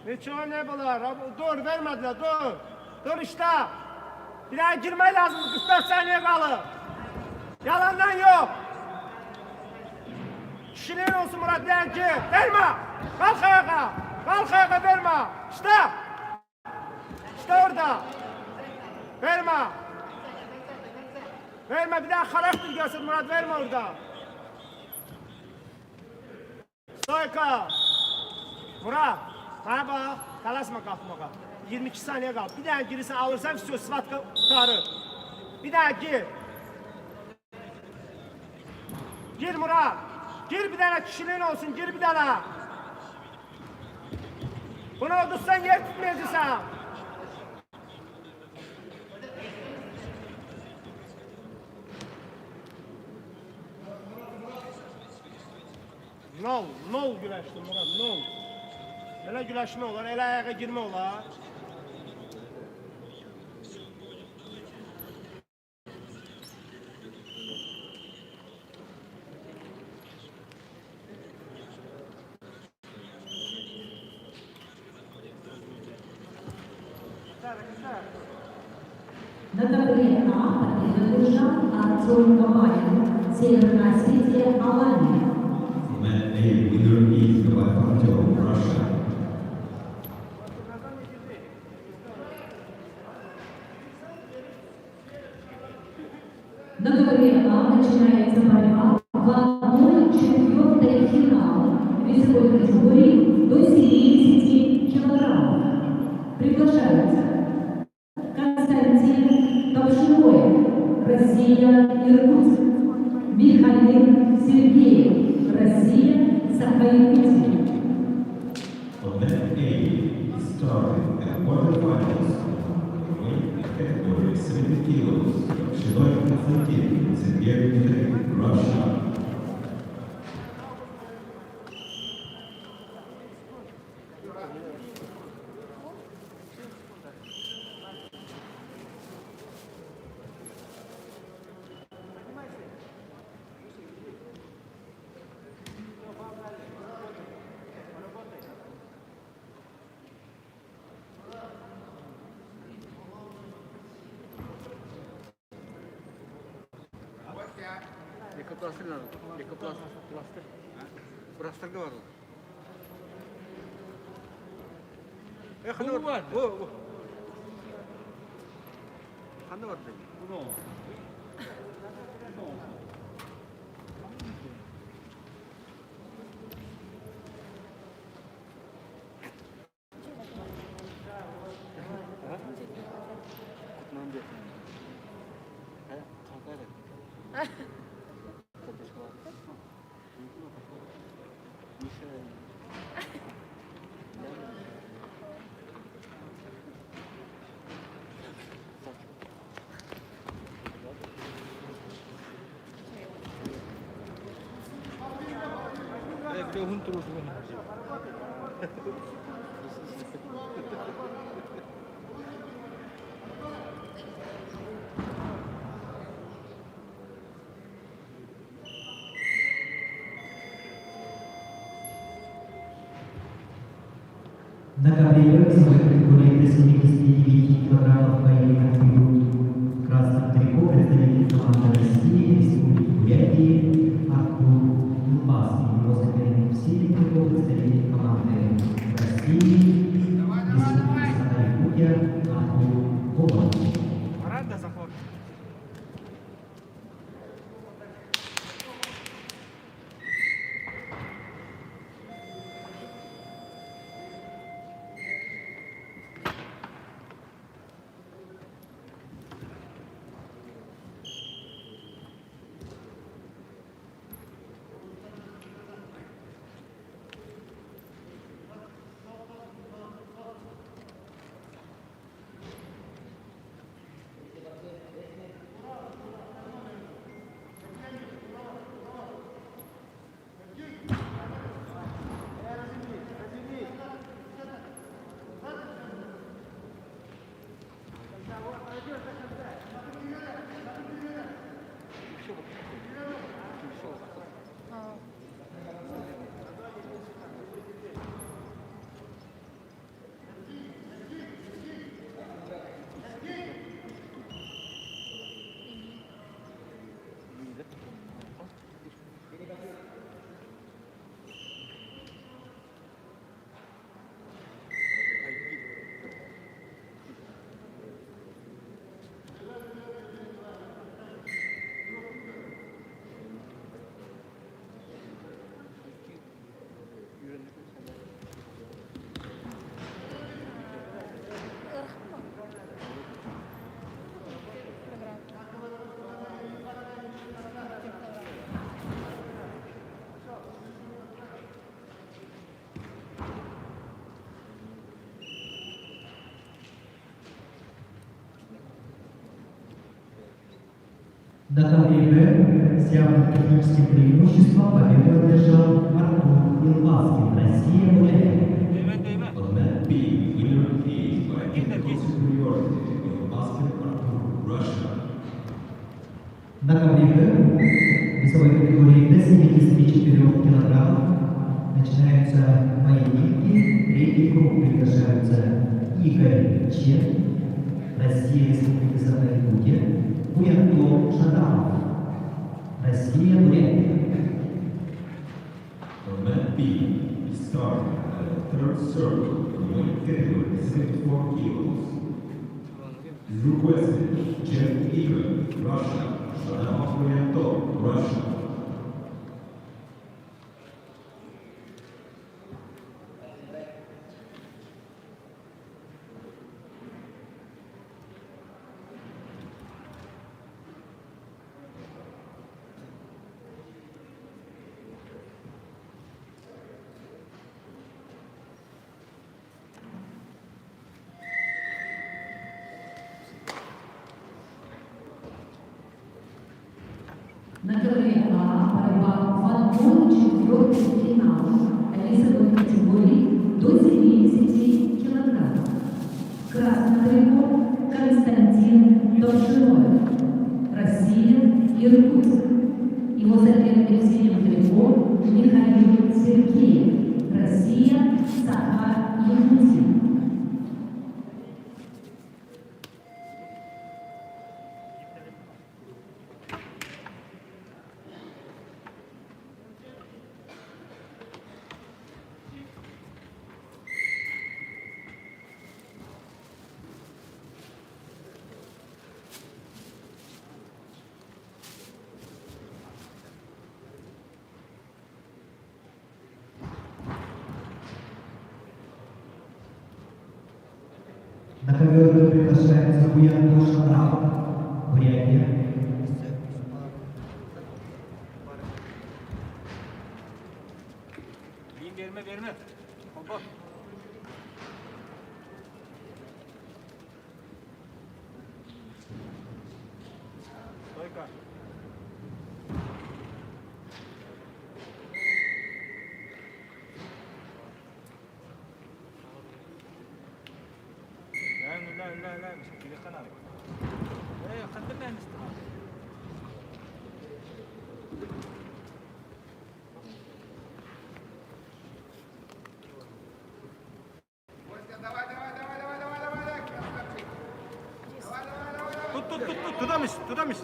Neçə oynayıb alar? Dur, vermədilər, dur. Dur işdə. Bir daha girmək lazımdır, 44 saniye qalır. Yalandan yox. Kişiliğin olsun Murat, bir daha gir. Vermə. Qalx ayağa, vermə. İşdə. İşdə orada. Vermə. Bir daha xarakter görsün Murat, vermə orada. Stoyka. Murat, bana bax, tələsmə qalxmağa. 22 saniye qaldı. Bir dənə girirsən, alırsan, istiyor, Svatka tutarır. Bir dənə gir. Gir Murat. Gir bir dənə, kişiliğin olsun, gir bir dənə. Bunu odursan, yer tutmayacaqsan. Nol güləşdi Murat, nol. Elə güləşmə olar, elə ayağa girmə olar. На ковре А победу одержал Артем Ковалев, Северная Осетия Алания. Man A, winner is Артем, Russia. На ковре А начинается борьба в одной четвертый финал весовой категории до 70 килограммов. Приглашаются Константин Топшиноев, Россия, Иркутск, Михаил Сергеев, Россия, Сахалин. On that day, starting at quarterfinals, weight category 70 kilos, Shinoy Konstantin, Sergei Dmitrievich, Russia. Ekoplastır lazım. Ekoplastır. Plastırga var. Bu var. Bu. Handa var. Bu. Hun terus. На ковре весовой категории до 79 килограммов поединок ведут красных триков представитель команды России, Республики Бурятии, Артур Илбасов. Его соперник в силе триков представитель команды России, Республики Саха-Якутия, Артур Коваль. Рада заход. На ковре Б с явным техническим преимуществом победу одержал Артур Илбасов, Россия, Бурятия. On that B, winner is by technical superiority, Ilbasov Artur, Russia. На ковре Б весовой категории до 74 килограммов начинаются поединки. Третий круг приглашаются Игорь Чен, Россия, Республика Саха-Якутия, Буянто Шадамов, Россия, Бурятия. On that B, starting at the third circle, in weight category 74 kilos. Requested, Chen Igor, Russia, Shadamov Buyanto, Russia. На категории А борьба в 1/4 финала весовой категории до 70 килограммов. Красный трикот Константин Торжиноев, Россия, Иркутск. Его соперник в синем трико Михаил Сергеев, Россия, Саха Якутия. На ковер приглашается Буян Шарап, Бурятия. Verme. Hoppa. Стойка. لا مش كده خلاص. ايه خدنا نستمر. Туда миш.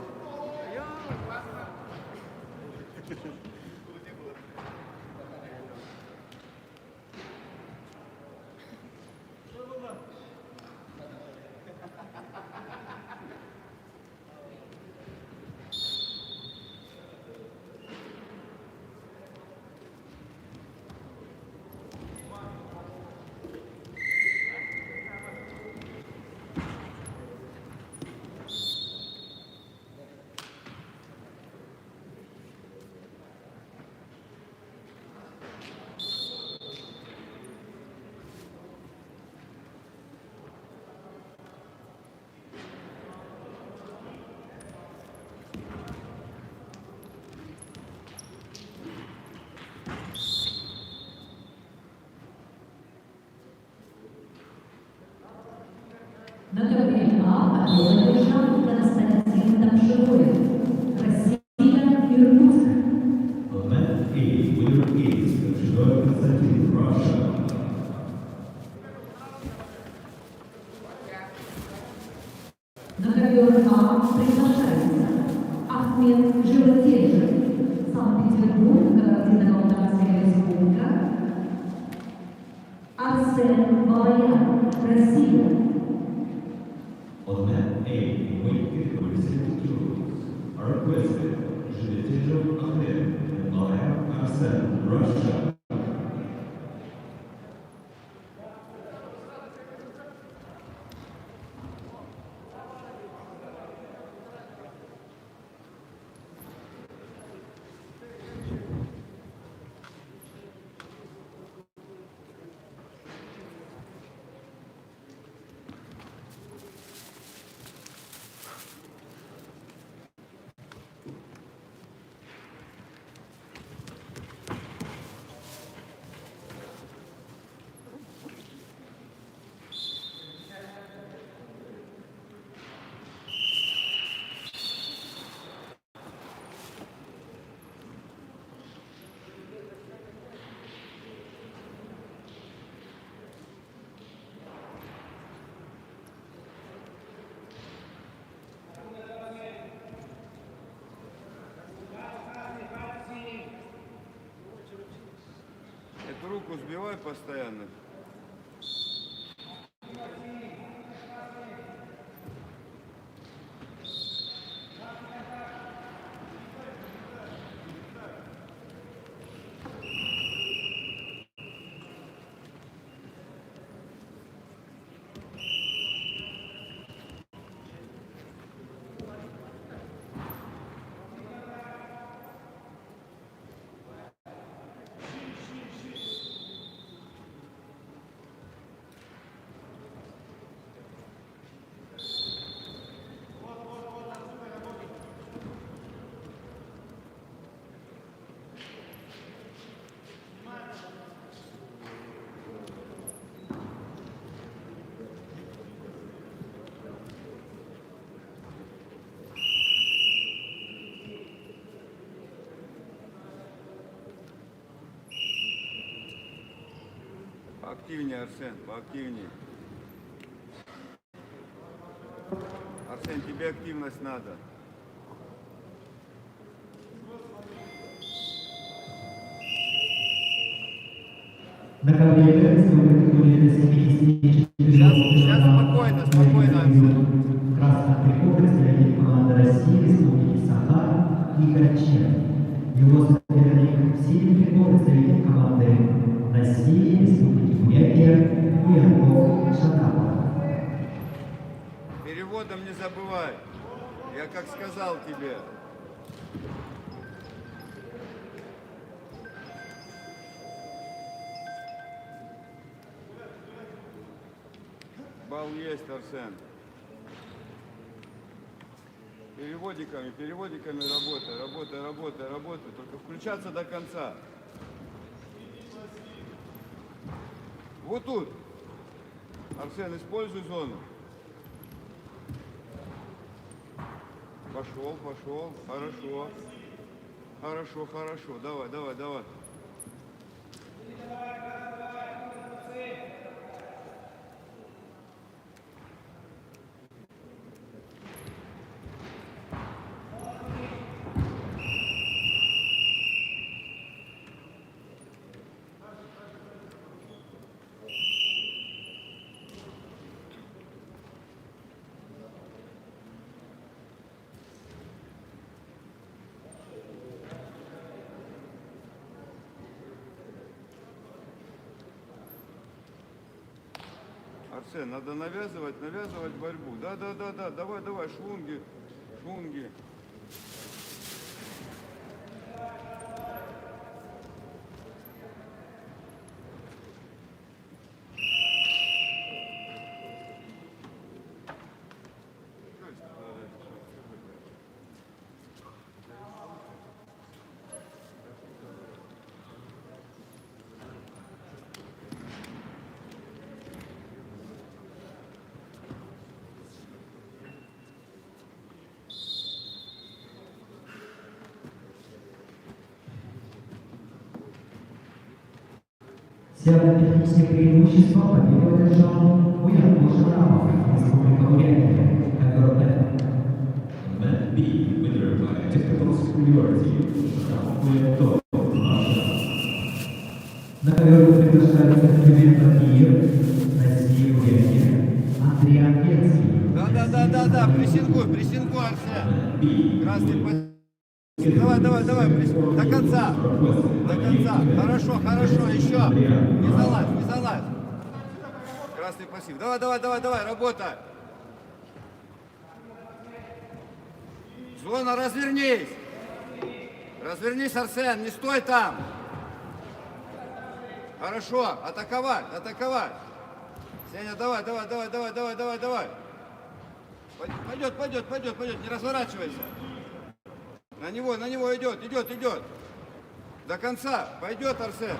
На категории А одержал Константин Торжиноев, Россия, Иркутск. On mat A, winner is Торжиноев Константин, Russia. На ковер А приглашается Ахмед Животежев, Санкт-Петербург, Кабардино-Балкарская республика, Арсен Балаян, Россия. On mat A, weight category 70 kilos, are requested Животежев Ahmed and Balayan Arsen, Russia. Эту руку сбивай постоянно. Поактивнее, Арсен, поактивнее. Арсен, тебе активность надо. На ковре весовой категории до 74 Сейчас спокойно, спокойно, Арсен. Красный трикот представитель команды России, Республики Саха Игорь Чен. Его соперник в синем трико представитель команды России, Республики Бурятия Уянков Шатапов. Переводом не забывай. Я как сказал тебе. Балл есть, Арсен. Переводиками работай. Только включаться до конца. Вот тут. Арсен, используй зону. Пошел. Хорошо. Давай. Арсен, надо навязывать борьбу. Да, давай, швунги. Вся технические преимущества победу одержал Уянков Шатапов, Республика Бурятия, КГРТ. Man B, winner by technical superiority, Шатапов Уянков, Russia. На ковер приглашается комплимент Киев, Россия, Бурятия, Андрей Ангельский. Да, прессингуй, Арсен. Красный позиция. Давай, до конца. Хорошо, еще. Не залазь. Красный пассив. Давай, работай. Зона, развернись. Развернись, Арсен, не стой там. Хорошо, атаковать. Сеня, давай. Пойдет, не разворачивайся. На него идет. До конца. Пойдет, Арсен.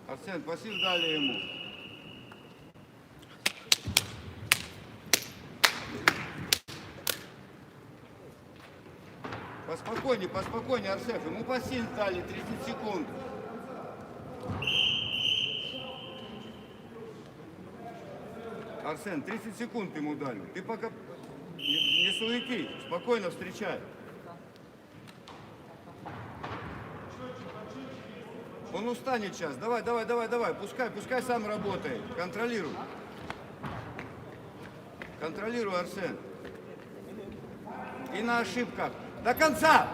Арсен, пассив дали ему. Поспокойнее, Арсен. Ему пассив дали 30 секунд. Арсен, 30 секунд ему дали. Ты пока не суетись, спокойно встречай. Он устанет сейчас. Давай. Пускай сам работает. Контролируй, Арсен. И на ошибках. До конца.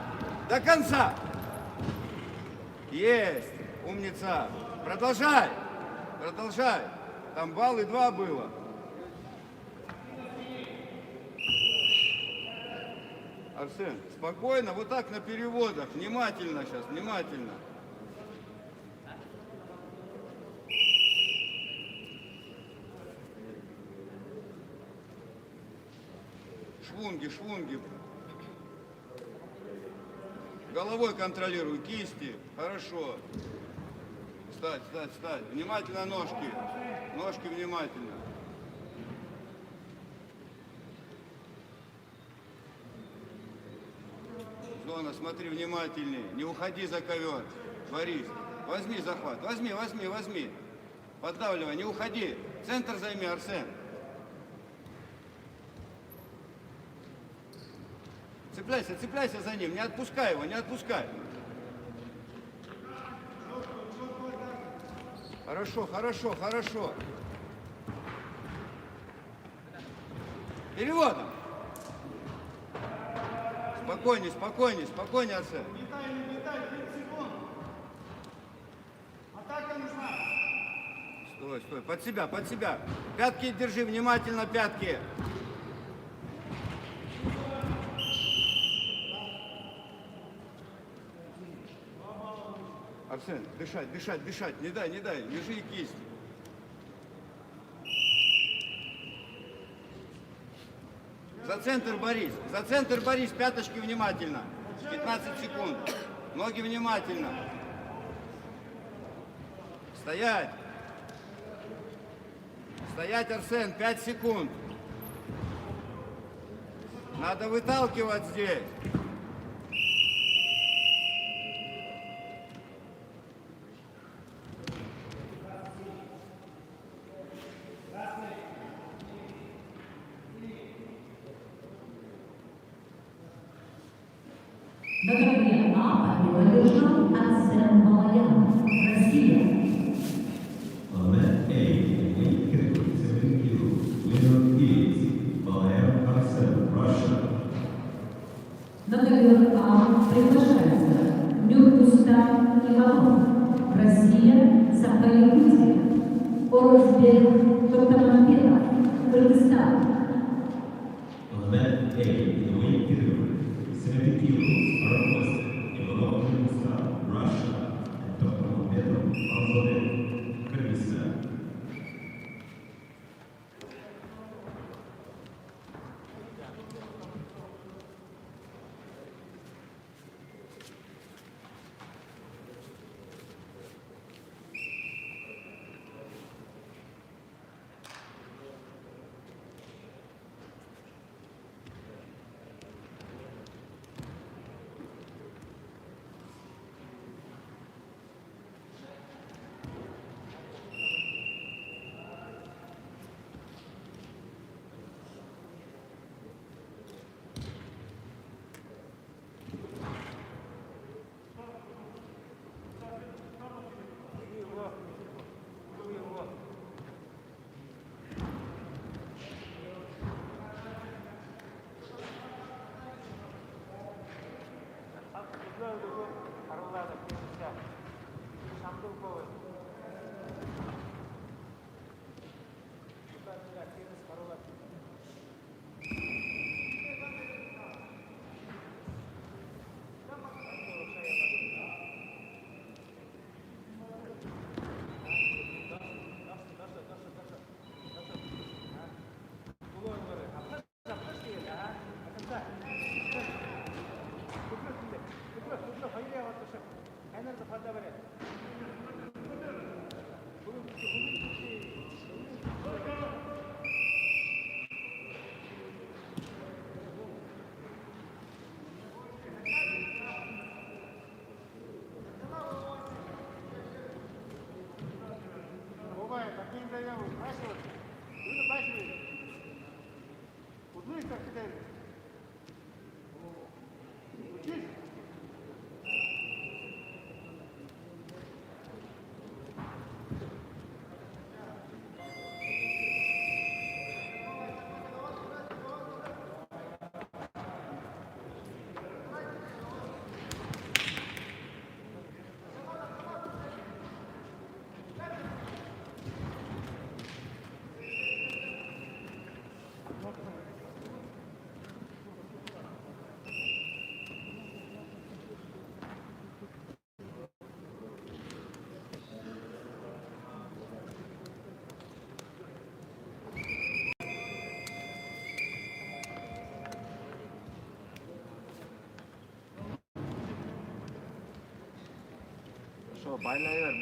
Есть. Умница. Продолжай. Там баллы 2 было. Арсен, спокойно, вот так на переводах. Внимательно сейчас. Швунги. Головой контролируй, кисти. Хорошо. Встать. Внимательно ножки внимательно. Рома, смотри внимательнее. Не уходи за ковер. Борис, возьми захват. Возьми. Поддавливай, не уходи. Центр займи, Арсен. Цепляйся за ним. Не отпускай его, не отпускай. Хорошо. Переводом. Спокойнее, Арсен. Не дай, 30 секунд. Атака нужна. Стой, под себя. Пятки держи, внимательно пятки. Арсен, дышать, не дай, лежи и кисть. За центр Борис, пяточки внимательно. 15 секунд. Ноги внимательно. Стоять, Арсен, 5 секунд. Надо выталкивать здесь. На ковре А победу одержал Арсен Балаянов, Россия. On mat A, in weight category 7 kilos, winner is Balayan Arsen, Russia. На ковер А приглашается Нюрбустан Иванов, Россия, Саха-Якутия. Орозбек Токамамбетов, Кыргызстан. On mat A, in weight category 70 kilos, Arab West, Ivanov Kyrgyzstan, Russia, and Dr. Mambetov, Azovek, Kyrgyzstan.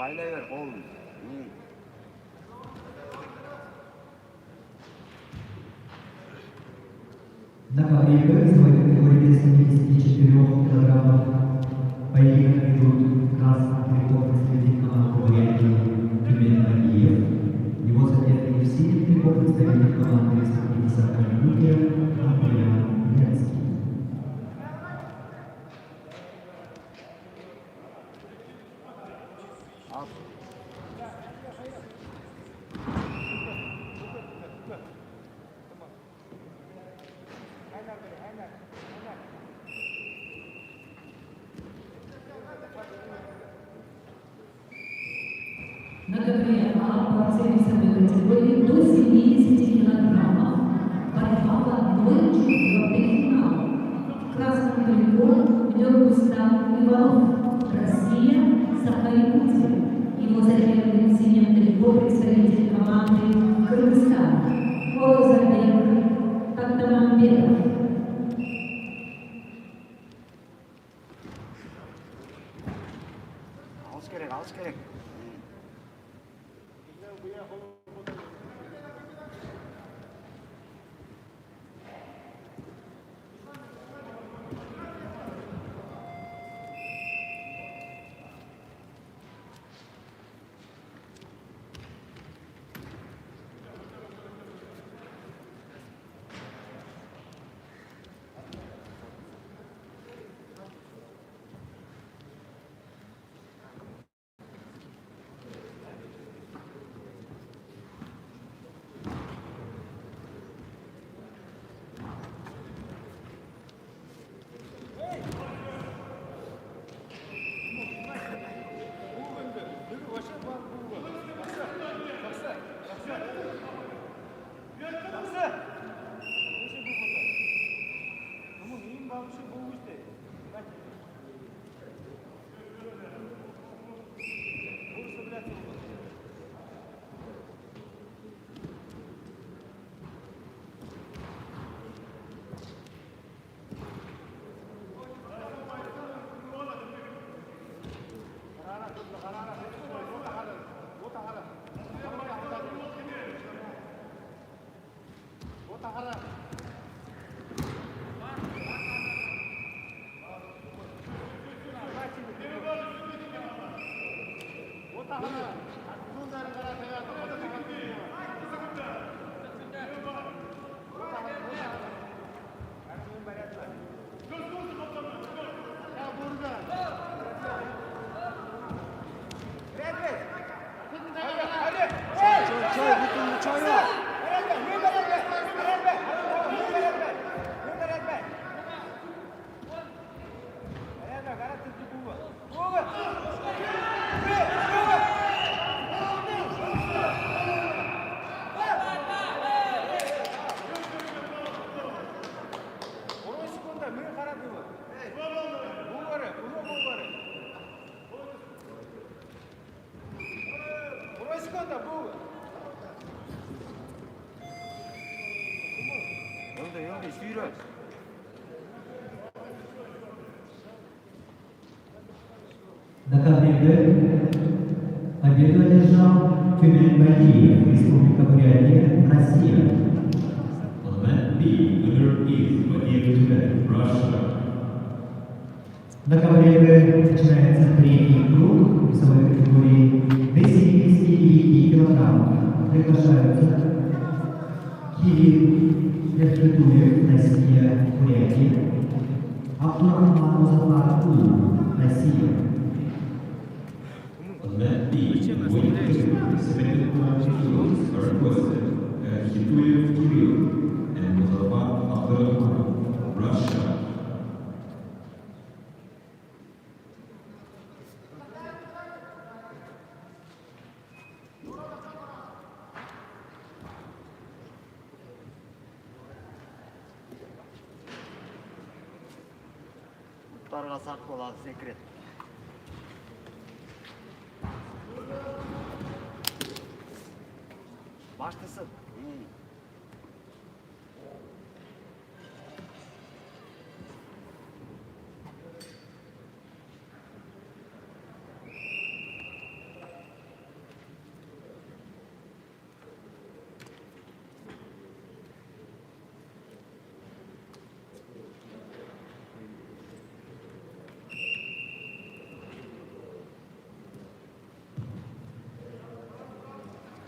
Baylayver, oğlum. На ковре Б, в категории 74 килограммов поединок ведут красный трикот представитель команды Бурятии Тюмень Нагиев. Его соперник в синем трикот представитель команды Республики Саха-Якутия Андриан Ленский. На КВН по весовой категории до 70 килограммов. Борьба в одной четвертой финала. В красном трико идет Рустам Иванов. Россия, Саха-Якутия. Его соперник в синем трико представитель команды Кыргызстана. Розабек Атамамбетов. Алыш керек. На КВН победу одержал Тюмень Нагиев, Республика Бурятия, Россия. On mat B, winner is Vadim Tümen, Russia. На КВН начинается третий круг весовой категории до 79 килограммов. Приглашаются Кирилл Верхотуев, Россия, Бурятия, Абдурахман Музафаров, Россия. On mat B, winner is 74 kilos are requested. Hituyev Kirill and Muzaffar Abdurrahman, Russia. Тарғасақ болады секрет. Баштысы.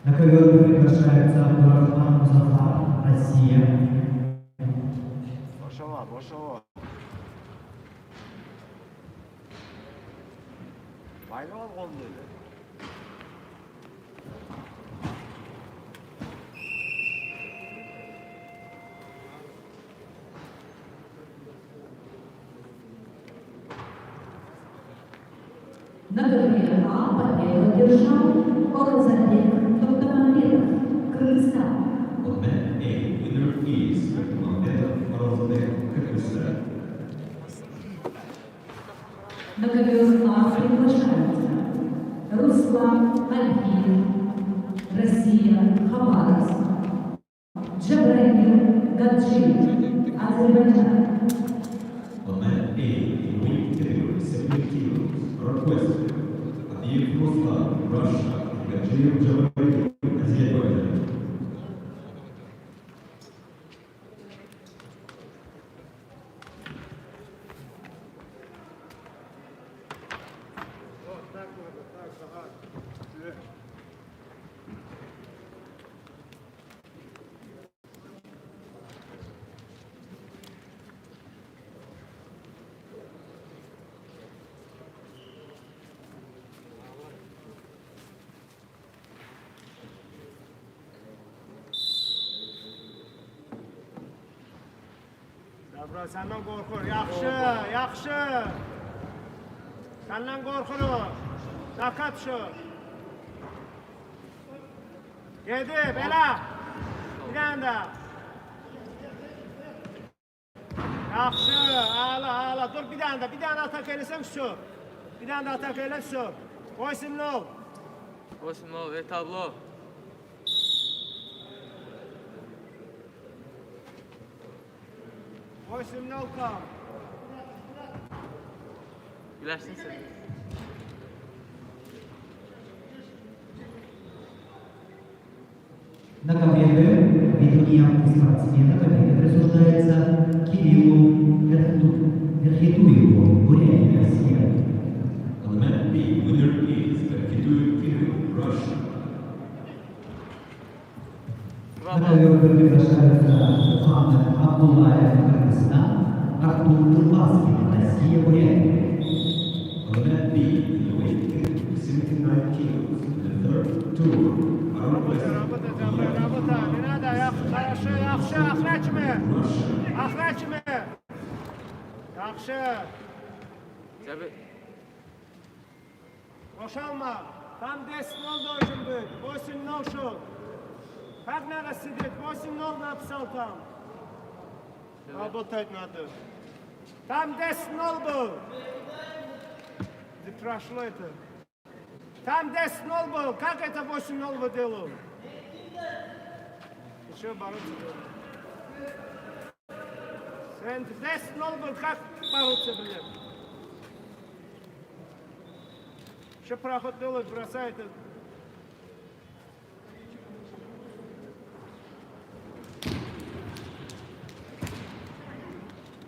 На ковер приглашается Абдурахман Музафар, Россия. Башала, башала. Байлап алғанын dedi. На ковре А победу одержал Оразабек Токтамамбетов, Кыргызстан. On mat A, winner is Mambetov Orazbek, Kyrgyzstan. На ковер А приглашаются Руслан Альбиев, Россия, Хабаровск. Джабраил Гаджиев, Азербайджан. On mat A, in weight category 70 kilos, requested Aliyev Ruslan, Russia, Gajiyev Jabaril, Azerbaijan. Sabra, senden korkur. Yaxşı, yaxşı. Senden korkur o. Sakat şu. Yedi, bela. Bir tane daha. Yaxşı, ağla, ağla. Dur bir tane daha. Bir tane atak eylesem şu. Bir tane daha atak eyle şu. Koysun ne ol? 8-0, ve tablo. Koysun ne ol kal? Güləşdin sən. На ковре Б ведение спортсмена победы присуждается Кириллу Верхитуеву, Бурятия, Россия. On mat B, winner is Verkhituyev Kirill, Russia. На ковер приглашаются Мухаммад Абдуллаев, Кыргызстан, Артур Турласкин, Россия, Бурятия. On mat B, in weight category 79 kilos, the third tour, are requested Работа, не надо, хорошо, yaxşı, axraçmı? Axraçmı? Yaxşı. Cəbi. Boşalma. Tam destin oldu o şimdi. 8-0 şu. Как надо сидеть? 8-0 написал там. Работать надо. Там 10-0 был. Ты прошло это. Там 10-0 был. Как это 8-0 выделал? Еще бороться было. Sen 10-0 был. Как бороться, блин? Еще проход делает, бросает.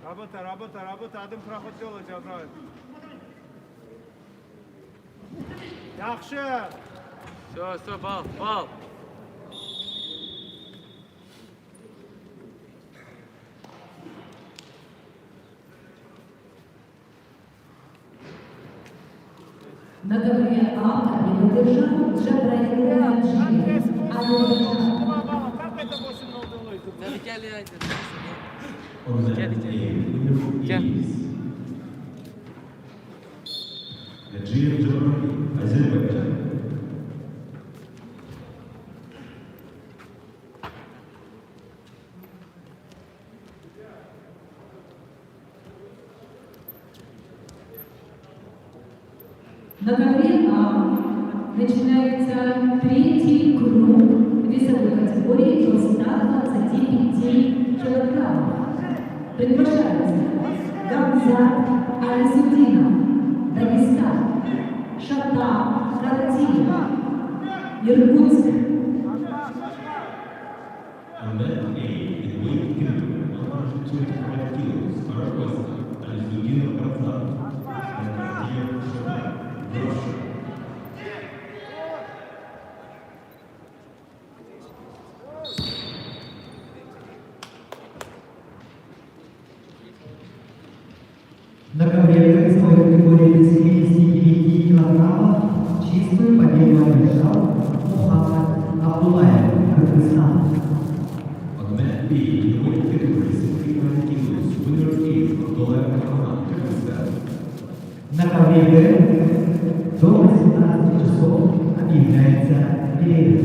Работа, работа, работа. Один проход делает, Джабраил. Yaxşı. Все, бал, бал. На ковре А победу одержал Джабраил Гаджиев, Азербайджан. Как это 8-0 делает? Cəbi, gəl ya. On mat A, winner is Gajiyev Jabaril, Azerbaijan. На ковре А начинается третий круг весовой категории до 125 килограммов. Приглашаются Гамзат Алисудинов, Дагестан, Шата Каратиев, Иркутск. On mat A, in weight category 125 kilos, are requested Alizudinov Karzan, and Gajiyev Shabat, Russia. категории до 79 килограммов чистую победу одержал Мухаммад Абдулаев, Кыргызстан. On mat B, in the weight category 69 kilos, winner is Abdullah Muhammad, Kyrgyzstan. На ковре до 18 часов объявляется перерыв.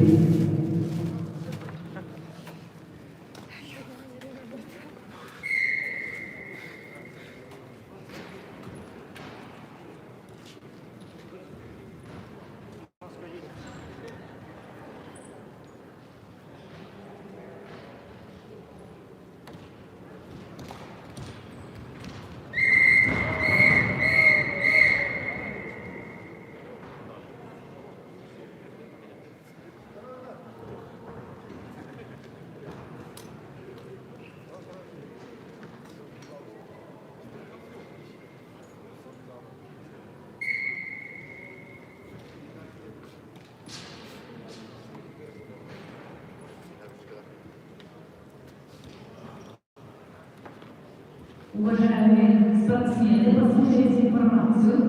Уважаемые спортсмены, послушайте информацию.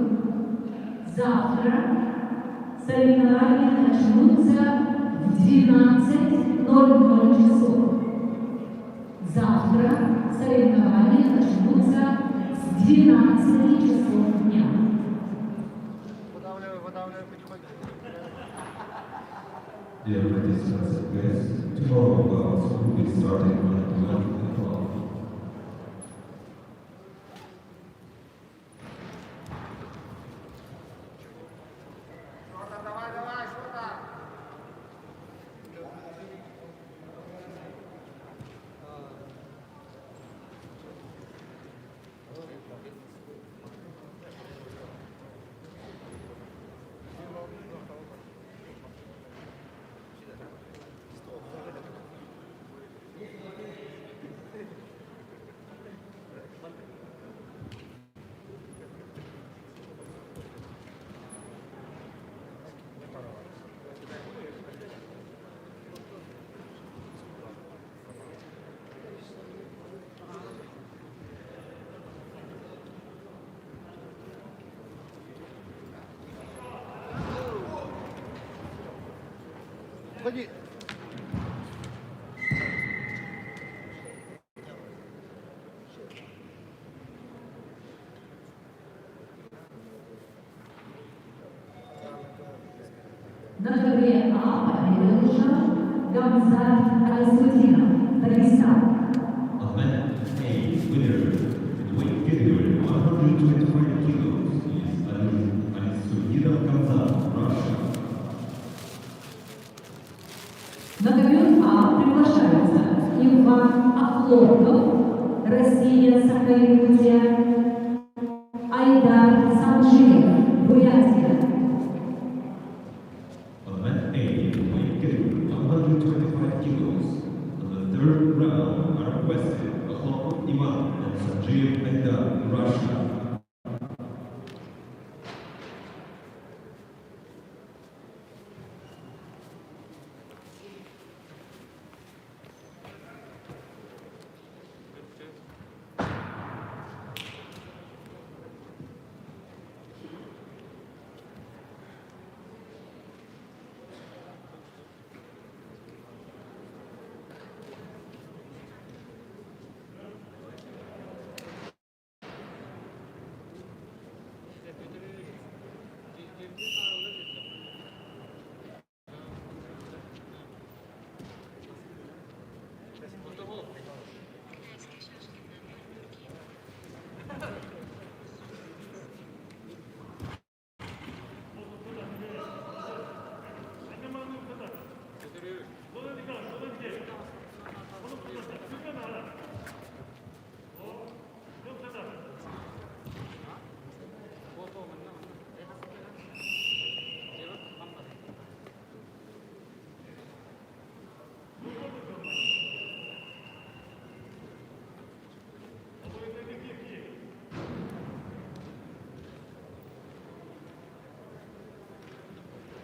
Завтра соревнования начнутся в 12:00 часов. Завтра соревнования начнутся с 12 часов дня. Dear participants and guests, tomorrow bouts will be starting at 11 o'clock. Ходи. На ковре А победу одержал Гамзат Алисудинов, Дагестан. On mat A, winner in the weight category 125 kilos is Alisudinov Kamzat, Russia. На ковер А приглашаются Иван Ахлопов, Россия, Саха-Якутия, Айдар Санжиев, Бурятия. On mat A, in the weight category 125 kilos, on the third round are requested Akhlopov Ivan and Sanjeev Aidar, Russia.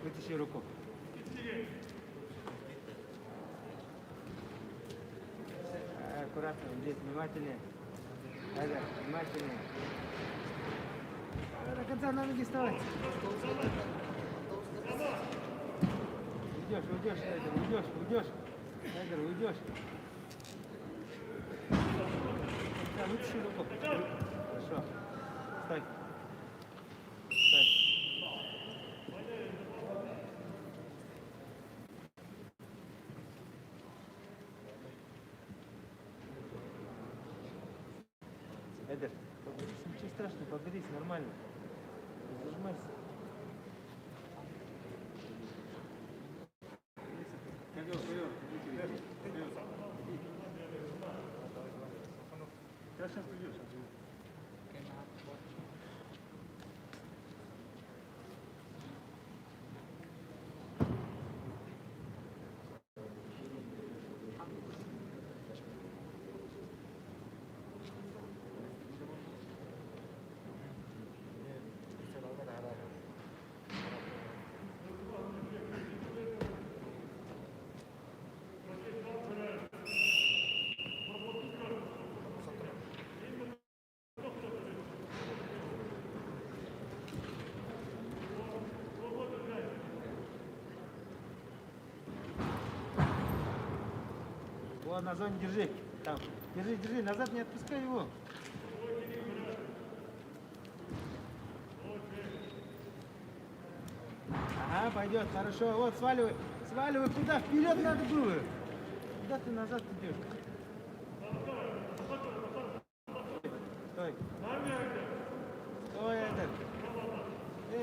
Вытащи руку. Аккуратно, здесь внимательнее. Внимательнее. До конца на ноги вставай. Уйдешь, Эдер, уйдешь. Эдер, уйдешь. Да, вытащи руку. Хорошо. Стой. Эдер, ничего страшного, поберись, нормально. Не зажимайся. Сейчас придешь. Вот на зоне держи. Там. Держи, назад не отпускай его. Ага, пойдет, хорошо. Вот, сваливай. Куда? Вперед надо было. Куда ты назад идешь? Стой. Стой, этот.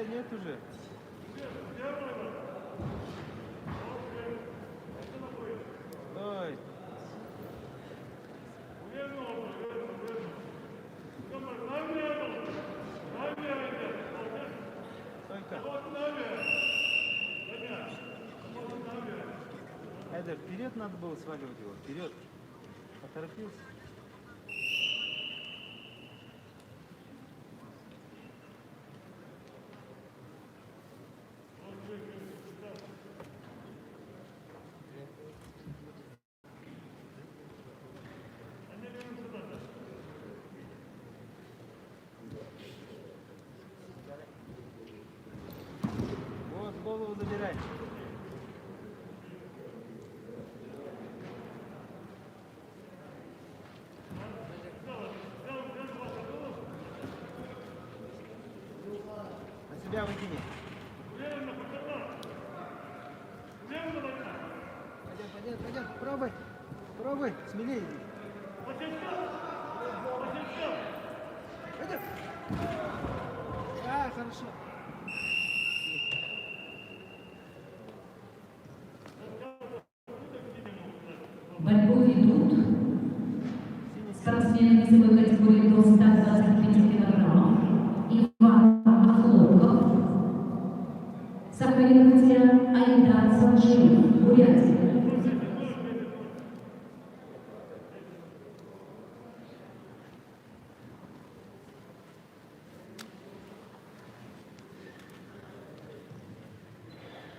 Нет уже. Стой. Эдер, вперед надо было сваливать его. Вперед. Поторопился. Вот, голову забирай. На себя выкини. Пойдем. Пробуй. Смелее иди. Пойдем. Хорошо. Борьбу ведут спортсмены весовой категории до 125 килограммов Иван Охлопков, Сахалин-Якутия, Айдар Санжиев, Бурятия.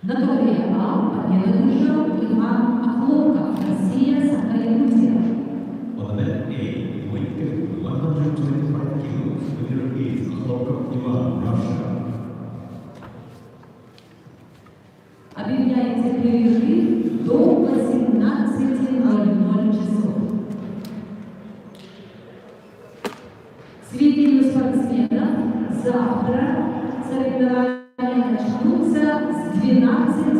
На ковре А победу одержал Иван Охлопков, Россия, Сахалин-Якутия. On the mat A, weight 125 kilos, winner is Охлопков Иван, Russia. Объявляется перерыв до 18:00 часов. Сведению спортсменов завтра соревнования начнутся с 12